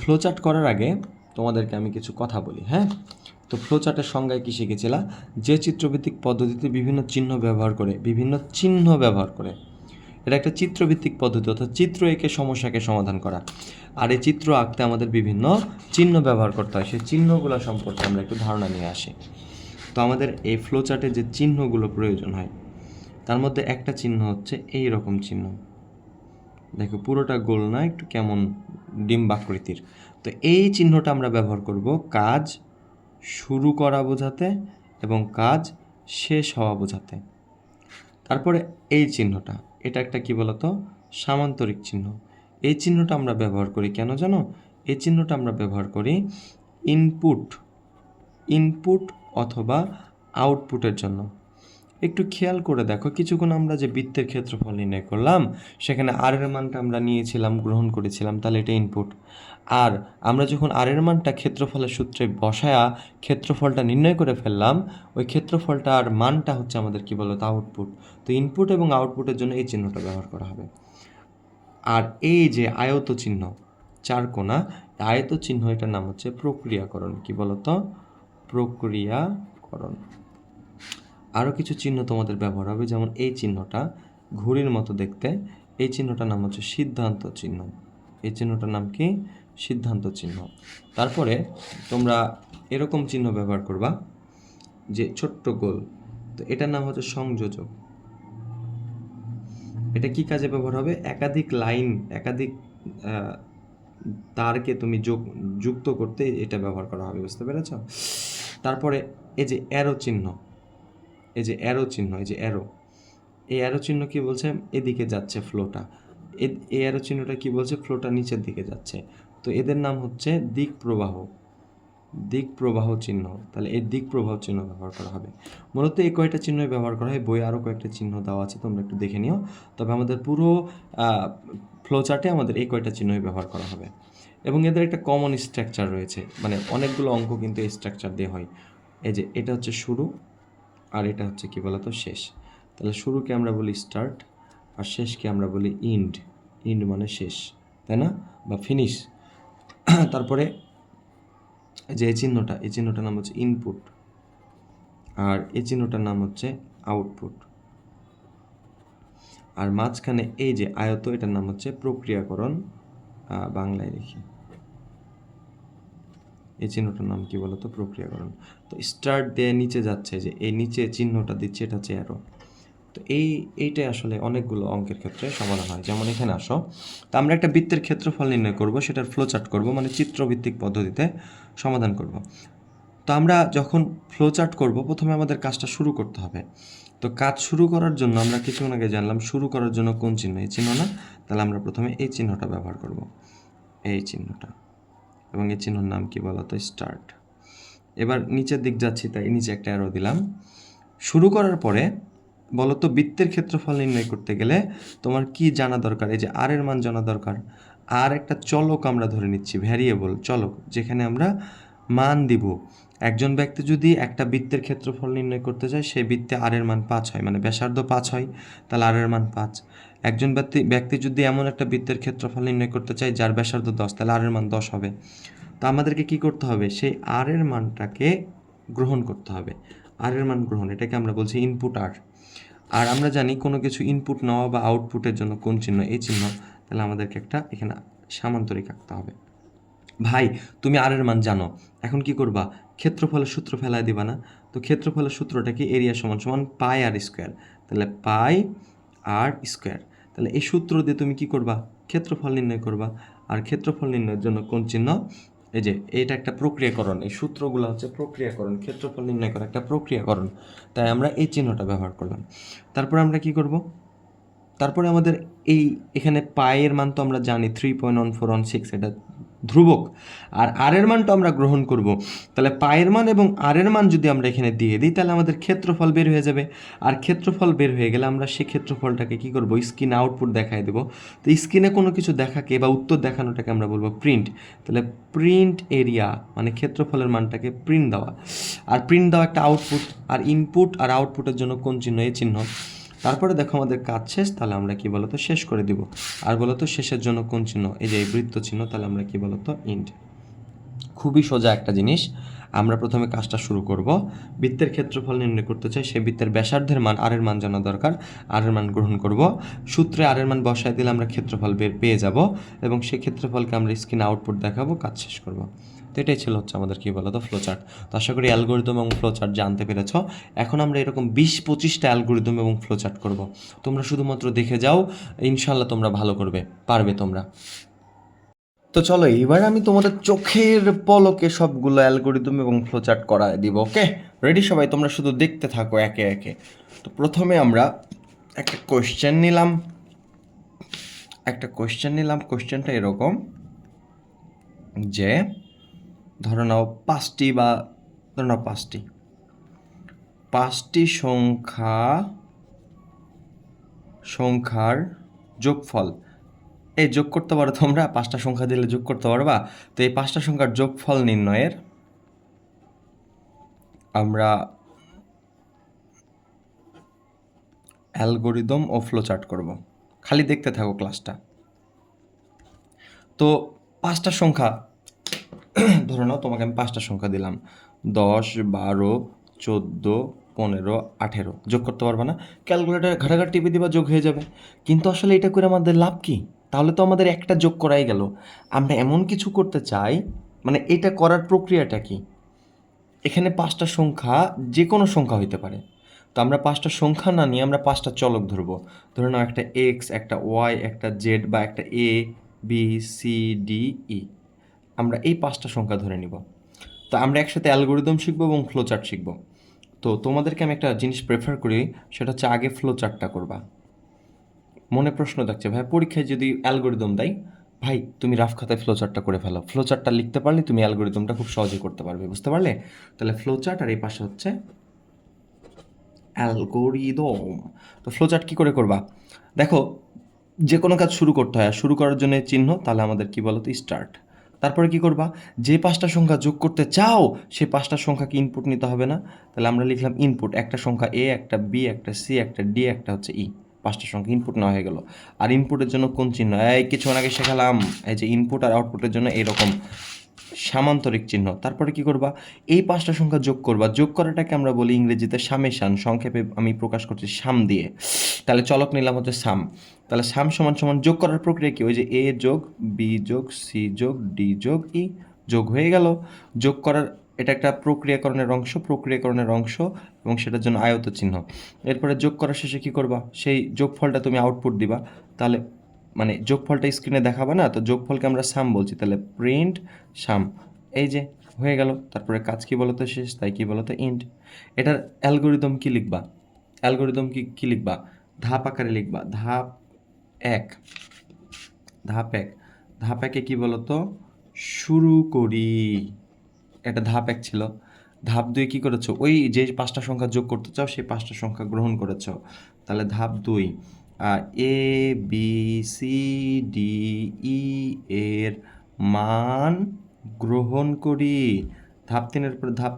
ফ্লোচার্ট করার আগে তোমাদেরকে আমি কিছু কথা বলি, হ্যাঁ? তো ফ্লোচার্টের সংজ্ঞায় কি শিখেছিলা? যে চিত্রভিত্তিক পদ্ধতিতে বিভিন্ন চিহ্ন ব্যবহার করে, এটা একটা চিত্রভিত্তিক পদ্ধতি, অর্থাৎ চিত্র এঁকে সমস্যাকে সমাধান করা। আর এই চিত্র আঁকতে আমাদের বিভিন্ন চিহ্ন ব্যবহার করতে হয়। সেই চিহ্নগুলো সম্পর্কে আমরা একটু ধারণা নিয়ে আসি। তো আমাদের এই ফ্লোচার্টে যে চিহ্নগুলো প্রয়োজন হয়, তার মধ্যে একটা চিহ্ন হচ্ছে এই রকম চিহ্ন। দেখো পুরোটা গোল না, একটু কেমন ডিম্বাকৃতির। তো এই চিহ্নটা আমরা ব্যবহার করব কাজ শুরু করা বোঝাতে এবং কাজ শেষ হওয়া বোঝাতে। তারপরে এই চিহ্নটা, এটা একটা কি বলতো? সামান্তরিক চিহ্ন। এই চিহ্নটা আমরা ব্যবহার করি কেন জানো? এই চিহ্নটা আমরা ব্যবহার করি ইনপুট ইনপুট অথবা আউটপুটের জন্য। একটু খেয়াল করে দেখো, কিছুক্ষণ আমরা যে বৃত্তের ক্ষেত্রফল নির্ণয় করলাম সেখানে আর এর মানটা আমরা নিয়েছিলাম, গ্রহণ করেছিলাম, তাহলে এটা ইনপুট। আর আমরা যখন আর এর মানটা ক্ষেত্রফলের সূত্রে বসায়া ক্ষেত্রফলটা নির্ণয় করে ফেললাম, ওই ক্ষেত্রফলটা আর মানটা হচ্ছে আমাদের কি বলতো আউটপুট। তো ইনপুট এবং আউটপুটের জন্য এই চিহ্নটা ব্যবহার করা হবে। আর এই যে আয়ত চিহ্ন, চার কোণা আয়ত চিহ্ন, এটার নাম হচ্ছে প্রক্রিয়াকরণ। কি বলতো? প্রক্রিয়াকরণ। আরও কিছু চিহ্ন তোমাদের ব্যবহার হবে, যেমন এই চিহ্নটা ঘুড়ির মতো দেখতে, এই চিহ্নটার নাম হচ্ছে সিদ্ধান্ত চিহ্ন। এই চিহ্নটার নাম কি? সিদ্ধান্ত চিহ্ন। তারপরে তোমরা এরকম চিহ্ন ব্যবহার করবা, যে ছোট্ট গোল, তো এটার নাম হচ্ছে সংযোজক। এটা কি কাজে ব্যবহার হবে? একাধিক লাইন, একাধিক তারকে তুমি যুক্ত করতে এটা ব্যবহার করা হবে, বুঝতে পেরেছ? তারপরে এই যে অ্যারো চিহ্ন, এই যে অ্যারো চিহ্ন, এই যে অ্যারো, এই অ্যারো চিহ্ন কি বলছে? এদিকে যাচ্ছে ফ্লোটা। এই অ্যারো চিহ্নটা কি বলছে? ফ্লোটা নিচের দিকে যাচ্ছে। তো এদের নাম হচ্ছে দিক প্রবাহ, দিক প্রবাহ চিহ্ন। তাহলে এই দিক প্রবাহ চিহ্ন ব্যবহার করা হবে। মূলত এই কয়েকটা চিহ্নই ব্যবহার করা হয়, বইয়ে আরও কয়েকটা চিহ্ন দেওয়া আছে, তোমরা একটু দেখে নিও। তবে আমাদের পুরো ফ্লোচার্টে আমাদের এই কয়েকটা চিহ্নই ব্যবহার করা হবে। এবং এদের একটা কমন স্ট্রাকচার রয়েছে, মানে অনেকগুলো অঙ্ক কিন্তু এই স্ট্রাকচার দিয়ে হয়। এই যে এটা হচ্ছে শুরু, আর এটা হচ্ছে কি বলতো শেষ। তাহলে শুরুকে আমরা বলি স্টার্ট, আর শেষকে আমরা বলি ইন্ড। ইন্ড মানে শেষ, তাই না? বা ফিনিশ। তারপরে যে এই চিহ্নটা, এই চিহ্নটার নাম হচ্ছে ইনপুট, আর এই চিহ্নটার নাম হচ্ছে আউটপুট। আর মাঝখানে এই যে আয়ত, এটার নাম হচ্ছে প্রক্রিয়াকরণ। বাংলায় লিখি, এই চিহ্নটার নাম কি বলতো? প্রক্রিয়াকরণ। তো স্টার্ট দিয়ে নিচে যাচ্ছে, যে এই নিচে চিহ্নটা দিচ্ছে, এটা হচ্ছে অ্যারো। তো এইটাই আসলে অনেকগুলো অঙ্কের ক্ষেত্রে সমাধান হয়। যেমন এখানে আসো, তো আমরা একটা বৃত্তের ক্ষেত্রফল নির্ণয় করব, সেটার ফ্লোচার্ট করব, মানে চিত্রভিত্তিক পদ্ধতিতে সমাধান করব। তো আমরা যখন ফ্লোচার্ট করব, প্রথমে আমাদের কাজটা শুরু করতে হবে। তো কাজ শুরু করার জন্য আমরা কিছুক্ষণ আগে জানলাম শুরু করার জন্য কোন চিহ্ন? এই চিহ্ন না? তাহলে আমরা প্রথমে এই চিহ্নটা ব্যবহার করব, এই চিহ্নটা, এবং এই চিহ্নর নাম কি বলতো? স্টার্ট। এবার নিচের দিক যাচ্ছি, তাই নিচে একটা অ্যারো দিলাম। শুরু করার পরে বলতো বৃত্তের ক্ষেত্রফল নির্ণয় করতে গেলে তোমার কি জানা দরকার? এই যে আর এর মান জানা দরকার। আর একটা চলক আমরা ধরে নিচ্ছি, ভ্যারিয়েবল চলক, যেখানে আমরা মান দিব। একজন ব্যক্তি যদি একটা বৃত্তের ক্ষেত্রফল নির্ণয় করতে চায়, সেই বৃত্তে আর এর মান 5 হয়, মানে ব্যাসার্ধ 5 হয়, তাহলে আর এর মান 5। একজন ব্যক্তি যদি এমন একটা বৃত্তের ক্ষেত্রফল নির্ণয় করতে চায় যার ব্যাসার্ধ 10, তাহলে আর এর মান 10 হবে। তো আমাদেরকে কি করতে হবে? সেই আর এর মানটাকে গ্রহণ করতে হবে। আর এর মান গ্রহণ, এটাকে আমরা বলছি ইনপুট আর। আর আমরা জানি কোনো কিছু ইনপুট নেওয়া বা আউটপুটের জন্য কোন চিহ্ন? এই চিহ্ন। তাহলে আমাদেরকে একটা এখানে সামান্তরিক আঁকতে হবে। ভাই তুমি আর এর মান জানো, এখন কি করবা? ক্ষেত্রফলের সূত্র ফেলায় দিবা না? তো ক্ষেত্রফলের সূত্রটা কি? এরিয়া সমান সমান পাই আর স্কোয়ার। তাহলে পাই আর স্কোয়ার। তাহলে এই সূত্র দিয়ে তুমি কি করবা? ক্ষেত্রফল নির্ণয় করবা। আর ক্ষেত্রফল নির্ণয়ের জন্য কোন চিহ্ন? এই যে এটা একটা প্রক্রিয়াকরণ, এই সূত্রগুলো হচ্ছে প্রক্রিয়াকরণ, ক্ষেত্রফল নির্ণয় করা একটা প্রক্রিয়াকরণ, তাই আমরা এই চিহ্নটা ব্যবহার করলাম। তারপর আমরা কি করব? তারপরে আমাদের এখানে পায়ের মান তো আমরা জানি 3.1416, এটা ধ্রুবক। আর আর এর মানটা আমরা গ্রহণ করব। তাহলে পায়ের মান এবং আর এর মান যদি আমরা এখানে দিয়ে দিই, তাহলে আমাদের ক্ষেত্রফল বের হয়ে যাবে। আর ক্ষেত্রফল বের হয়ে গেলে আমরা সেই ক্ষেত্রফলটাকে কি করব? স্ক্রিনে আউটপুট দেখায় দেবো। তো স্ক্রিনে কোনো কিছু দেখাকে বা উত্তর দেখানোটাকে আমরা বলবো প্রিন্ট। তাহলে প্রিন্ট এরিয়া মানে ক্ষেত্রফলের মানটাকে প্রিন্ট দেওয়া। আর প্রিন্ট দেওয়া একটা আউটপুট। আর ইনপুট আর আউটপুটের জন্য কোন চিহ্ন? এই চিহ্ন। তারপরে দেখো আমাদের কাজ শেষ, তাহলে আমরা কি বলতো? শেষ করে দিব। আর বলতো শেষের জন্য কোন চিহ্ন? এই যে বৃত্ত চিহ্ন, তাহলে আমরা কি বলতো? ইন্ড। খুবই সোজা একটা জিনিস। আমরা প্রথমে কাজটা শুরু করব। বৃত্তের ক্ষেত্রফল নির্ণয় করতে চাই, সেই বৃত্তের ব্যাসার্ধের মান আর এর মান জানা দরকার। আর এর মান গ্রহণ করব, সূত্রে আর এর মান বসায় দিলে আমরা ক্ষেত্রফল পেয়ে যাব, এবং সেই ক্ষেত্রফলকে আমরা স্ক্রিনে আউটপুট দেখাবো, কাজ শেষ করব। তো এটাই ছিল হচ্ছে আমাদের কী বলতো? ফ্লোচার্ট। তো আশা করি অ্যালগোরিদম এবং ফ্লোচার্ট জানতে পেরেছ। এখন আমরা এরকম 20-25টা অ্যালগোরিদম এবং ফ্লোচার্ট করব। তোমরা শুধুমাত্র দেখে যাও, ইনশাল্লাহ তোমরা ভালো করবে, পারবে তোমরা। তো চলো এবার আমি তোমাদের চোখের পলকে সবগুলো অ্যালগোরিদম এবং ফ্লোচার্ট করায় দিব। ওকে, রেডি সবাই? তোমরা শুধু দেখতে থাকো একে একে। তো প্রথমে আমরা একটা কোয়েশ্চেন নিলাম। কোয়েশ্চেনটা এরকম যে ধরে নাও 5টি বা ধরে নাও 5টি সংখ্যার যোগফল। এই যোগ করতে পারো তোমরা, 5টা সংখ্যা দিলে যোগ করতে পারবা। তো এই 5টা সংখ্যার যোগফল নির্ণয়ের আমরা অ্যালগরিদম ও ফ্লোচার্ট করব। খালি দেখতে থাকো ক্লাসটা। তো 5টা সংখ্যা ধরে নাও তোমাকে আমি 5টা সংখ্যা দিলাম, 10, 12, 14, 15, 18। যোগ করতে পারবা না? ক্যালকুলেটার ঘাটাঘাট টিপে দিবা, যোগ হয়ে যাবে। কিন্তু আসলে এটা করে আমাদের লাভ কি? তাহলে তো আমাদের একটা যোগ করাই গেল। আমরা এমন কিছু করতে চাই, মানে এটা করার প্রক্রিয়াটা কি? এখানে 5টা সংখ্যা যে কোনো সংখ্যা হইতে পারে। তো আমরা 5টা সংখ্যা না নিয়ে আমরা 5টা চলক ধরবো। ধরে নাও একটা এক্স, একটা ওয়াই, একটা জেড বা একটা এ বি সি ডি ই। আমরা এই 5টা সংখ্যা ধরে নিব। তো আমরা একসাথে অ্যালগরিদম শিখবো এবং ফ্লো চার্ট শিখবো। তো তোমাদেরকে আমি একটা জিনিস প্রেফার করি, সেটা হচ্ছে আগে ফ্লো চার্টটা করবা। মনে প্রশ্ন থাকছে, ভাই পরীক্ষায় যদি অ্যালগরিদম দেয়, ভাই তুমি রাফ খাতায় ফ্লো চার্টটা করে ফেলো। ফ্লো চার্টটা লিখতে পারলে তুমি অ্যালগরিদমটা খুব সহজে করতে পারবে, বুঝতে পারলে? তাহলে ফ্লো চার্ট আর এই পাশে হচ্ছে অ্যালগরিদম। তো ফ্লো চার্ট কী করে করবা? দেখো, যে কোনো কাজ শুরু করতে হয়, আর শুরু করার জন্য চিহ্ন, তাহলে আমাদের কি বলো তো, স্টার্ট। তারপরে কি করবা? যে 5টা সংখ্যা যোগ করতে চাও সেই 5টা সংখ্যাকে ইনপুট নিতে হবে না? তাহলে আমরা লিখলাম ইনপুট, একটা সংখ্যা এ, একটা বি, একটা সি, একটা ডি, একটা হচ্ছে ই। 5টা সংখ্যা ইনপুট নেওয়া হয়ে গেল। আর ইনপুটের জন্য কোন চিহ্ন? এই কিছুক্ষণ আগে শেখালাম, এই যে ইনপুট আর আউটপুটের জন্য এরকম সামান্তরিক চিহ্ন। তারপরে কি করবা? এই 5টা সংখ্যা যোগ করবা। যোগ করাটাকে আমরা বলি ইংরেজিতে সামেশান, সংক্ষেপে আমি প্রকাশ করছি সাম দিয়ে। তাহলে চলক নিলাম হচ্ছে সাম। তাহলে সাম সমান সমান যোগ করার প্রক্রিয়া কি? ওই যে এ যোগ বি যোগ সি যোগ ডি যোগ ই, যোগ হয়ে গেল। যোগ করার এটা একটা প্রক্রিয়াকরণের অংশ এবং সেটার জন্য আয়ত চিহ্ন। এরপরে যোগ করার শেষে কি করবা? সেই যোগফলটা তুমি আউটপুট দিবা। তাহলে মানে যোগফলটা স্ক্রিনে দেখাবা না, তো যোগফলকে আমরা সাম বলছি। তাহলে প্রিন্ট সাম, এই যে হয়ে গেল। তারপরে কাজ কি বলতো শেষ, তাই কি বলতো ইন্ট। এটার অ্যালগরিদম কি লিখবা? কি লিখবা? ধাপ আকারে লিখবা। ধাপ এক, ধাপ একে কি বলতো, শুরু করি। এটা ধাপ 1 ছিল। ধাপ 2 কি করেছো? ওই যে 5টা সংখ্যা যোগ করতে চাও সেই 5টা সংখ্যা গ্রহণ করেছো। তাহলে ধাপ 2 এ বি সি ডি ই এর মান গ্রহণ করি। ধাপ 3-এর পরে ধাপ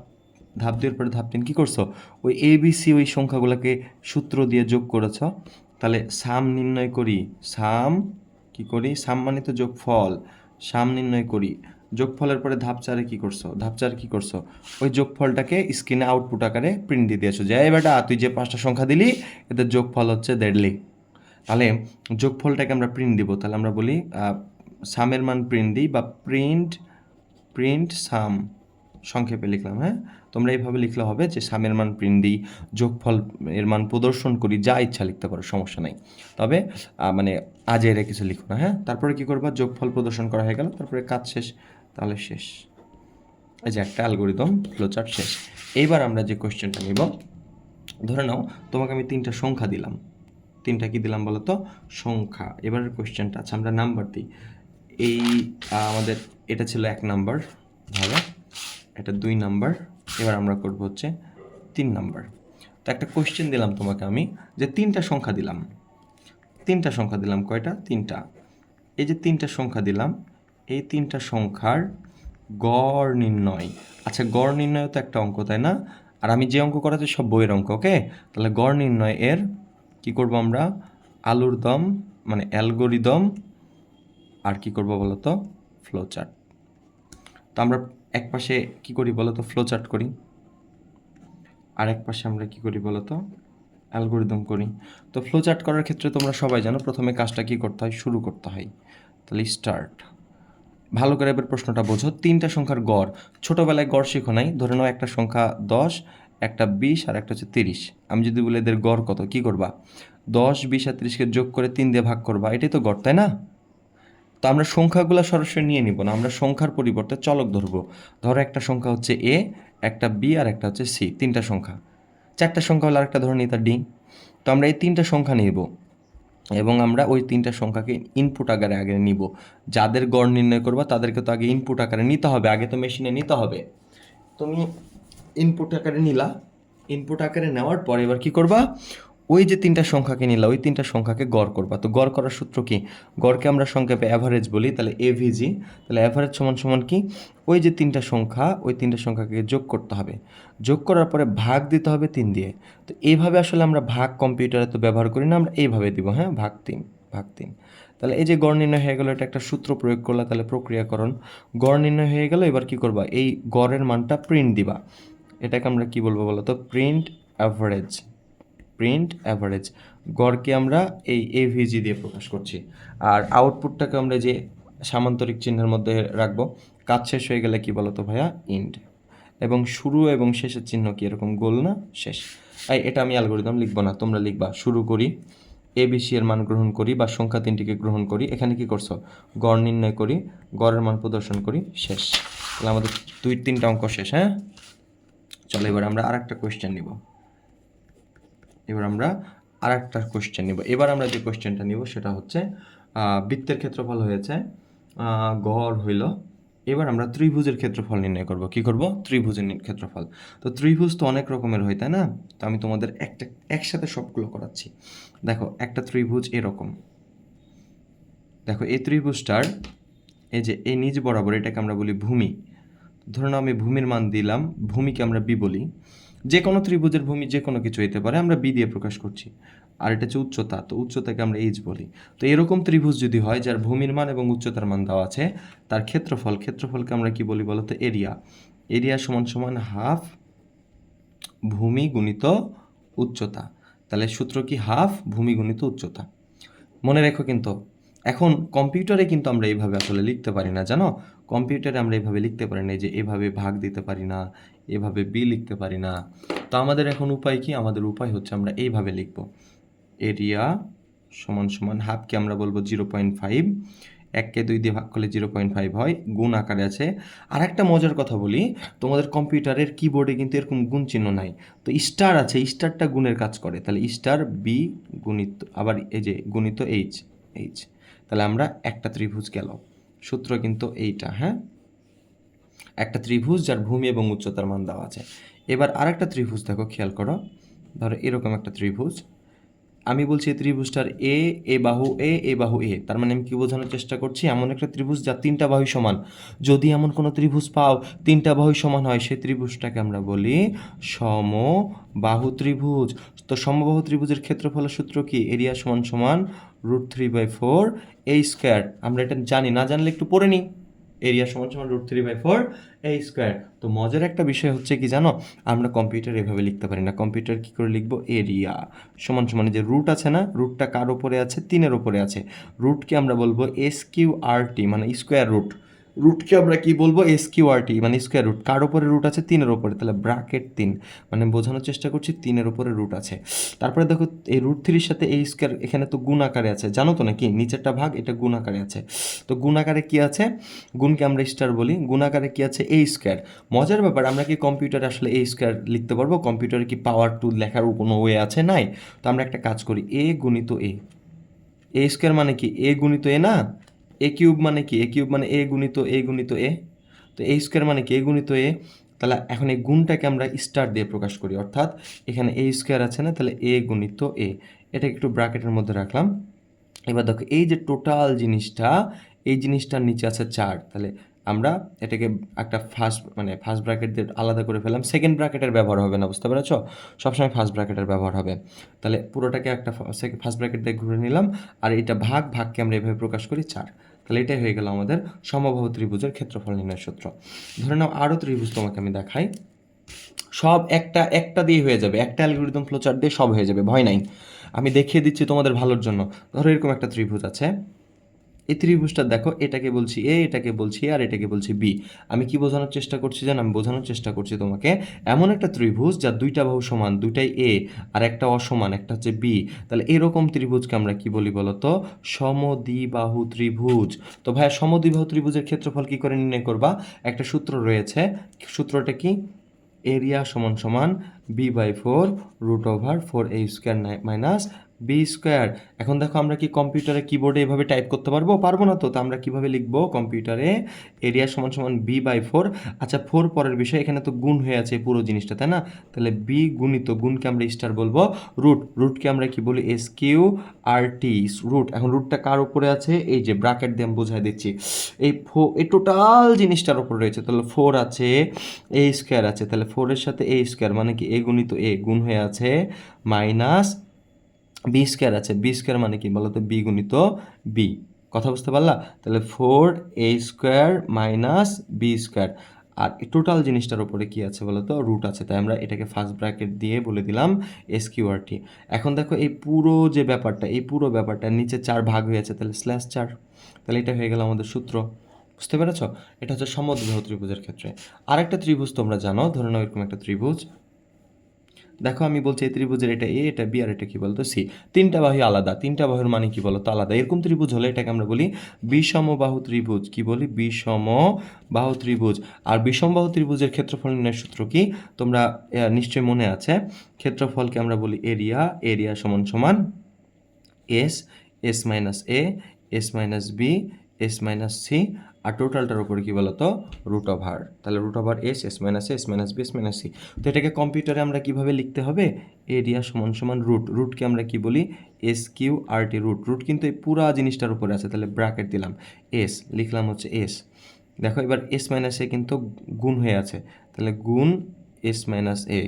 2-এর পরে ধাপ 3 কি করছো? ওই এ বি সি ওই সংখ্যাগুলোকে সূত্র দিয়ে যোগ করেছো। তাহলে সাম নির্ণয় করি। সাম কি করি? সাম মানে তো যোগফল। সাম নির্ণয় করি। যোগফলের পরে ধাপ 4-এ কি করছো? ধাপ 4 কি করছো? ওই যোগফলটাকে স্ক্রিনে আউটপুট আকারে প্রিন্ট দিয়ে দিয়েছো যে এই বেটা তুই যে 5টা সংখ্যা দিলি এদের যোগফল হচ্ছে দেড়লি। তাহলে যোগফলটাকে আমরা প্রিন্ট দিব। তাহলে আমরা বলি সামের মান প্রিন্ট দিই, বা প্রিন্ট সাম সংক্ষেপে লিখলাম। হ্যাঁ, তোমরা এইভাবে লিখলে হবে যে সামের মান প্রিন্ট দিই, যোগফল এর মান প্রদর্শন করি, যা ইচ্ছা লিখতে পারো, সমস্যা নাই। তবে মানে আজের কিছু লিখো না। হ্যাঁ, তারপরে কি করবা? যোগফল প্রদর্শন করা হয়ে গেল, তারপরে কাজ শেষ। তাহলে শেষ, এই যে একটা অ্যালগরিদম ফ্লোচার্ট শেষ। এইবার আমরা যে কোয়েশ্চেনটা নিব, ধরে নাও তোমাকে আমি 3টা সংখ্যা দিলাম। 3টা কি দিলাম বলো তো? সংখ্যা। এবারের কোয়েশ্চেনটা, আচ্ছা আমরা নাম্বার দিই। এই আমাদের এটা ছিল 1 নাম্বার, ধরো এটা 2 নাম্বার। এবার আমরা করব হচ্ছে 3 নাম্বার। তো একটা কোয়েশ্চেন দিলাম তোমাকে আমি, যে 3টা সংখ্যা দিলাম। 3টা সংখ্যা দিলাম, কয়টা? 3টা। এই যে 3টা সংখ্যা দিলাম, এই 3টা সংখ্যার গড় নির্ণয়। আচ্ছা, গড় নির্ণয় তো একটা অঙ্ক, তাই না? আর আমি যে অঙ্ক করাচ্ছি সব বইয়ের অঙ্ক, ওকে? তাহলে গড় নির্ণয় এর কি করব আমরা? আলুর দম মানে অ্যালগরিদম, আর কি করব বলো তো? Flow chart. তো আমরা এক পাশে কি করি বলো তো? ফ্লো চার্ট করি। আর এক পাশে আমরা কি করি বলো তো? অ্যালগরিদম করি। তো ফ্লো চার্ট করার ক্ষেত্রে তোমরা সবাই জানো প্রথমে কাজটা কি করতে হয়? শুরু করতে হয়। তাহলে স্টার্ট। ভালো করে এবার প্রশ্নটা বোঝো। 3টা সংখ্যার গড়, ছোটোবেলায় গড় শেখো নাই? ধরে নাও একটা সংখ্যা 10, একটা 20 আর একটা হচ্ছে 30। আমি যদি বলি এদের গড় কত, কি করবা? 10, 20 আর 30কে যোগ করে 3 দিয়ে ভাগ করবা, এটাই তো গড়, তাই না? তো আমরা সংখ্যাগুলো সরাসরি নিয়ে নিব না, আমরা সংখ্যার পরিবর্তে চলক ধরবো। ধরো একটা সংখ্যা হচ্ছে এ, একটা বি আর একটা হচ্ছে সি, 3টা সংখ্যা। 4টা সংখ্যা হলে আরেকটা ধরে নিই, তার ডি। তো আমরা এই 3টা সংখ্যা নিব। এবং আমরা ওই তিনটা সংখ্যাকে ইনপুট আকারে আগে নিব। যাদের গড় নির্ণয় করবা তাদেরকে তো আগে ইনপুট আকারে নিতে হবে, আগে তো মেশিনে নিতে হবে। তুমি ইনপুট আকারে নিলা, ইনপুট আকারে নেওয়ার পর এবার কি করবা, ওই যে তিনটা সংখ্যাকে নিলা ওই তিনটা সংখ্যাকে গড় করবা। তো গড় করার সূত্র কি, গড়কে আমরা সংক্ষেপে অ্যাভারেজ বলি, তাহলে এভিজি। তাহলে অ্যাভারেজ সমান সমান কি, ওই যে তিনটা সংখ্যা ওই তিনটা সংখ্যাকে যোগ করতে হবে, যোগ করার পরে ভাগ দিতে হবে 3 দিয়ে। তো এইভাবে আসলে আমরা ভাগ কম্পিউটারে তো ব্যবহার করি না, আমরা এইভাবে দিব, হ্যাঁ, ভাগ 3 ভাগ 3। তাহলে এই যে গড় নির্ণয় হয়ে গেল, এটা একটা সূত্র প্রয়োগ করলা, তাহলে প্রক্রিয়াকরণ। গড় নির্ণয় হয়ে গেল, এবার কি করবা, এই গড়ের মানটা প্রিন্ট দিবা। এটাকে আমরা কি বলবো বলো তো, প্রিন্ট অ্যাভারেজ। প্রিন্ট অ্যাভারেজ, গড়কে আমরা এই এভিজি দিয়ে প্রকাশ করছি, আর আউটপুটটাকে আমরা যে সামান্তরিক চিহ্নের মধ্যে রাখবো। কাজ শেষ হয়ে গেলে কি বলো তো ভাইয়া, ইন্ড। এবং শুরু এবং শেষের চিহ্ন কি এরকম গোল না, শেষ। এটা আমি অ্যালগরিদম লিখবো না, তোমরা লিখবা, শুরু করি, এবিসি এর মান গ্রহণ করি বা সংখ্যা তিনটিকে গ্রহণ করি, এখানে কি করছো, গড় নির্ণয় করি, গড়ের মান প্রদর্শন করি, শেষ। তাহলে আমাদের 2-3টা অঙ্ক শেষ। হ্যাঁ, চলো এবার আমরা আরেকটা কোয়েশ্চেন নিব। এবার আমরা যে কোয়েশ্চেনটা নিব সেটা হচ্ছে বৃত্তের ক্ষেত্রফল হয়েছে, গড় হইল। এবার আমরা ত্রিভুজের ক্ষেত্রফল নির্ণয় করব। কি করব, ত্রিভুজের ক্ষেত্রফল। তো ত্রিভুজ তো অনেক রকমের হয়, তাই না? তো আমি তোমাদের একসাথে সবগুলো করাচ্ছি। দেখো, একটা ত্রিভুজ এরকম, দেখো এই ত্রিভুজটার এই যে এই নিচ বরাবর এটাকে আমরা বলি ভূমি। ধরুন আমি ভূমির মান দিলাম, ভূমিকে আমরা বি বলি। যে কোনো ত্রিভুজের ভূমি যে কোনো কিছু হতে পারে, আমরা বি দিয়ে প্রকাশ করছি। আর এটা হচ্ছে উচ্চতা, তো উচ্চতাকে আমরা এইচ বলি। তো এরকম ত্রিভুজ যদি হয় যার ভূমির মান এবং উচ্চতার মান দেওয়া আছে, তার ক্ষেত্রফলকে আমরা কি বলি বলতো, এরিয়া। এরিয়া সমান সমান হাফ ভূমি গুণিত উচ্চতা। তাহলে সূত্র কি, হাফ ভূমি গুণিত উচ্চতা। মনে রেখো কিন্তু, এখন কম্পিউটারে কিন্তু আমরা এইভাবে আসলে লিখতে পারি না, জানো? কম্পিউটারে আমরা এইভাবে লিখতে পারি না, যে এভাবে ভাগ দিতে পারি না, এভাবে বি লিখতে পারি না। তো আমাদের এখন উপায় কি, আমাদের উপায় হচ্ছে আমরা এইভাবে লিখব, এরিয়া সমান সমান হাফকে আমরা বলবো 0.5, 1কে 2 দিয়ে ভাগ করলে 0.5 হয়, গুণ আকারে আছে। আর একটা মজার কথা বলি, তোমাদের কম্পিউটারের কিবোর্ডে কিন্তু এরকম গুণ চিহ্ন নাই, তো স্টার আছে, স্টারটা গুণের কাজ করে। তাহলে স্টার বি গুণিত, আবার এই যে গুণিত এইচ, এইচ। তাহলে আমরা একটা ত্রিভুজ গেল, সূত্র কিন্তু এইটা, হ্যাঁ, একটা ত্রিভুজ যার ভূমি এবং উচ্চতার মান দেওয়া আছে। এবার আরেকটা ত্রিভুজ দেখো, খেয়াল করো, ধরো এরকম একটা ত্রিভুজ, আমি বলছি এই ত্রিভুজটার এ বাহু এ বাহু এ, তার মানে আমি কি বোঝানোর চেষ্টা করছি, এমন একটা ত্রিভুজ যার 3টা বাহু সমান। যদি এমন কোনো ত্রিভুজ পাও 3টা বাহু সমান হয়, সেই ত্রিভুজটাকে আমরা বলি সমবাহু ত্রিভুজ। তো সমবাহু ত্রিভুজের ক্ষেত্রফলের সূত্র কি, এরিয়া সমান সমান √3/4 a স্কয়ার। আমরা এটা জানি, না জানলে একটু পড়ে নিই, এরিয়া সমান সমান √3/4 a স্কয়ার। তো মজার একটা বিষয় হচ্ছে কি জানো, আমরা কম্পিউটার এভাবে লিখতে পারি না। কম্পিউটার কি করে লিখবো, এরিয়া সমান সমান, যে রুট আছে না, রুটটা কার উপরে আছে, 3-এর উপরে আছে, রুটকে আমরা বলবো SQRT, মানে স্কোয়ার রুট। রুটকে আমরা কি বলবো, SQRT, মানে স্কোয়ার রুট। কার উপরে রুট আছে, 3-এর উপরে, তাহলে ব্র্যাকেট 3, মানে বোঝানোর চেষ্টা করছি 3-এর উপরে রুট আছে। তারপরে দেখো এই √3-এর সাথে এই স্কোয়ার, এখানে তো গুণ আকারে আছে, জানো তো নাকি, নিচেরটা ভাগ, এটা গুণ আকারে আছে। তো গুণ আকারে কি আছে, গুণকে আমরা স্টার বলি, গুণ আকারে কি আছে, a স্কোয়ার। মজার ব্যাপার, আমরা কি কম্পিউটারে আসলে a স্কোয়ার লিখতে পারবো? কম্পিউটারে কি পাওয়ার টু লেখার কোনো ওয়ে আছে? নাই। তো আমরা একটা কাজ করি, a গুণিত a স্কোয়ার মানে কি, a গুণিত a না, a কিউব মানে কি, a কিউব মানে a গুণিত a। তো a স্কোয়ার মানে কি, a গুণিত a। তাহলে এখন এই গুণটাকে আমরা স্টার দিয়ে প্রকাশ করি, অর্থাৎ এখানে a স্কোয়ার আছে না, তাহলে a গুণিত a, এটা একটু ব্র্যাকেটের মধ্যে রাখলাম। এবার দেখো এই যে টোটাল জিনিসটা, এই জিনিসটার নিচে আছে 4, তাহলে আমরা এটাকে একটা ফার্স্ট ব্র্যাকেট দিয়ে আলাদা করে ফেললাম, সেকেন্ড ব্র্যাকেটের ব্যবহার হবে না, বুঝতে পেরেছো? সবসময় ফার্স্ট ব্র্যাকেটের ব্যবহার হবে। তাহলে পুরোটাকে একটা ফার্স্ট ব্র্যাকেট দিয়ে ঘুরে নিলাম, আর এটা ভাগকে আমরা এভাবে প্রকাশ করি 4। তাহলে এটাই হয়ে গেল আমাদের সমবাহু ত্রিভুজের ক্ষেত্রফল নির্ণয় সূত্র। ধরে নাও আরও ত্রিভুজ তোমাকে আমি দেখাই, সব একটা দিয়ে হয়ে যাবে, একটা অ্যালগরিদম ফ্লোচার্ট দিয়ে সব হয়ে যাবে, ভয় নাই, আমি দেখিয়ে দিচ্ছি তোমাদের ভালোর জন্য। ধরো এরকম একটা ত্রিভুজ আছে, এই ত্রিভুজটা দেখো, এটাকে বলছি এ, এটাকে বলছি আর এটাকে বলছি বি। আমি কি বোঝানোর চেষ্টা করছি জানো, আমি বোঝানোর চেষ্টা করছি তোমাকে, এমন একটা ত্রিভুজ যার 2টা বাহু সমান, 2টাই এ আর একটা অসমান, একটা হচ্ছে বি। তাহলে এরকম ত্রিভুজকে আমরা কি বলি বলতো, সমদ্বিবাহু ত্রিভুজ। তো ভাইয়া সমদ্বিবাহু ত্রিভুজের ক্ষেত্রফল কি করে নির্ণয় করবা, একটা সূত্র রয়েছে, সূত্রটা কি, এরিয়া সমান সমান b/4 √4 a square minus b square. এখন দেখো আমরা কি কম্পিউটারে কিবোর্ডে এভাবে টাইপ করতে পারবো? পারবো না তো। তো আমরা কিভাবে লিখবো কম্পিউটারে? এরিয়া সমান সমান বি বাই ফোর। আচ্ছা, ফোর পরের বিষয়, এখানে তো গুণ হয়ে আছে পুরো জিনিসটা, তাই না? তাহলে বি গুণিত, গুণকে আমরা স্টার বলবো, রুটকে আমরা কি বলি? এস কিউ আর টি, রুট। এখন রুটটা কার উপরে আছে? এই যে ব্র্যাকেট দিয়ে আমি বোঝাই দিচ্ছি, এই টোটাল জিনিসটার উপর রয়েছে। তাহলে ফোর আছে, এ স্কোয়ার আছে, তাহলে ফোরের সাথে এ স্কোয়ার মানে কি? এ গুণিত এ গুণ হয়ে আছে, মাইনাস বি স্কোয়ার আছে, বি স্কোয়ার মানে কি বলো তো? বি গুণিত বি। কথা বুঝতে পারলা? তাহলে ফোর এ স্কোয়ার মাইনাস বি স্কোয়ার, আর এই টোটাল জিনিসটার উপরে কি আছে বলো তো? রুট আছে। তাই আমরা এটাকে ফার্স্ট ব্র্যাকেট দিয়ে বলে দিলাম এস কিউ আর টি। এখন দেখো এই পুরো যে ব্যাপারটা, এই পুরো ব্যাপারটা নিচে 4 ভাগ হয়েছে, তাহলে স্ল্যাশ 4। তাহলে এটা হয়ে গেল আমাদের সূত্র। বুঝতে পেরেছ? এটা হচ্ছে সমদ্বিবাহু ত্রিভুজের ক্ষেত্রে। আরেকটা ত্রিভুজ তোমরা জানো, ধরে নাও এরকম একটা ত্রিভুজ। দেখো আমি বলছি এই ত্রিভুজের এটা এ, এটা বি, আর এটা কি বলতো? সি। তিনটা বাহু আলাদা, তিনটা বাহুর মানে কি বলতো? আলাদা। এরকম ত্রিভুজ হলে এটাকে আমরা বলি বিষমবাহু ত্রিভুজ। কি বলি? বিষমবাহু ত্রিভুজ। আর বিষমবাহু ত্রিভুজের ক্ষেত্রফল নির্ণয়ের সূত্র কি তোমরা নিশ্চয়ই মনে আছে? ক্ষেত্রফলকে আমরা বলি এরিয়া, এরিয়া সমান সমান s, s minus a, s minus b, s minus c, আর টোটালটার উপরে কী বলতো? Root over. তাহলে root over s, s minus a, s minus b, s minus c. তো এটাকে কম্পিউটারে আমরা কীভাবে লিখতে হবে? এরিয়া সমান সমান রুটকে আমরা কি বলি? এস কিউ আর টি, রুট কিন্তু এই পুরা জিনিসটার উপরে আছে, তাহলে ব্র্যাকেট দিলাম, এস লিখলাম হচ্ছে এস। দেখো এবার এস মাইনাস এ কিন্তু গুণ হয়ে আছে, তাহলে গুণ এস মাইনাস এ,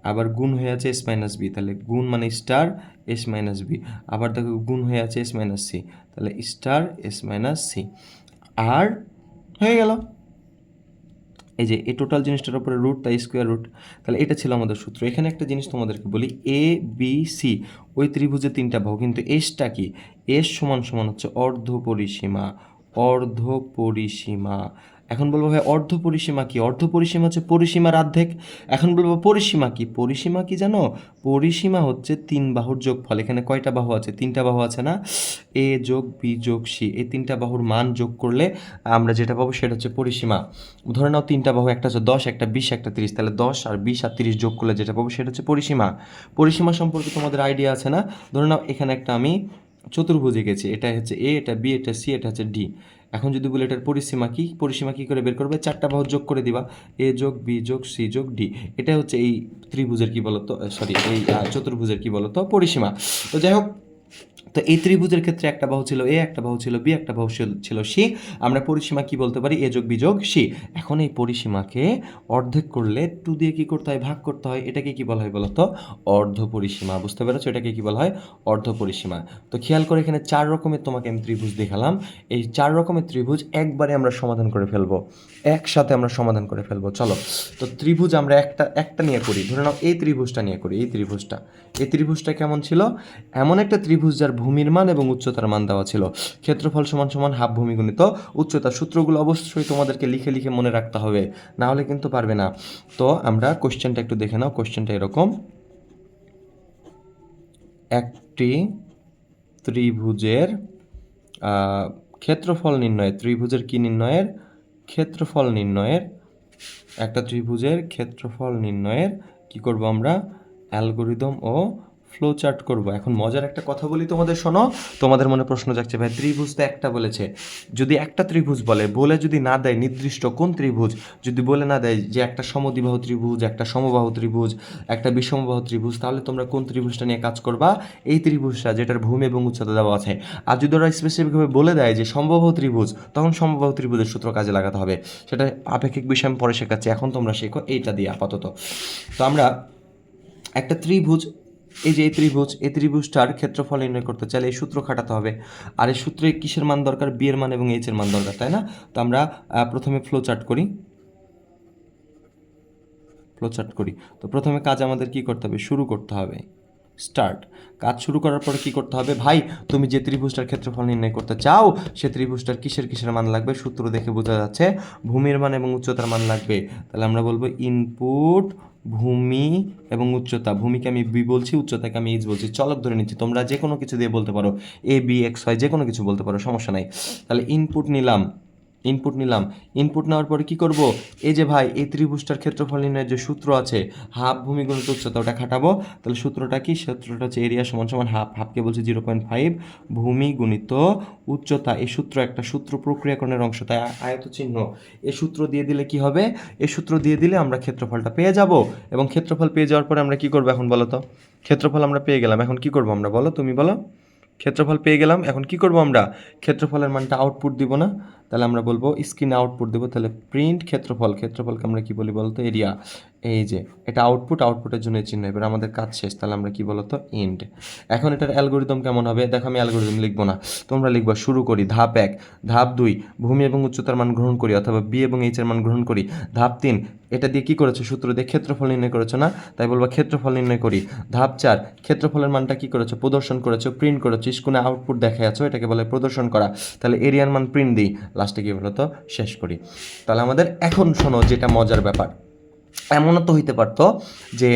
আবার গুণ হয়ে আছে এস মাইনাস বি, তাহলে গুণ মানে স্টার এস মাইনাস বি, আবার দেখো গুণ হয়ে আছে এস মাইনাস সি, তাহলে স্টার এস মাইনাস সি। আর হয়ে গেল এই যে এই টোটাল জিনিসটার উপরে রুট, তাই স্কোয়ার রুট। তাহলে এটা ছিল আমাদের সূত্র। এখানে একটা জিনিস তোমাদেরকে বলি, এ বি সি ওই ত্রিভুজের তিনটা বাহু, কিন্তু এসটা কি? এস সমান সমান হচ্ছে অর্ধ পরিসীমা, অর্ধ পরিসীমা। এখন বলবো ভাই অর্ধ পরিসীমা কি? অর্ধ পরিসীমা হচ্ছে পরিসীমার অর্ধেক। এখন বলবো পরিসীমা কি? পরিসীমা কি জানো? পরিসীমা হচ্ছে তিন বাহুর যোগফল। এখানে কয়টা বাহু আছে? তিনটা বাহু আছে না? এ যোগ বি যোগ সি, এই তিনটা বাহুর মান যোগ করলে আমরা যেটা পাবো সেটা হচ্ছে পরিসীমা। ধরে নাও তিনটা বাহু, একটা হচ্ছে 10, একটা 20, একটা 30, তাহলে 10 আর 20 আর 30 যোগ করলে যেটা পাবো সেটা হচ্ছে পরিসীমা। পরিসীমা সম্পর্কে তোমাদের আইডিয়া আছে না? ধরে নাও এখানে একটা আমি চতুর্ভুজ এঁকেছি, এটা হচ্ছে এ, এটা বি, এটা সি, এটা হচ্ছে ডি। এখন যদি বলি এটার পরিসীমা কি? পরিসীমা কি করে বের করবে? চারটা বাহু যোগ করে দিবা, এ যোগ বি যোগ সি যোগ ডি। এটা হচ্ছে এই ত্রিভুজের কি বলতো, সরি এই চতুর্ভুজের কি বলতো? পরিসীমা। তো যাই হোক, তো এই ত্রিভুজের ক্ষেত্রে একটা বাহু ছিল এ, একটা বাহু ছিল বি, একটা বাহু ছিল সি। আমরা পরিসীমা কি বলতে পারি? এ যোগ বি যোগ সি। এখন এই পরিসীমাকে অর্ধেক করলে 2 দিয়ে কি করতে হয়? ভাগ করতে হয়। এটাকে কি বলা হয় বলতো? অর্ধ পরিসীমা। বুঝতে পেরেছো? এটাকে কি বলা হয়? অর্ধ পরিসীমা। তো খেয়াল করে এখানে 4 রকমের তোমাকে আমি ত্রিভুজ দেখালাম। এই 4 রকমের ত্রিভুজ একবারে আমরা সমাধান করে ফেলবো, একসাথে আমরা সমাধান করে ফেলবো। চলো, তো ত্রিভুজ আমরা একটা নিয়ে করি। ধরে নাও এই ত্রিভুজটা নিয়ে করি। এই ত্রিভুজটা কেমন ছিল? এমন একটা ত্রিভুজ যার ভূমির মান এবং উচ্চতার মান দেওয়া ছিল। ক্ষেত্রফল সমান সমান হাফ ভূমি গুণিত উচ্চতা। সূত্রগুলো অবশ্যই তোমাদেরকে লিখে লিখে মনে রাখতে হবে, না হলে কিন্তু পারবে না। তো আমরা কোশ্চেনটা একটু দেখে নাও। কোশ্চেনটা এরকম, একটি ত্রিভুজের ক্ষেত্রফল নির্ণয়ের, ত্রিভুজের কি নির্ণয়ের? ক্ষেত্রফল নির্ণয়ের। একটা ত্রিভুজের ক্ষেত্রফল নির্ণয়ের কি করব আমরা? অ্যালগরিদম ও ফ্লো চার্ট করব। এখন মজার একটা কথা বলি তোমাদের, শোনো। তোমাদের মনে প্রশ্ন জাগছে, ভাই ত্রিভুজ তো একটা বলেছে, যদি একটা ত্রিভুজ বলে যদি না দেয় নির্দিষ্ট কোন ত্রিভুজ, যদি বলে না দেয় যে একটা সমদ্বিবাহু ত্রিভুজ, একটা সমবাহু ত্রিভুজ, একটা বিষমবাহু ত্রিভুজ, তাহলে তোমরা কোন ত্রিভুজটা নিয়ে কাজ করবা? এই ত্রিভুজটা যেটার ভূমি এবং উচ্চতা দেওয়া আছে। আর যদি ওরা স্পেসিফিকভাবে বলে দেয় যে সমবাহু ত্রিভুজ, তখন সমবাহু ত্রিভুজের সূত্র কাজে লাগাতে হবে। সেটা আপেক্ষিক বিষয় আমি পরে শেখাচ্ছি, এখন তোমরা শেখো এইটা দিয়ে আপাতত। তো আমরা একটা ত্রিভুজ, এই যে এই ত্রিভুজটার ক্ষেত্রফল নির্ণয় করতে চাইলে এই সূত্র খাটাতে হবে। আর এই সূত্রে কিসের মান দরকার? বি এর মান এবং এইচ এর মান দরকার, তাই না? তো আমরা প্রথমে ফ্লো চার্ট করি। তো প্রথমে কাজ আমাদের কি করতে হবে? শুরু করতে হবে। স্টার্ট। কাজ শুরু করার পরে কি করতে হবে? ভাই তুমি যে ত্রিভুজটার ক্ষেত্রফল নির্ণয় করতে চাও, সে ত্রিভুজটার কিসের মান লাগবে? সূত্র দেখে বোঝা যাচ্ছে ভূমির মান এবং উচ্চতার মান লাগবে। তাহলে আমরা বলবো ইনপুট ভূমি এবং উচ্চতা। ভূমিকে আমি বি বলছি, উচ্চতাকে আমি এইচ বলছি। চলক ধরে নিচ্ছি, তোমরা যে কোনো কিছু দিয়ে বলতে পারো, এ বি এক্স ওয়াই যে কোনো কিছু বলতে পারো, সমস্যা নাই। তাহলে ইনপুট নিলাম ইনপুট নিলাম। ইনপুট নেওয়ার পরে কি করব, এই যে ভাই এই ত্রিভুজটার ক্ষেত্রফল নির্ণয়ের যে সূত্র আছে হাফ ভূমি গুণিত উচ্চতা, ওটা খাটাবো। তাহলে সূত্রটা কি? সূত্রটা হচ্ছে এরিয়া সমান সমান হাফ, হাফকে বলছি 0.5 ভূমি গুণিত উচ্চতা। এই সূত্র একটা সূত্র প্রক্রিয়াকরণের অংশ, তাই আয়ত চিহ্ন। এই সূত্র দিয়ে দিলে কি হবে? এই সূত্র দিয়ে দিলে আমরা ক্ষেত্রফলটা পেয়ে যাব। এবং ক্ষেত্রফল পেয়ে যাওয়ার পরে আমরা কি করব এখন বলো তো? ক্ষেত্রফল আমরা পেয়ে গেলাম, এখন কি করব আমরা বলো, তুমি বলো। ক্ষেত্রফল পেয়ে গেলাম, এখন কি করব আমরা? ক্ষেত্রফলের মানটা আউটপুট দিব না? তাহলে আমরা বলবো স্ক্রিনে আউটপুট দেবো। তাহলে প্রিন্ট ক্ষেত্রফল, ক্ষেত্রফলকে আমরা কি বলি বলতো? এরিয়া। এই যে এটা আউটপুট, আউটপুটের জন্য চিহ্ন। এবার আমাদের কাজ শেষ, তাহলে আমরা কি বলতো? এন্ড। এখন এটার অ্যালগোরিদম কেমন হবে দেখো, আমি অ্যালগোরিদম লিখবো না, তোমরা লিখবা। শুরু করি ধাপ 1, ধাপ 2 ভূমি এবং উচ্চতার মান গ্রহণ করি, অথবা বি এবং এইচ এর মান গ্রহণ করি। ধাপ 3 এটা দিয়ে কি করেছো? সূত্র দিয়ে ক্ষেত্রফল নির্ণয় করেছো না? তাই বলবা ক্ষেত্রফল নির্ণয় করি। ধাপ 4 ক্ষেত্রফলের মানটা কি করেছো? প্রদর্শন করেছো, প্রিন্ট করেছো, স্ক্রিনে আউটপুট দেখা যাচ্ছে, এটাকে বলে প্রদর্শন করা। তাহলে এরিয়ার মান প্রিন্ট দিই, লাস্টে কি বলো তো? শেষ করি। তাহলে আমাদের এখন শোনো যেটা মজার ব্যাপার, এমনও তো হইতে পারতো যে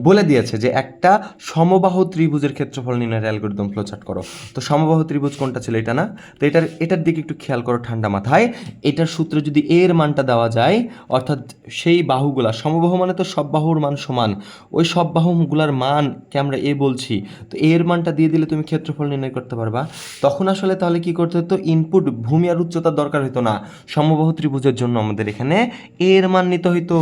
বলে দিয়েছে যে একটা সমবাহু ত্রিভুজের ক্ষেত্রফল নির্ণয়ের অ্যালগরিদম ফ্লোচার্ট করো। তো সমবাহু ত্রিভুজ কোনটা ছিল? এটা না? তো এটার দিকে একটু খেয়াল করো ঠান্ডা মাথায়। এটার সূত্রে যদি এর মানটা দেওয়া যায়, অর্থাৎ সেই বাহুগুলা, সমবাহু মানে তো সব বাহুর মান সমান, ওই সব বাহুগুলার মানকে আমরা এ বলছি। তো এর মানটা দিয়ে দিলে তুমি ক্ষেত্রফল নির্ণয় করতে পারবা। তখন আসলে তাহলে কি করতে হতো? ইনপুট ভূমি আর উচ্চতার দরকার হতো না। সমবাহু ত্রিভুজের জন্য আমাদের এখানে এর মান নিতে হইতো।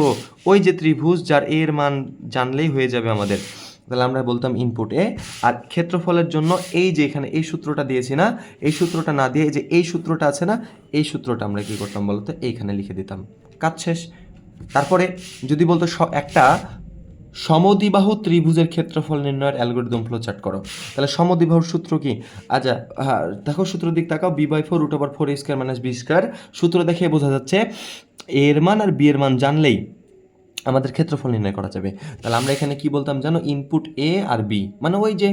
ওই যে ত্রিভুজ যার এর মান জানলেই হয়ে যাবে আমাদের। তাহলে আমরা বলতাম ইনপুট এ। আর ক্ষেত্রফলের জন্য এই যে এখানে এই সূত্রটা দিয়েছি না, এই সূত্রটা না দিয়ে এই যে এই সূত্রটা আছে না, এই সূত্রটা আমরা কি করতাম বলতো? এইখানে লিখে দিতাম, কাজ শেষ। তারপরে যদি বলতো একটা সমদ্বিবাহু ত্রিভুজের ক্ষেত্রফল নির্ণয়ের অ্যালগরিদম ফ্লোচার্ট করো, তাহলে সমদ্বিবাহুর সূত্র কি? আচ্ছা হ্যাঁ দেখো, সূত্র দিক তাকাও। b/4 √4a² - b²। সূত্র দেখে বোঝা যাচ্ছে এর মান আর বি এর মান জানলেই আমাদের ক্ষেত্রফল নির্ণয় করা যাবে। তাহলে আমরা এখানে কি বলতাম জানো? ইনপুট এ আর বি, মানে ওই যে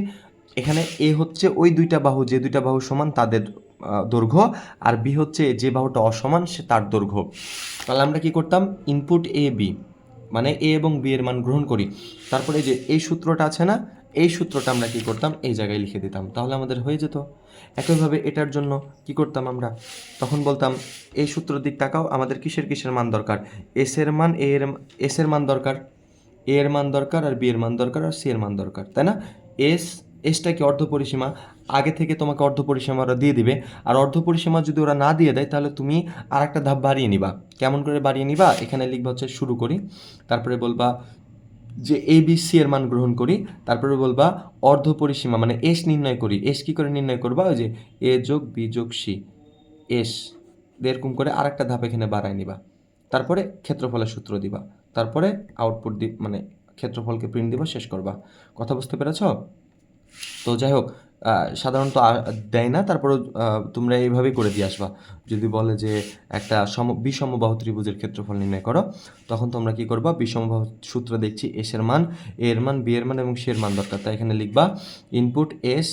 এখানে এ হচ্ছে ওই দুইটা বাহু, যে দুইটা বাহু সমান তাদের দৈর্ঘ্য, আর বি হচ্ছে যে বাহুটা অসমান সে তার দৈর্ঘ্য। তাহলে আমরা কি করতাম? ইনপুট এ বি মানে এ এবং বি এর মান গ্রহণ করি। তারপরে যে এই সূত্রটা আছে না, এই সূত্রটা আমরা কি করতাম? এই জায়গায় লিখে দিতাম, তাহলে আমাদের হয়ে যেত। একইভাবে এটার জন্য কি করতাম আমরা? তখন বলতাম এই সূত্রের দিক তাকাও, আমাদের কিসের মান দরকার? এস এর মান, এস এর মান দরকার, এ এর মান দরকার, আর বি এর মান দরকার, আর সি এর মান দরকার, তাই না? এসটা কি অর্ধপরিসীমা? আগে থেকে তোমাকে অর্ধপরিসীমা ওরা দিয়ে দিবে। আর অর্ধপরিসীমা যদি ওরা না দিয়ে দেয়, তাহলে তুমি আর একটা ধাপ বাড়িয়ে নিবা। কেমন করে বাড়িয়ে নিবা? এখানে লিখবা হচ্ছে শুরু করি, তারপরে বলবা যে এ বি সি এর মান গ্রহণ করি, তারপরে বলবা অর্ধপরিসীমা মানে এস নির্ণয় করি। এস কি করে নির্ণয় করবা? ওই যে এ যোগ বি যোগ সি, এস এরকম করে আরেকটা ধাপ এখানে বাড়ায় নিবা। তারপরে ক্ষেত্রফলের সূত্র দিবা, তারপরে আউটপুট মানে ক্ষেত্রফলকে প্রিন্ট দিবা, শেষ করবা। কথা বুঝতে পেরেছ? তো যাই হোক, সাধারণত দেয় না, তারপরে তোমরা এইভাবেই করে দিয়ে আসবা। যদি বলে যে একটা বিষমবাহু ত্রিভুজের ক্ষেত্রফল নির্ণয় করো, তখন তোমরা কি করবা? বিষমবাহু সূত্র দেখছি এস এর মান, এ এর মান, বি এর মান এবং সি এর মান দরকার, তাই এখানে লিখবা input as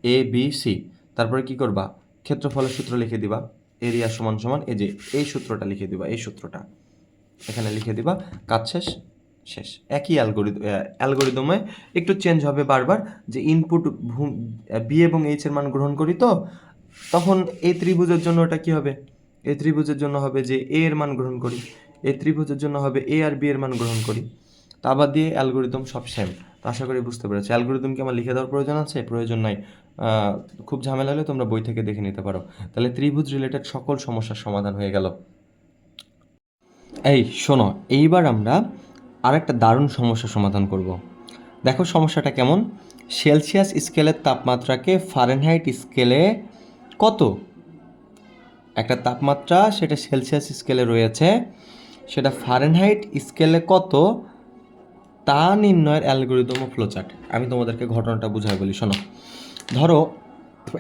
a b c. তারপরে কি করবা? ক্ষেত্রফলের সূত্র লিখে দিবা, এরিয়া সমান সমান এই যে এই সূত্রটা লিখে দিবা, এই সূত্রটা এখানে লিখে দিবা, কাজ শেষ। শেষ। একই অ্যালগোরিদমে একটু চেঞ্জ হবে বারবার, যে ইনপুট বি এবং এইচ এর মান গ্রহণ করি, তো তখন এই ত্রিভুজের জন্য ওটা কি হবে? এই ত্রিভুজের জন্য হবে যে এ এর মান গ্রহণ করি, এই ত্রিভুজের জন্য হবে এ আর বি এর মান গ্রহণ করি। তা আবার দিয়ে অ্যালগোরিদম সব সেম। তো আশা করি বুঝতে পেরেছি। অ্যালগোরিদম কি আমার লিখে দেওয়ার প্রয়োজন আছে? প্রয়োজন নাই। খুব ঝামেলা হলে তোমরা বই থেকে দেখে নিতে পারো। তাহলে ত্রিভুজ রিলেটেড সকল সমস্যার সমাধান হয়ে গেল। এই শোনো, এইবার আমরা আরেকটা দারুণ সমস্যার সমাধান করব। দেখো সমস্যাটা কেমন। সেলসিয়াস স্কেলের তাপমাত্রাকে ফারেনহাইট স্কেলে কত? একটা তাপমাত্রা, সেটা সেলসিয়াস স্কেলে রয়েছে, সেটা ফারেনহাইট স্কেলে কত তা নির্ণয়ের অ্যালগোরিদম ও ফ্লোচার্ট। আমি তোমাদেরকে ঘটনাটা বুঝাই বলি, শোনো। ধরো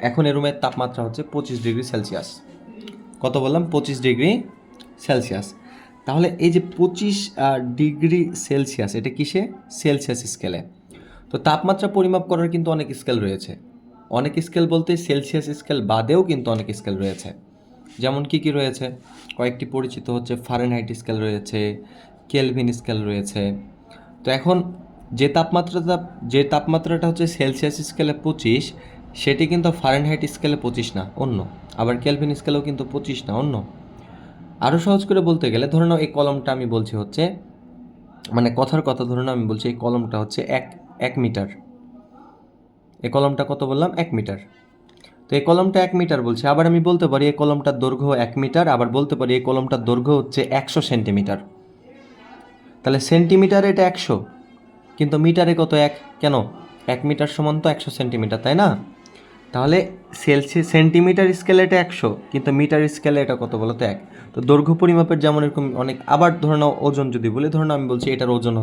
এখন এই রুমের তাপমাত্রা হচ্ছে 25 ডিগ্রি সেলসিয়াস। কত বললাম? 25 ডিগ্রি সেলসিয়াস। তাহলে এই যে 25 ডিগ্রি সেলসিয়াস, এটা কিসে? সেলসিয়াস স্কেলে। তো তাপমাত্রা পরিমাপ করার কিন্তু অনেক স্কেল রয়েছে। অনেক স্কেল বলতে সেলসিয়াস স্কেল বাদেও কিন্তু অনেক স্কেল রয়েছে। যেমন কি কি রয়েছে? কয়েকটি পরিচিত হচ্ছে ফারেনহাইট স্কেল রয়েছে, কেলভিন স্কেল রয়েছে। তো এখন যে তাপমাত্রাটা হচ্ছে সেলসিয়াস স্কেলে 25, সেটি কিন্তু ফারেনহাইট স্কেলে 25 না, অন্য। আবার কেলভিন স্কেলেও কিন্তু 25 না, অন্য। আরও সহজ করে বলতে গেলে ধরে নাও এই কলমটা আমি বলছি হচ্ছে, মানে কথার কথা ধরে নাও আমি বলছি এই কলমটা হচ্ছে এক মিটার। এই কলমটা কত বললাম? 1 মিটার। তো এই কলমটা 1 মিটার বলছি, আবার আমি বলতে পারি এই কলমটার দৈর্ঘ্য 1 মিটার, আবার বলতে পারি এই কলমটার দৈর্ঘ্য হচ্ছে 100 সেন্টিমিটার। তাহলে সেন্টিমিটারে এটা 100, কিন্তু মিটারে কত? 1। কেন? 1 মিটার সমান তো 100 সেন্টিমিটার, তাই না? তাহলে সেন্টিমিটার স্কেলে এটা 100, কিন্তু মিটার স্কেলে এটা কত বলো তো? 1। তো দৈর্ঘ্য পরিমাপের যেমন এরকম অনেক, আবার ধরে নাও ওজন যদি বলি, ধরে নাও আমি বলছি এটার ওজন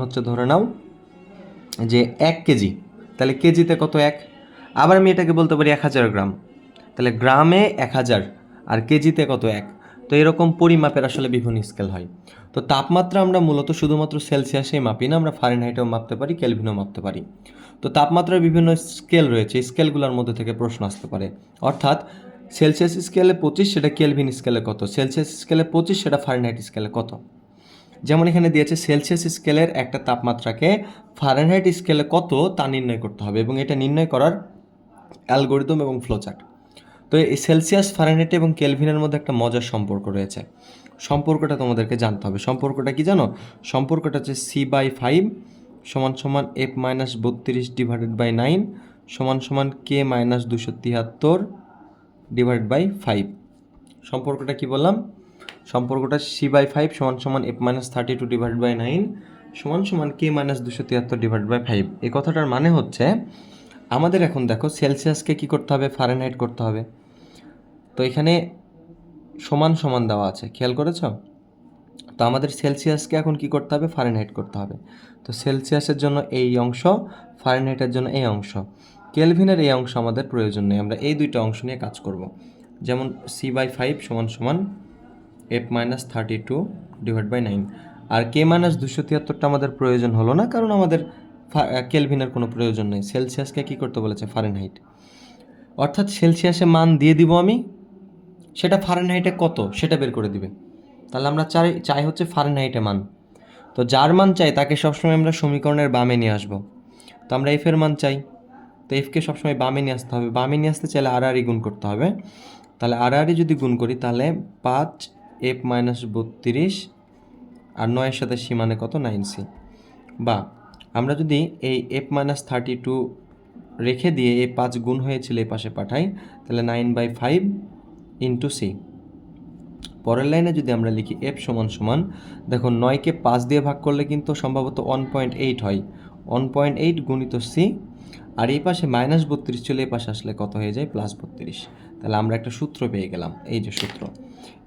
হচ্ছে ধরে নাও যে 1 কেজি। তাহলে কেজিতে কত? 1। আবার আমি এটাকে বলতে পারি 1000 গ্রাম। তাহলে গ্রামে 1000 আর কেজিতে কত? 1। তো এরকম পরিমাপের আসলে বিভিন্ন স্কেল হয়। তো তাপমাত্রা আমরা মূলত শুধুমাত্র সেলসিয়াসেই মাপি না, আমরা ফারেনহাইটেও মাপতে পারি, কেলভিনও মাপতে পারি। তো তাপমাত্রার বিভিন্ন স্কেল রয়েছে, স্কেলগুলোর মধ্যে থেকে প্রশ্ন আসতে পারে। অর্থাৎ সেলসিয়াস স্কেলে 25, সেটা কেলভিন স্কেলে কত? সেলসিয়াস স্কেলে 25, সেটা ফারেনহাইট স্কেলে কত? যেমন এখানে দিয়েছে সেলসিয়াস স্কেলের একটা তাপমাত্রাকে ফারেনহাইট স্কেলে কত তা নির্ণয় করতে হবে, এবং এটা নির্ণয় করার অ্যালগরিদম এবং ফ্লোচার্ট। তো এই সেলসিয়াস, ফারেনহাইট এবং কেলভিনের মধ্যে একটা মজার সম্পর্ক রয়েছে। সম্পর্কটা তোমাদেরকে জানতে হবে। সম্পর্কটা কি জানো? সম্পর্কটা হচ্ছে C/5 সমান সমান F-32 ডিভাইডেড বাই 9 সমান সমান K-273 ডিভাইডেড বাই 5। সম্পর্কটা কি বললাম? সম্পর্কটা C/5 সমান সমান F-32 ডিভাইডেড বাই 9 সমান সমান K-273 ডিভাইডেড বাই 5। এই কথাটার মানে হচ্ছে আমাদের এখন দেখো সেলসিয়াসকে কি করতে হবে? ফারেনহাইট করতে হবে। তো এখানে সমান সমান দেওয়া আছে, খেয়াল করেছ? তো আমাদের সেলসিয়াসকে এখন কি করতে হবে? ফারেনহাইট করতে হবে। তো সেলসিয়াসের জন্য এই অংশ, ফারেনহাইটের জন্য এই অংশ, কেলভিনের এই অংশ আমাদের প্রয়োজন নেই। আমরা এই দুইটা অংশ নিয়ে কাজ করব। যেমন C/5 সমান সমান F-32 ডিভাইড বাই 9। আর K-273টা আমাদের প্রয়োজন হলো না, কারণ আমাদের কেলভিনের কোনো প্রয়োজন নেই। সেলসিয়াসকে কি করতে বলেছে? ফারেনহাইট। অর্থাৎ সেলসিয়াসে মান দিয়ে দিব আমি, সেটা ফারেনহাইটে কত সেটা বের করে দিবে। তাহলে আমরা চাই হচ্ছে ফারেনহাইটে মান। তো যার মান চাই তাকে সবসময় আমরা সমীকরণের বামে নিয়ে আসবো। তো আমরা এফের মান চাই, তো এফকে সবসময় বামে নিয়ে আসতে হবে। বামে নিয়ে আসতে চাইলে আর গুণ করতে হবে। তাহলে আর যদি গুণ করি তাহলে 5F-32 আর 9-এর সাথে সি মানে কত? 9C। বা আমরা যদি এই F-32 রেখে দিয়ে এই 5 গুণ হয়েছিল এই পাশে পাঠাই, তাহলে 9/5 ইন্টু সি। পরের লাইনে যদি আমরা লিখি F সমান সমান, দেখো 9কে 5 দিয়ে ভাগ করলে কিন্তু সম্ভবত 1.8 হয়। 1.8 গুণিত সি, আর এই পাশে -32 চলে এই পাশে আসলে কত হয়ে যায়? +32। তাহলে আমরা একটা সূত্র পেয়ে গেলাম। এই যে সূত্র,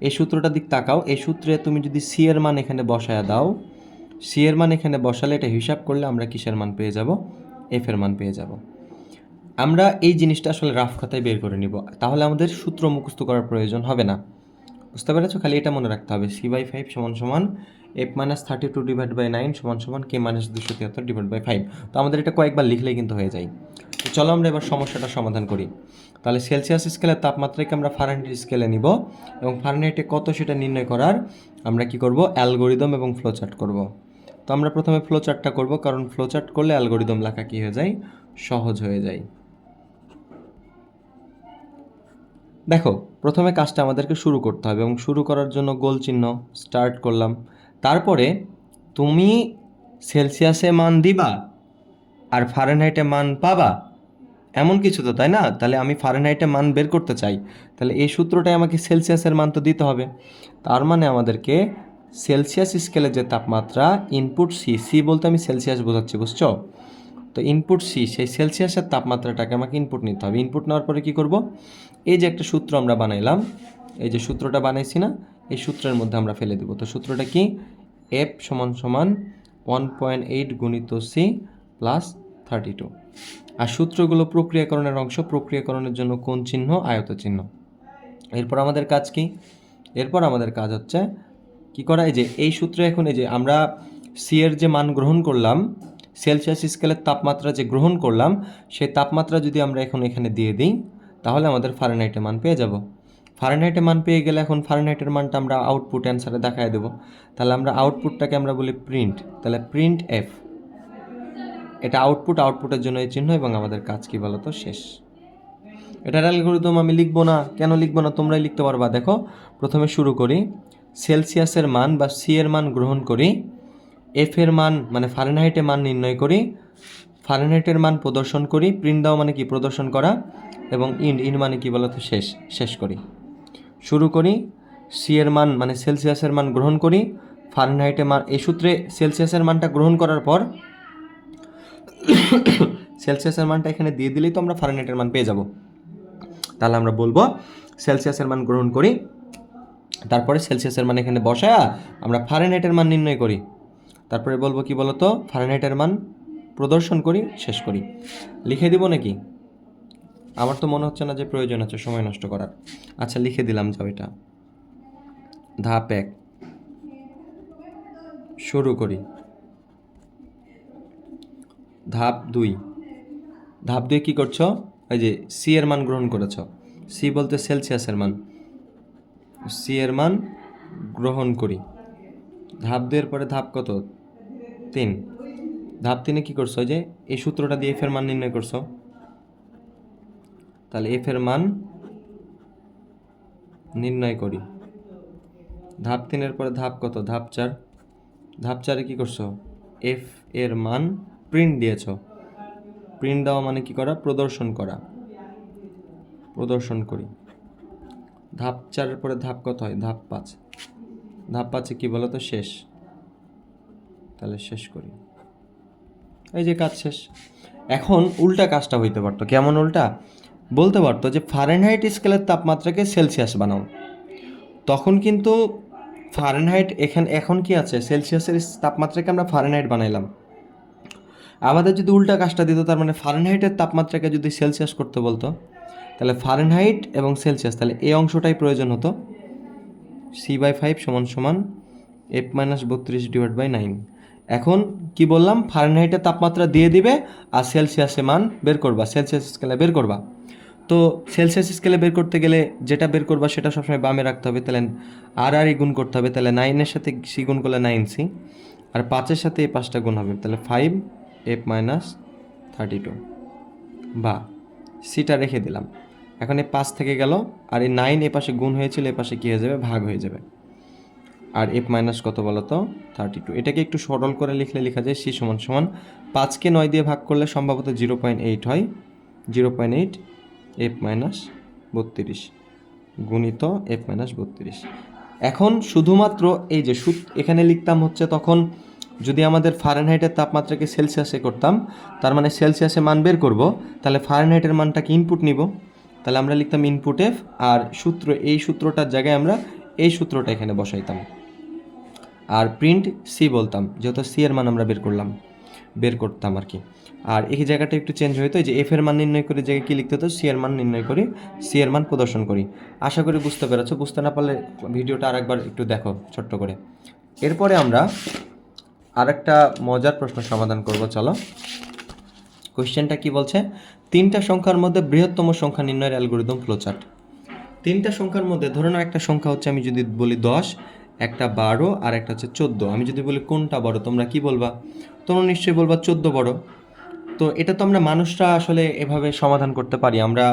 এই সূত্রটার দিক তাকাও। এই সূত্রে তুমি যদি সি এর মান এখানে বসায় দাও, সি এর মান এখানে বসালে এটা হিসাব করলে আমরা কিসের মান পেয়ে যাব? এফ এর মান পেয়ে যাব। আমরা এই জিনিসটা আসলে রাফ খাতায় বের করে নিব, তাহলে আমাদের সূত্র মুখস্থ করার প্রয়োজন হবে না। বুঝতে পেরেছো? খালি এটা মনে রাখতে হবে, C/5 সমান সমান F-32 ডিভাইড বাই 9 সমান সমান K-273 ডিভাইড বাই 5। তো আমাদের এটা কয়েকবার লিখলেই কিন্তু হয়ে যায়। তো চলো আমরা এবার সমস্যাটা সমাধান করি। তাহলে সেলসিয়াস স্কেলের তাপমাত্রাকে আমরা ফারেনহাইট স্কেলে নিব, এবং ফারেনহাইটে কত সেটা নির্ণয় করার আমরা কি করব? অ্যালগরিদম এবং ফ্লোচার্ট করব। তো আমরা প্রথমে ফ্লোচার্টটা করব, কারণ ফ্লোচার্ট করলে অ্যালগরিদম লেখা কী হয়ে যায়? সহজ হয়ে যায়। দেখো, প্রথমে কাজটা আমাদেরকে শুরু করতে হবে, এবং শুরু করার জন্য গোল চিহ্ন, স্টার্ট করলাম। তারপরে তুমি সেলসিয়াসে মান দিবা আর ফারেনহাইটে মান পাবা, এমন কিছু তো, তাই না? তাহলে আমি ফারেনহাইটে মান বের করতে চাই, তাহলে এই সূত্রটাই আমাকে সেলসিয়াসের মান তো দিতে হবে। তার মানে আমাদেরকে সেলসিয়াস স্কেলে যে তাপমাত্রা, ইনপুট সি বলতে আমি সেলসিয়াস বোঝাচ্ছি, বুঝছো? তো ইনপুট সি, সেই সেলসিয়াসের তাপমাত্রাটাকে আমাকে ইনপুট নিতে হবে। ইনপুট নেওয়ার পরে কী করব? এই যে একটা সূত্র আমরা বানাইলাম, এই যে সূত্রটা বানাইছি না, এই সূত্রের মধ্যে আমরা ফেলে দেব। তো সূত্রটা কি? F সমান সমান 1.8 গুণিত সি প্লাস 32। আর সূত্রগুলো প্রক্রিয়াকরণের অংশ, প্রক্রিয়াকরণের জন্য কোণ চিহ্ন, আয়ত চিহ্ন। এরপর আমাদের কাজ কি? এরপর আমাদের কাজ হচ্ছে কি করা? এই যে এই সূত্রে এখন এই যে আমরা সি এর যে মান গ্রহণ করলাম, সেলসিয়াস স্কেলের তাপমাত্রা যে গ্রহণ করলাম, সেই তাপমাত্রা যদি আমরা এখন এখানে দিয়ে দিই, তাহলে আমাদের ফারেনহাইটের মান পেয়ে যাব। ফারেনহাইটের মান পেয়ে গেলে এখন ফারেনহাইটের মানটা আমরা আউটপুট অ্যান্সারে দেখায় দেবো। তাহলে আমরা আউটপুটটাকে আমরা বলি প্রিন্ট। তাহলে প্রিন্ট এফ, এটা আউটপুট, আউটপুটের জন্য এই চিহ্ন, এবং আমাদের কাজ কি বলতো? শেষ। এটার অ্যালগরিদম আমি লিখবো না, কেন লিখবো না, তোমরাই লিখতে পারবা। দেখো প্রথমে শুরু করি, সেলসিয়াসের মান বা সি এর মান গ্রহণ করি, এফ এর মান মানে ফারেনহাইটের মান নির্ণয় করি, ফারেনহাইটের মান প্রদর্শন করি, প্রিন্ট দাও মানে কি প্রদর্শন করা, এবং ইন মানে কি বলতো শেষ করি। শুরু করি, সি এর মান মানে সেলসিয়াসের মান গ্রহণ করি, ফারেনহাইটের মান, এই সূত্রে সেলসিয়াসের মানটা গ্রহণ করার পর সেলসিয়াসের মানটা এখানে দিয়ে দিলেই তো আমরা ফারেনহাইটের মান পেয়ে যাব। তাহলে আমরা বলবো সেলসিয়াসের মান গ্রহণ করি, তারপরে সেলসিয়াসের মান এখানে বসায়া আমরা ফারেনহাইটের মান নির্ণয় করি, তারপরে বলবো কি বলতো ফারেনহাইটের মান প্রদর্শন করি, শেষ করি। লিখে দিব নাকি? আমার তো মনে হচ্ছে না যে প্রয়োজন আছে সময় নষ্ট করার। আচ্ছা লিখে দিলাম, যাও এটা। ধাপ 1 শুরু করি। ধাপ 2, ধাপ 2 কি করছো? এই যে সি এর মান গ্রহণ করেছো, সি বলতে সেলসিয়াসের মান, সি এর মান গ্রহণ করি। ধাপ 2 এর পরে ধাপ কত? 3। ধাপ 3-এ কী করছো? যে এই সূত্রটা দিয়ে এফ এর মান নির্ণয় করছো, তাহলে এফ এর মান নির্ণয় করি। ধাপ 3-এর পরে ধাপ কত? ধাপ 4। ধাপ 4-এ কী করছো? এফ এর মান প্রিন্ট দিয়েছো। প্রিন্ট দেওয়া মানে কি করা? প্রদর্শন করা। প্রদর্শন করি। ধাপ 4-এর পরে ধাপ কত হয়? ধাপ 5। ধাপ 5-এ কী বলো তো? শেষ। তাহলে শেষ করি। এই যে কাজ শেষ। এখন উল্টা কাজটা হইতে পারতো। কেমন উল্টা? বলতে পারতো যে ফারেনহাইট স্কেলের তাপমাত্রাকে সেলসিয়াস বানাও। তখন কিন্তু ফারেনহাইট এখন কি আছে? সেলসিয়াসের তাপমাত্রাকে আমরা ফারেনহাইট বানাইলাম। আমাদের যদি উল্টা কাজটা দিত, তার মানে ফারেনহাইটের তাপমাত্রাকে যদি সেলসিয়াস করতে বলতো, তাহলে ফারেনহাইট এবং সেলসিয়াস, তাহলে এই অংশটাই প্রয়োজন হতো। C/5 = F-32/9। এখন কি বললাম? ফারেনহাইটের তাপমাত্রা দিয়ে দিবে আর সেলসিয়াসে মান বের করবা, সেলসিয়াস স্কেলে বের করবা। তো সেলসিয়াস স্কেলে বের করতে গেলে যেটা বের করবা সেটা সবসময় বামে রাখতে হবে, তাহলে আর গুণ করতে হবে, তাহলে 9-এর সাথে সি গুণ করলে 9C, আর 5-এর সাথে এই 5টা গুণ হবে, তাহলে 5F-32, বা সিটা রেখে দিলাম। এখন এই 5 থেকে গেল, আর এই 9 এ পাশে গুণ হয়েছিল, এ পাশে কী হয়ে যাবে? ভাগ হয়ে যাবে। আর এফ মাইনাস কত বলো তো? 32। এটাকে একটু সরল করে লিখলে লেখা যায় সি = 5কে 9 দিয়ে ভাগ করলে সম্ভবত 0.8 হয়। 0.8 F-32 গুণিত F-32। এখন শুধুমাত্র এই যে এখানে লিখতাম হচ্ছে, তখন যদি আমাদের ফারেনহাইটের তাপমাত্রাকে সেলসিয়াসে করতাম, তার মানে সেলসিয়াসে মান বের করব, তাহলে ফারেনহাইটের মানটাকে ইনপুট নিব, তাহলে আমরা লিখতাম ইনপুট এফ, আর এই সূত্রটার জায়গায় আমরা এই সূত্রটা এখানে বসাইতাম, আর প্রিন্ট সি বলতাম, যেহেতু সি এর মান আমরা বের করতাম আর কি। আর এই জায়গাটা একটু চেঞ্জ হইতো, যে এফ এর মান নির্ণয় করে জায়গায় কী লিখতে হতো? সি এর মান নির্ণয় করি, সি এর মান প্রদর্শন করি। আশা করি বুঝতে পেরেছো। বুঝতে না পারলে ভিডিওটা আরেকবার একটু দেখো ছোট্ট করে। এরপরে আমরা আরেকটা মজার প্রশ্ন সমাধান করব। চলো, কোশ্চেনটা কি বলছে? 3টা সংখ্যার মধ্যে বৃহত্তম সংখ্যা নির্ণয়ের অ্যালগরিদম ফ্লোচার্ট। 3টা সংখ্যার মধ্যে ধরে নাও একটা সংখ্যা হচ্ছে, আমি যদি বলি 10, একটা 12, আর একটা হচ্ছে 14। আমি যদি বলি কোনটা বড়, তোমরা কি বলবা? তোমরা নিশ্চয়ই বলবা 14 বড়। তো এটা তো আমরা মানুষরা আসলে এভাবে সমাধান করতে পারি, আমরা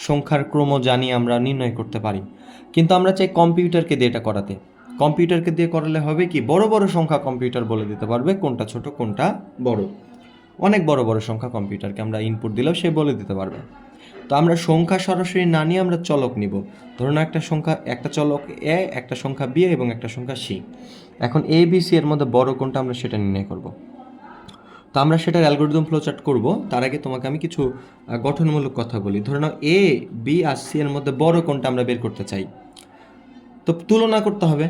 সংখ্যার ক্রম জানি, আমরা নির্ণয় করতে পারি। কিন্তু আমরা চাই কম্পিউটারকে দিয়ে এটা করাতে। কম্পিউটারকে দিয়ে করালে হবে কি? বড় বড় সংখ্যা কম্পিউটার বলে দিতে পারবে কোনটা ছোট কোনটা বড়। অনেক বড় বড় সংখ্যা কম্পিউটারকে আমরা ইনপুট দিলেও সে বলে দিতে পারবে। তো আমরা সংখ্যা সরাসরি না নিয়ে আমরা চলক নিব। ধরুন একটা সংখ্যা, একটা চলক এ, একটা সংখ্যা বি এবং একটা সংখ্যা সি। এখন এ বি সি এর মধ্যে বড় কোনটা আমরা সেটা নির্ণয় করব। তো আমরা সেটার অ্যালগরিদম ফ্লোচার্ট করব। তার আগে তোমাকে আমি কিছু গঠনমূলক কথা বলি। ধরে নাও এ বি আর সি এর মধ্যে বড় কোনটা আমরা বের করতে চাই, তো তুলনা করতে হবে।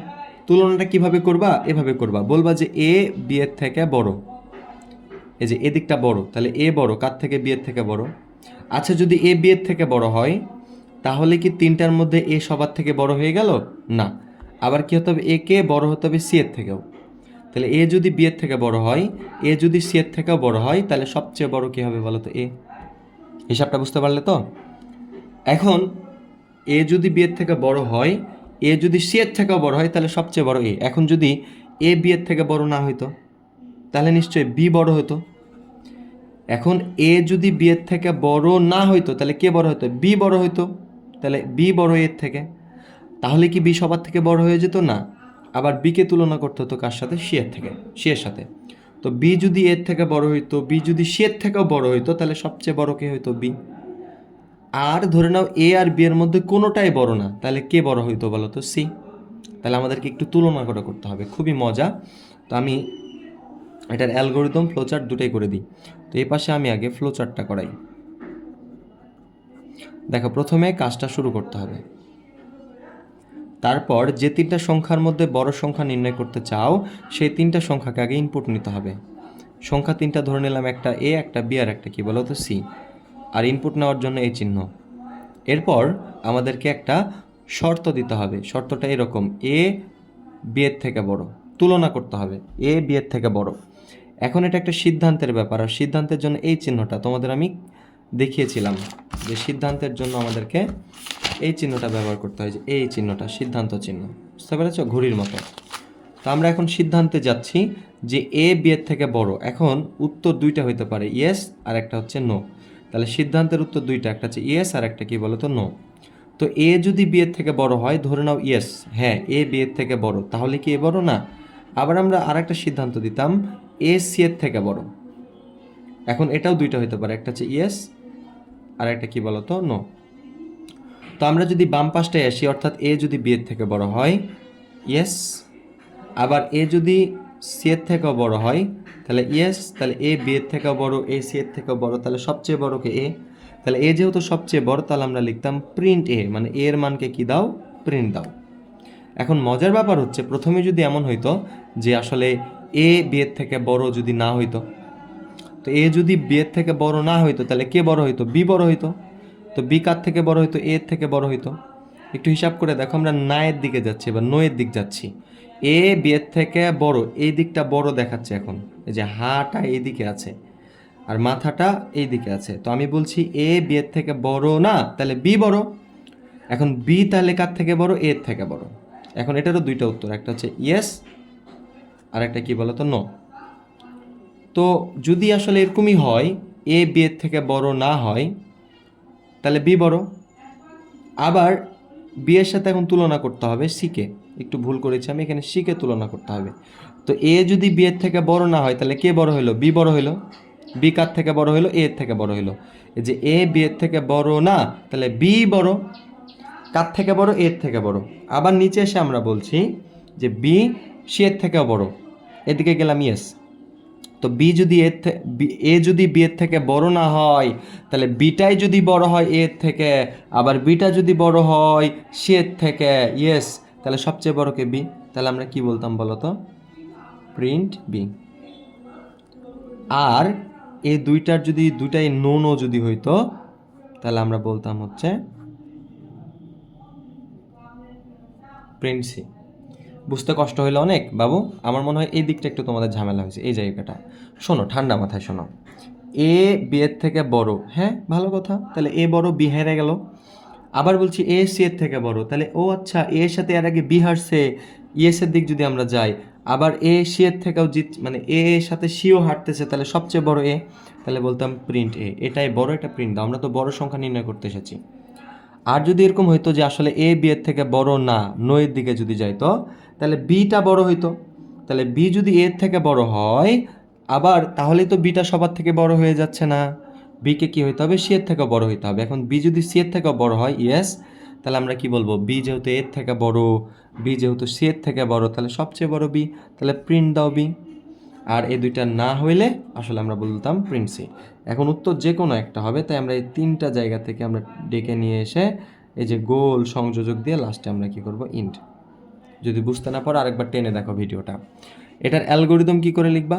তুলনাটা কিভাবে করবা? এভাবে করবা, বলবা যে এ বি এর থেকে বড়। এই যে এদিকটা বড়, তাহলে এ বড় কার থেকে? বি এর থেকে বড়। আচ্ছা, যদি এ বি এর থেকে বড় হয়, তাহলে কি 3টার মধ্যে এ সবার থেকে বড় হয়ে গেল? না। আবার কি হতে হবে? এ কে বড় হতে হবে সি এর থেকেও। তাহলে এ যদি বি এর থেকে বড় হয়, এ যদি সি এর থেকেও বড় হয়, তাহলে সবচেয়ে বড় কি হবে বলো তো? এ। হিসাবটা বুঝতে পারলে তো? এখন এ যদি বি এর থেকে বড় হয়, এ যদি সি এর থেকেও বড় হয়, তাহলে সবচেয়ে বড় এ। এখন যদি এ বি এর থেকে বড় না হইতো, তাহলে নিশ্চয়ই বি বড় হতো। এখন এ যদি বি এর থেকে বড় না হইতো তাহলে কে বড় হইতো? বি বড় হইতো। তাহলে বি বড় এর থেকে, তাহলে কি বি সবার থেকে বড় হয়ে যেত? না। আবার বিকে তুলনা করতে হতো কার সাথে? সি এর থেকে, সি এর সাথে। তো বি যদি এর থেকে বড় হইতো, বি যদি সি এর থেকেও বড় হইতো, তাহলে সবচেয়ে বড় কে হইতো? বি। আর ধরে নাও এ আর বি এর মধ্যে কোনোটাই বড় না, তাহলে কে বড় হইতো বলো তো? সি। তাহলে আমাদেরকে একটু তুলনা করে করতে হবে, খুবই মজা। তো আমি এটার অ্যালগোরিদম ফ্লোচার্ট দুটোই করে দিই। তো এই পাশে আমি আগে ফ্লোচার্টটা করাই। দেখো, প্রথমে কাজটা শুরু করতে হবে। তারপর যে তিনটা সংখ্যার মধ্যে বড় সংখ্যা নির্ণয় করতে চাও, সেই তিনটা সংখ্যাকে আগে ইনপুট নিতে হবে। সংখ্যা তিনটা ধরে নিলাম, একটা এ, একটা বি আর একটা কি বলো তো? সি। আর ইনপুট নেওয়ার জন্য এই চিহ্ন। এরপর আমাদেরকে একটা শর্ত দিতে হবে। শর্তটা এরকম: এ বি এর থেকে বড়, তুলনা করতে হবে এ বি এর থেকে বড়। এখন এটা একটা সিদ্ধান্তের ব্যাপার, আর সিদ্ধান্তের জন্য এই চিহ্নটা তোমাদের আমি দেখিয়েছিলাম যে সিদ্ধান্তের জন্য আমাদেরকে এই চিহ্নটা ব্যবহার করতে হয়, যে এই চিহ্নটা সিদ্ধান্ত চিহ্ন। বুঝতে পেরেছ? ঘড়ির মতো। তো আমরা এখন সিদ্ধান্তে যাচ্ছি যে এ বি এর থেকে বড়। এখন উত্তর দুইটা হইতে পারে, ইয়েস আর একটা হচ্ছে নো। তাহলে সিদ্ধান্তের উত্তর দুইটা, একটা হচ্ছে ইয়েস আর একটা কি বলো তো? নো। তো এ যদি বি এর থেকে বড় হয়, ধরে নাও ইয়েস, হ্যাঁ এ বি এর থেকে বড়, তাহলে কি এ বড়? না। আবার আমরা আর একটা সিদ্ধান্ত দিতাম, এ সি এর থেকে বড়। এখন এটাও দুইটা হইতে পারে, একটা হচ্ছে ইয়েস আর একটা কি বলো তো? নো। তো আমরা যদি বাম পাশটায় আসি, অর্থাৎ এ যদি বি এর থেকে বড় হয়, ইয়েস। আবার এ যদি সি এর থেকেও বড় হয়, তাহলে ইয়েস। তাহলে এ বি এর থেকেও বড়, এ সি এর থেকেও বড়, তাহলে সবচেয়ে বড় কে? এ। তাহলে এ যেহেতু সবচেয়ে বড়, তাহলে আমরা লিখতাম প্রিন্ট এ, মানে এর মানকে কি দাও? প্রিন্ট দাও। এখন মজার ব্যাপার হচ্ছে, প্রথমে যদি এমন হইতো যে আসলে এ বি এর থেকে বড় যদি না হইতো, তো এ যদি বি এর থেকে বড় না হইতো, তাহলে কে বড় হইতো? বি বড় হইতো। তো বি কার থেকে বড় হইতো? এ এর থেকে বড় হইতো। একটু হিসাব করে দেখো, আমরা না এর দিকে যাচ্ছি, এবার নো এর দিক যাচ্ছি। এ বি এর থেকে বড়, এই দিকটা বড় দেখাচ্ছে এখন। এই যে হাটা এই দিকে আছে আর মাথাটা এই দিকে আছে, তো আমি বলছি এ বি এর থেকে বড় না, তাহলে বি বড়। এখন বি তাহলে কার থেকে বড়? এ এর থেকে বড়। এখন এটারও দুইটা উত্তর, একটা হচ্ছে ইয়েস আর একটা কি বলতো? নো। তো যদি আসলে এরকমই হয়, এ বি এর থেকে বড় না হয়, তাহলে বি বড়। আবার বি এর সাথে এখন তুলনা করতে হবে সিকে। একটু ভুল করেছি আমি, এখানে সিকে তুলনা করতে হবে। তো এ যদি বি এর থেকে বড় না হয়, তাহলে কে বড় হইলো? বি বড় হইলো। বি কার থেকে বড় হইলো? এ এর থেকে বড় হইলো। এই যে এ বি এর থেকে বড় না, তাহলে বি বড়। কার থেকে বড়? এর থেকে বড়। আবার নিচে এসে আমরা বলছি যে বি সি এর থেকেও বড়, এদিকে গেলাম ইয়েস। তো বি যদি এ যদি বি এর থেকে বড় না হয়, তাহলে বিটাই যদি বড় হয় এর থেকে, আবার বিটা যদি বড় হয় সি এর থেকে, ইয়েস। তাহলে সবচেয়ে বড় কে? বি। তাহলে আমরা কি বলতাম বলো তো? Print B. আর এই দুইটার যদি দুইটাই নো নো যদি হইতো, তাহলে আমরা বলতাম হচ্ছে প্রিন্ট সি। বুঝতে কষ্ট হইলো অনেক বাবু? আমার মনে হয় এই দিকটা একটু তোমাদের ঝামেলা হয়েছে, এই জায়গাটা। শোনো, ঠান্ডা মাথায় শোনো। এ বি এর থেকে বড়, হ্যাঁ ভালো কথা, তাহলে এ বড়, বি হেরে গেল। আবার বলছি এ সি এর থেকে বড়, তাহলে ও আচ্ছা, এ এর সাথে এর আগে বি হারছে, ইয়েস এর দিক যদি আমরা যাই, আবার এ সি এর থেকেও মানে এ এর সাথে সিও হারতেছে, তাহলে সবচেয়ে বড় এ। তাহলে বলতাম প্রিন্ট এ। এটাই বড়, এটা প্রিন্ট দাও। আমরা তো বড় সংখ্যা নির্ণয় করতে এসেছি। আর যদি এরকম হইতো যে আসলে এ বি এর থেকে বড় না, নো এর দিকে যদি যাইতো, তাহলে বিটা বড় হইতো। তাহলে বি যদি এর থেকে বড় হয়, আবার তাহলেই তো বিটা সবার থেকে বড় হয়ে যাচ্ছে না। বিকে কি হইতে হবে? সি এর থেকে বড় হইতে হবে। এখন বি যদি সি এর থেকে বড় হয়, ইয়েস, তাহলে আমরা কি বলবো? বি যেহেতু এর থেকে বড়, বি যেহেতু সি এর থেকে বড়, তাহলে সবচেয়ে বড় বি। তাহলে প্রিন্ট দাও বি। আর এই দুইটা না হইলে আসলে আমরা বলতাম প্রিন্ট সি। এখন উত্তর যে কোনো একটা হবে, তাই আমরা এই তিনটা জায়গা থেকে আমরা ডেকে নিয়ে এসে এই যে গোল সংযোজক দিয়ে লাস্টে আমরা কি করব? ইন্ট। যদি বুঝতে না পারো আরেকবার টেনে দেখো ভিডিওটা। এটার অ্যালগোরিদম কি করে লিখবা?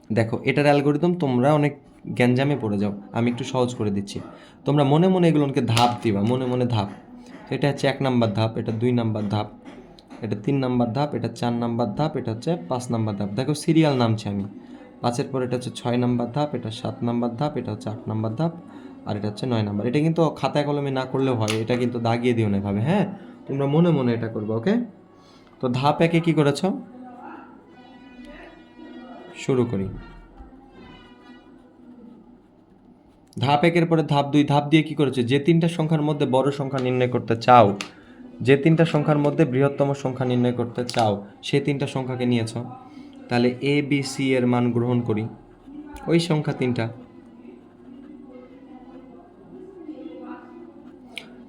দেখো, এটার অ্যালগোরিদম তোমরা অনেক গ্যাঞ্জামে পড়ে যাও, আমি একটু সহজ করে দিচ্ছি। তোমরা মনে মনে এগুলোকে ধাপ দিবা, মনে মনে ধাপ। এটা হচ্ছে 1 নাম্বার ধাপ, এটা 2 নাম্বার ধাপ, এটা 3 নাম্বার ধাপ, এটা 4 নাম্বার ধাপ, এটা হচ্ছে 5 নাম্বার ধাপ। দেখো সিরিয়াল নামছে আমি। 5-এর পর এটা হচ্ছে 6 নাম্বার ধাপ, এটা 7 নাম্বার ধাপ, এটা হচ্ছে 8 নাম্বার ধাপ, আর এটা হচ্ছে 9 নাম্বার। এটা কিন্তু খাতায় কলমে না করলেও হয়, এটা কিন্তু দাগিয়ে দিও না এভাবে, হ্যাঁ? তোমরা মনে মনে এটা করবে, ওকে? তো ধাপ 1-এ কি করেছো? শুরু করি। ধাপ 1-এর পরে ধাপ 2, ধাপ দিয়ে কি করেছে, যে তিনটা সংখ্যার মধ্যে বড় সংখ্যা নির্ণয় করতে চাও, যে তিনটা সংখ্যার মধ্যে বৃহত্তম সংখ্যা নির্ণয় করতে চাও, সেই তিনটা সংখ্যাকে নিয়েছ। তাহলে এ বি সি এর মান গ্রহণ করি, ওই সংখ্যা তিনটা।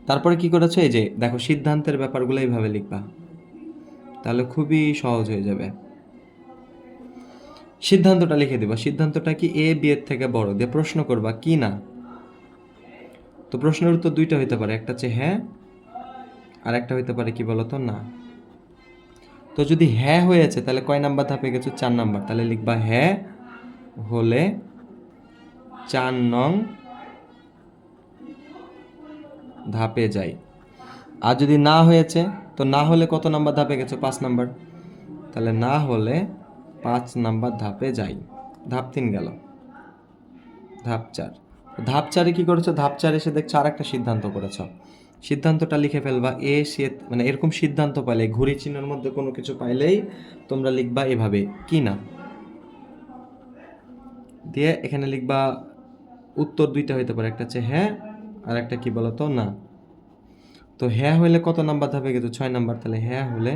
তারপরে কি করেছো, এই যে দেখো সিদ্ধান্তের ব্যাপারগুলো এইভাবে লিখবা, তাহলে খুবই সহজ হয়ে যাবে। সিদ্ধান্তটা লিখে দিবা, সিদ্ধান্তটা কি এ বি এর থেকে বড়, দিয়ে প্রশ্ন করবা কি না। তো প্রশ্নের উত্তর দুইটা হইতে পারে, একটা হচ্ছে হ্যাঁ, আর একটা হইতে পারে কি বলতো, না। তো যদি হ্যাঁ হয়েছে তাহলে কয় নাম্বার ধাপে গেছো, 4 নাম্বার। তাহলে লিখবা হ্যাঁ হলে 4 নং ধাপে যাই। আর যদি না হয়েছে, তো না হলে কত নাম্বার ধাপে গেছো, 5 নাম্বার। তাহলে না হলে 5 নাম্বার ধাপে যাই। ধাপ 3 গেল। ধাপ 4, ধাপ 4-এ কি করেছো, ধাপ 4 এসে দেখছো আর একটা সিদ্ধান্ত করেছো। সিদ্ধান্তটা লিখে ফেলবা এ সি, মানে এরকম সিদ্ধান্ত পাইলে, ঘুড়ি চিহ্নের মধ্যে কোনো কিছু পাইলেই তোমরা লিখবা এভাবে কি না, দিয়ে এখানে লিখবা উত্তর দুইটা হইতে পারে, একটা হচ্ছে হ্যাঁ আর একটা কি বলতো, না। তো হ্যাঁ হইলে কত নাম্বার ধাপে গেছো, 6 নাম্বার। তাহলে হ্যাঁ হলে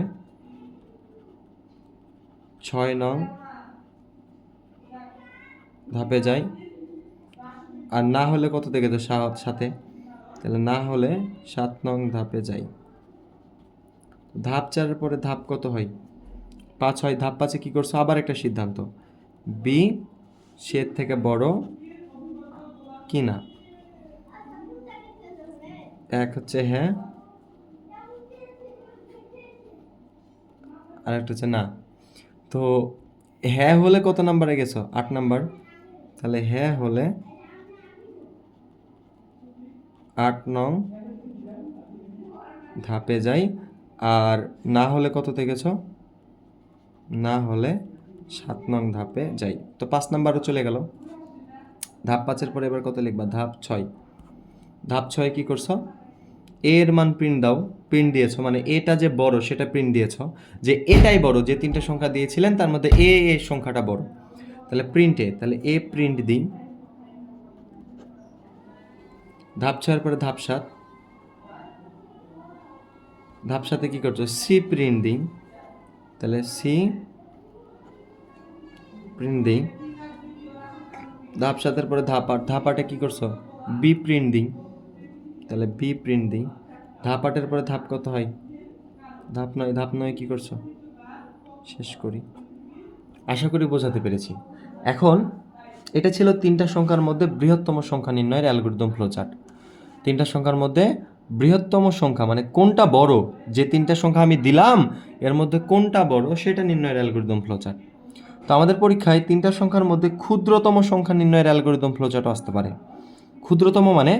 6 নং ধাপে যাই। আর না হলে কত থেকে গেছো, 7-এ। তাহলে না হলে 7 নং ধাপে যাই। ধাপ 4-এর পরে ধাপ কত হয়, 5 হয়। ধাপ 5-এ কি করছো, আবার একটা সিদ্ধান্ত, বি সি এর থেকে বড় কি না। এক হচ্ছে হ্যাঁ, আর একটা হচ্ছে না। তো হ্যাঁ হলে কত নাম্বারে গেছো, 8 নাম্বার। তাহলে হ্যাঁ হলে 8 নং ধাপে যাই। আর না হলে কততে গেছো, না হলে 7 নং ধাপে যাই। তো 5 নাম্বারও চলে গেল। ধাপ 5-এর পরে এবার কত লিখবা, ধাপ 6। ধাপ 6 কি করছো, এর মান প্রিন্ট দাও। প্রিন্ট দিয়েছো মানে এটা যে বড় সেটা প্রিন্ট দিয়েছো, যে এটাই বড়, যে তিনটা সংখ্যা দিয়েছিলেন তার মধ্যে এ এর সংখ্যাটা বড়। তাহলে প্রিন্টে, তাহলে এ প্রিন্ট দিন। ধাপ 6-এর পরে ধাপ 7। ধাপ 7-এ কি করছো, সি প্রিন্ট দিন। তাহলে সি প্রিন্ট দিই। ধাপ 7-এর পরে ধাপ 8। ধাপ 8-এ কি করছো, বি প্রিন্ট দিই। তাহলে বি প্রিন্ট দিই। ধাপ 8-এর পরে ধাপ কত হয়, ধাপ 9। ধাপ 9 কি করছো, শেষ করি। আশা করি বোঝাতে পেরেছি। এখন এটা ছিল তিনটা সংখ্যার মধ্যে বৃহত্তম সংখ্যা নির্ণয়ের অ্যালগরিদম ফ্লোচার্ট। তিনটা সংখ্যার মধ্যে বৃহত্তম সংখ্যা মানে কোনটা বড়, যে তিনটা সংখ্যা আমি দিলাম এর মধ্যে কোনটা বড় সেটা নির্ণয়ের অ্যালগরিদম ফ্লোচার্ট। তো আমাদের পরীক্ষায় তিনটা সংখ্যার মধ্যে ক্ষুদ্রতম সংখ্যা নির্ণয়ের অ্যালগরিদম ফ্লোচার্টও আসতে পারে। ক্ষুদ্রতম মানে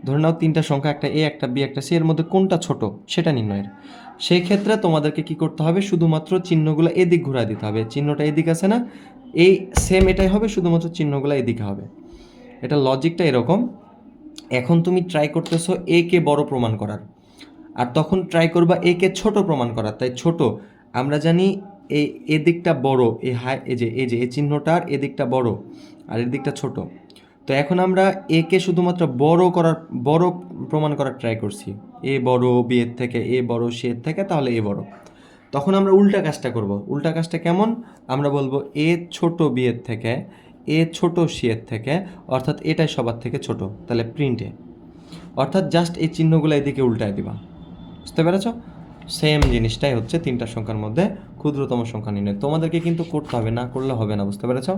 ধরে নাও তিনটা সংখ্যা, একটা এ একটা বি একটা সি, এর মধ্যে কোনটা ছোট সেটা নির্ণয়ের। সেই ক্ষেত্রে তোমাদেরকে কি করতে হবে, শুধুমাত্র চিহ্নগুলো এদিক ঘুরায় দিতে হবে। চিহ্নটা এদিক আছে না, এই সেম এটাই হবে, শুধুমাত্র চিহ্নগুলো এদিকে হবে। এটা লজিকটা এরকম। এখন তুমি ট্রাই করতেছো এ কে বড় প্রমাণ করার, আর তখন ট্রাই করবা এ কে ছোট প্রমাণ করার। তাই ছোট আমরা জানি এই এদিকটা বড়, এই যে এই চিহ্নটার এদিকটা বড় আর এদিকটা ছোট। তো এখন আমরা এ কে শুধুমাত্র বড় প্রমাণ করার ট্রাই করছি, এ বড় বি এর থেকে, এ বড় সি এর থেকে, তাহলে এ বড়। তখন আমরা উল্টা কাজটা করব। উল্টা কাজটা কেমন, আমরা বলবো এ ছোট বি এর থেকে, এ ছোট সি এর থেকে, অর্থাৎ এটাই সবার থেকে ছোট। তাহলে প্রিন্টে, অর্থাৎ জাস্ট এই চিহ্নগুলো এদিকে উল্টায় দিবা। বুঝতে পেরেছ? সেম জিনিসটাই হচ্ছে তিনটা সংখ্যার মধ্যে ক্ষুদ্রতম সংখ্যা নির্ণয়। তোমাদেরকে কিন্তু করতে হবে, না করলে হবে না। বুঝতে পেরেছ?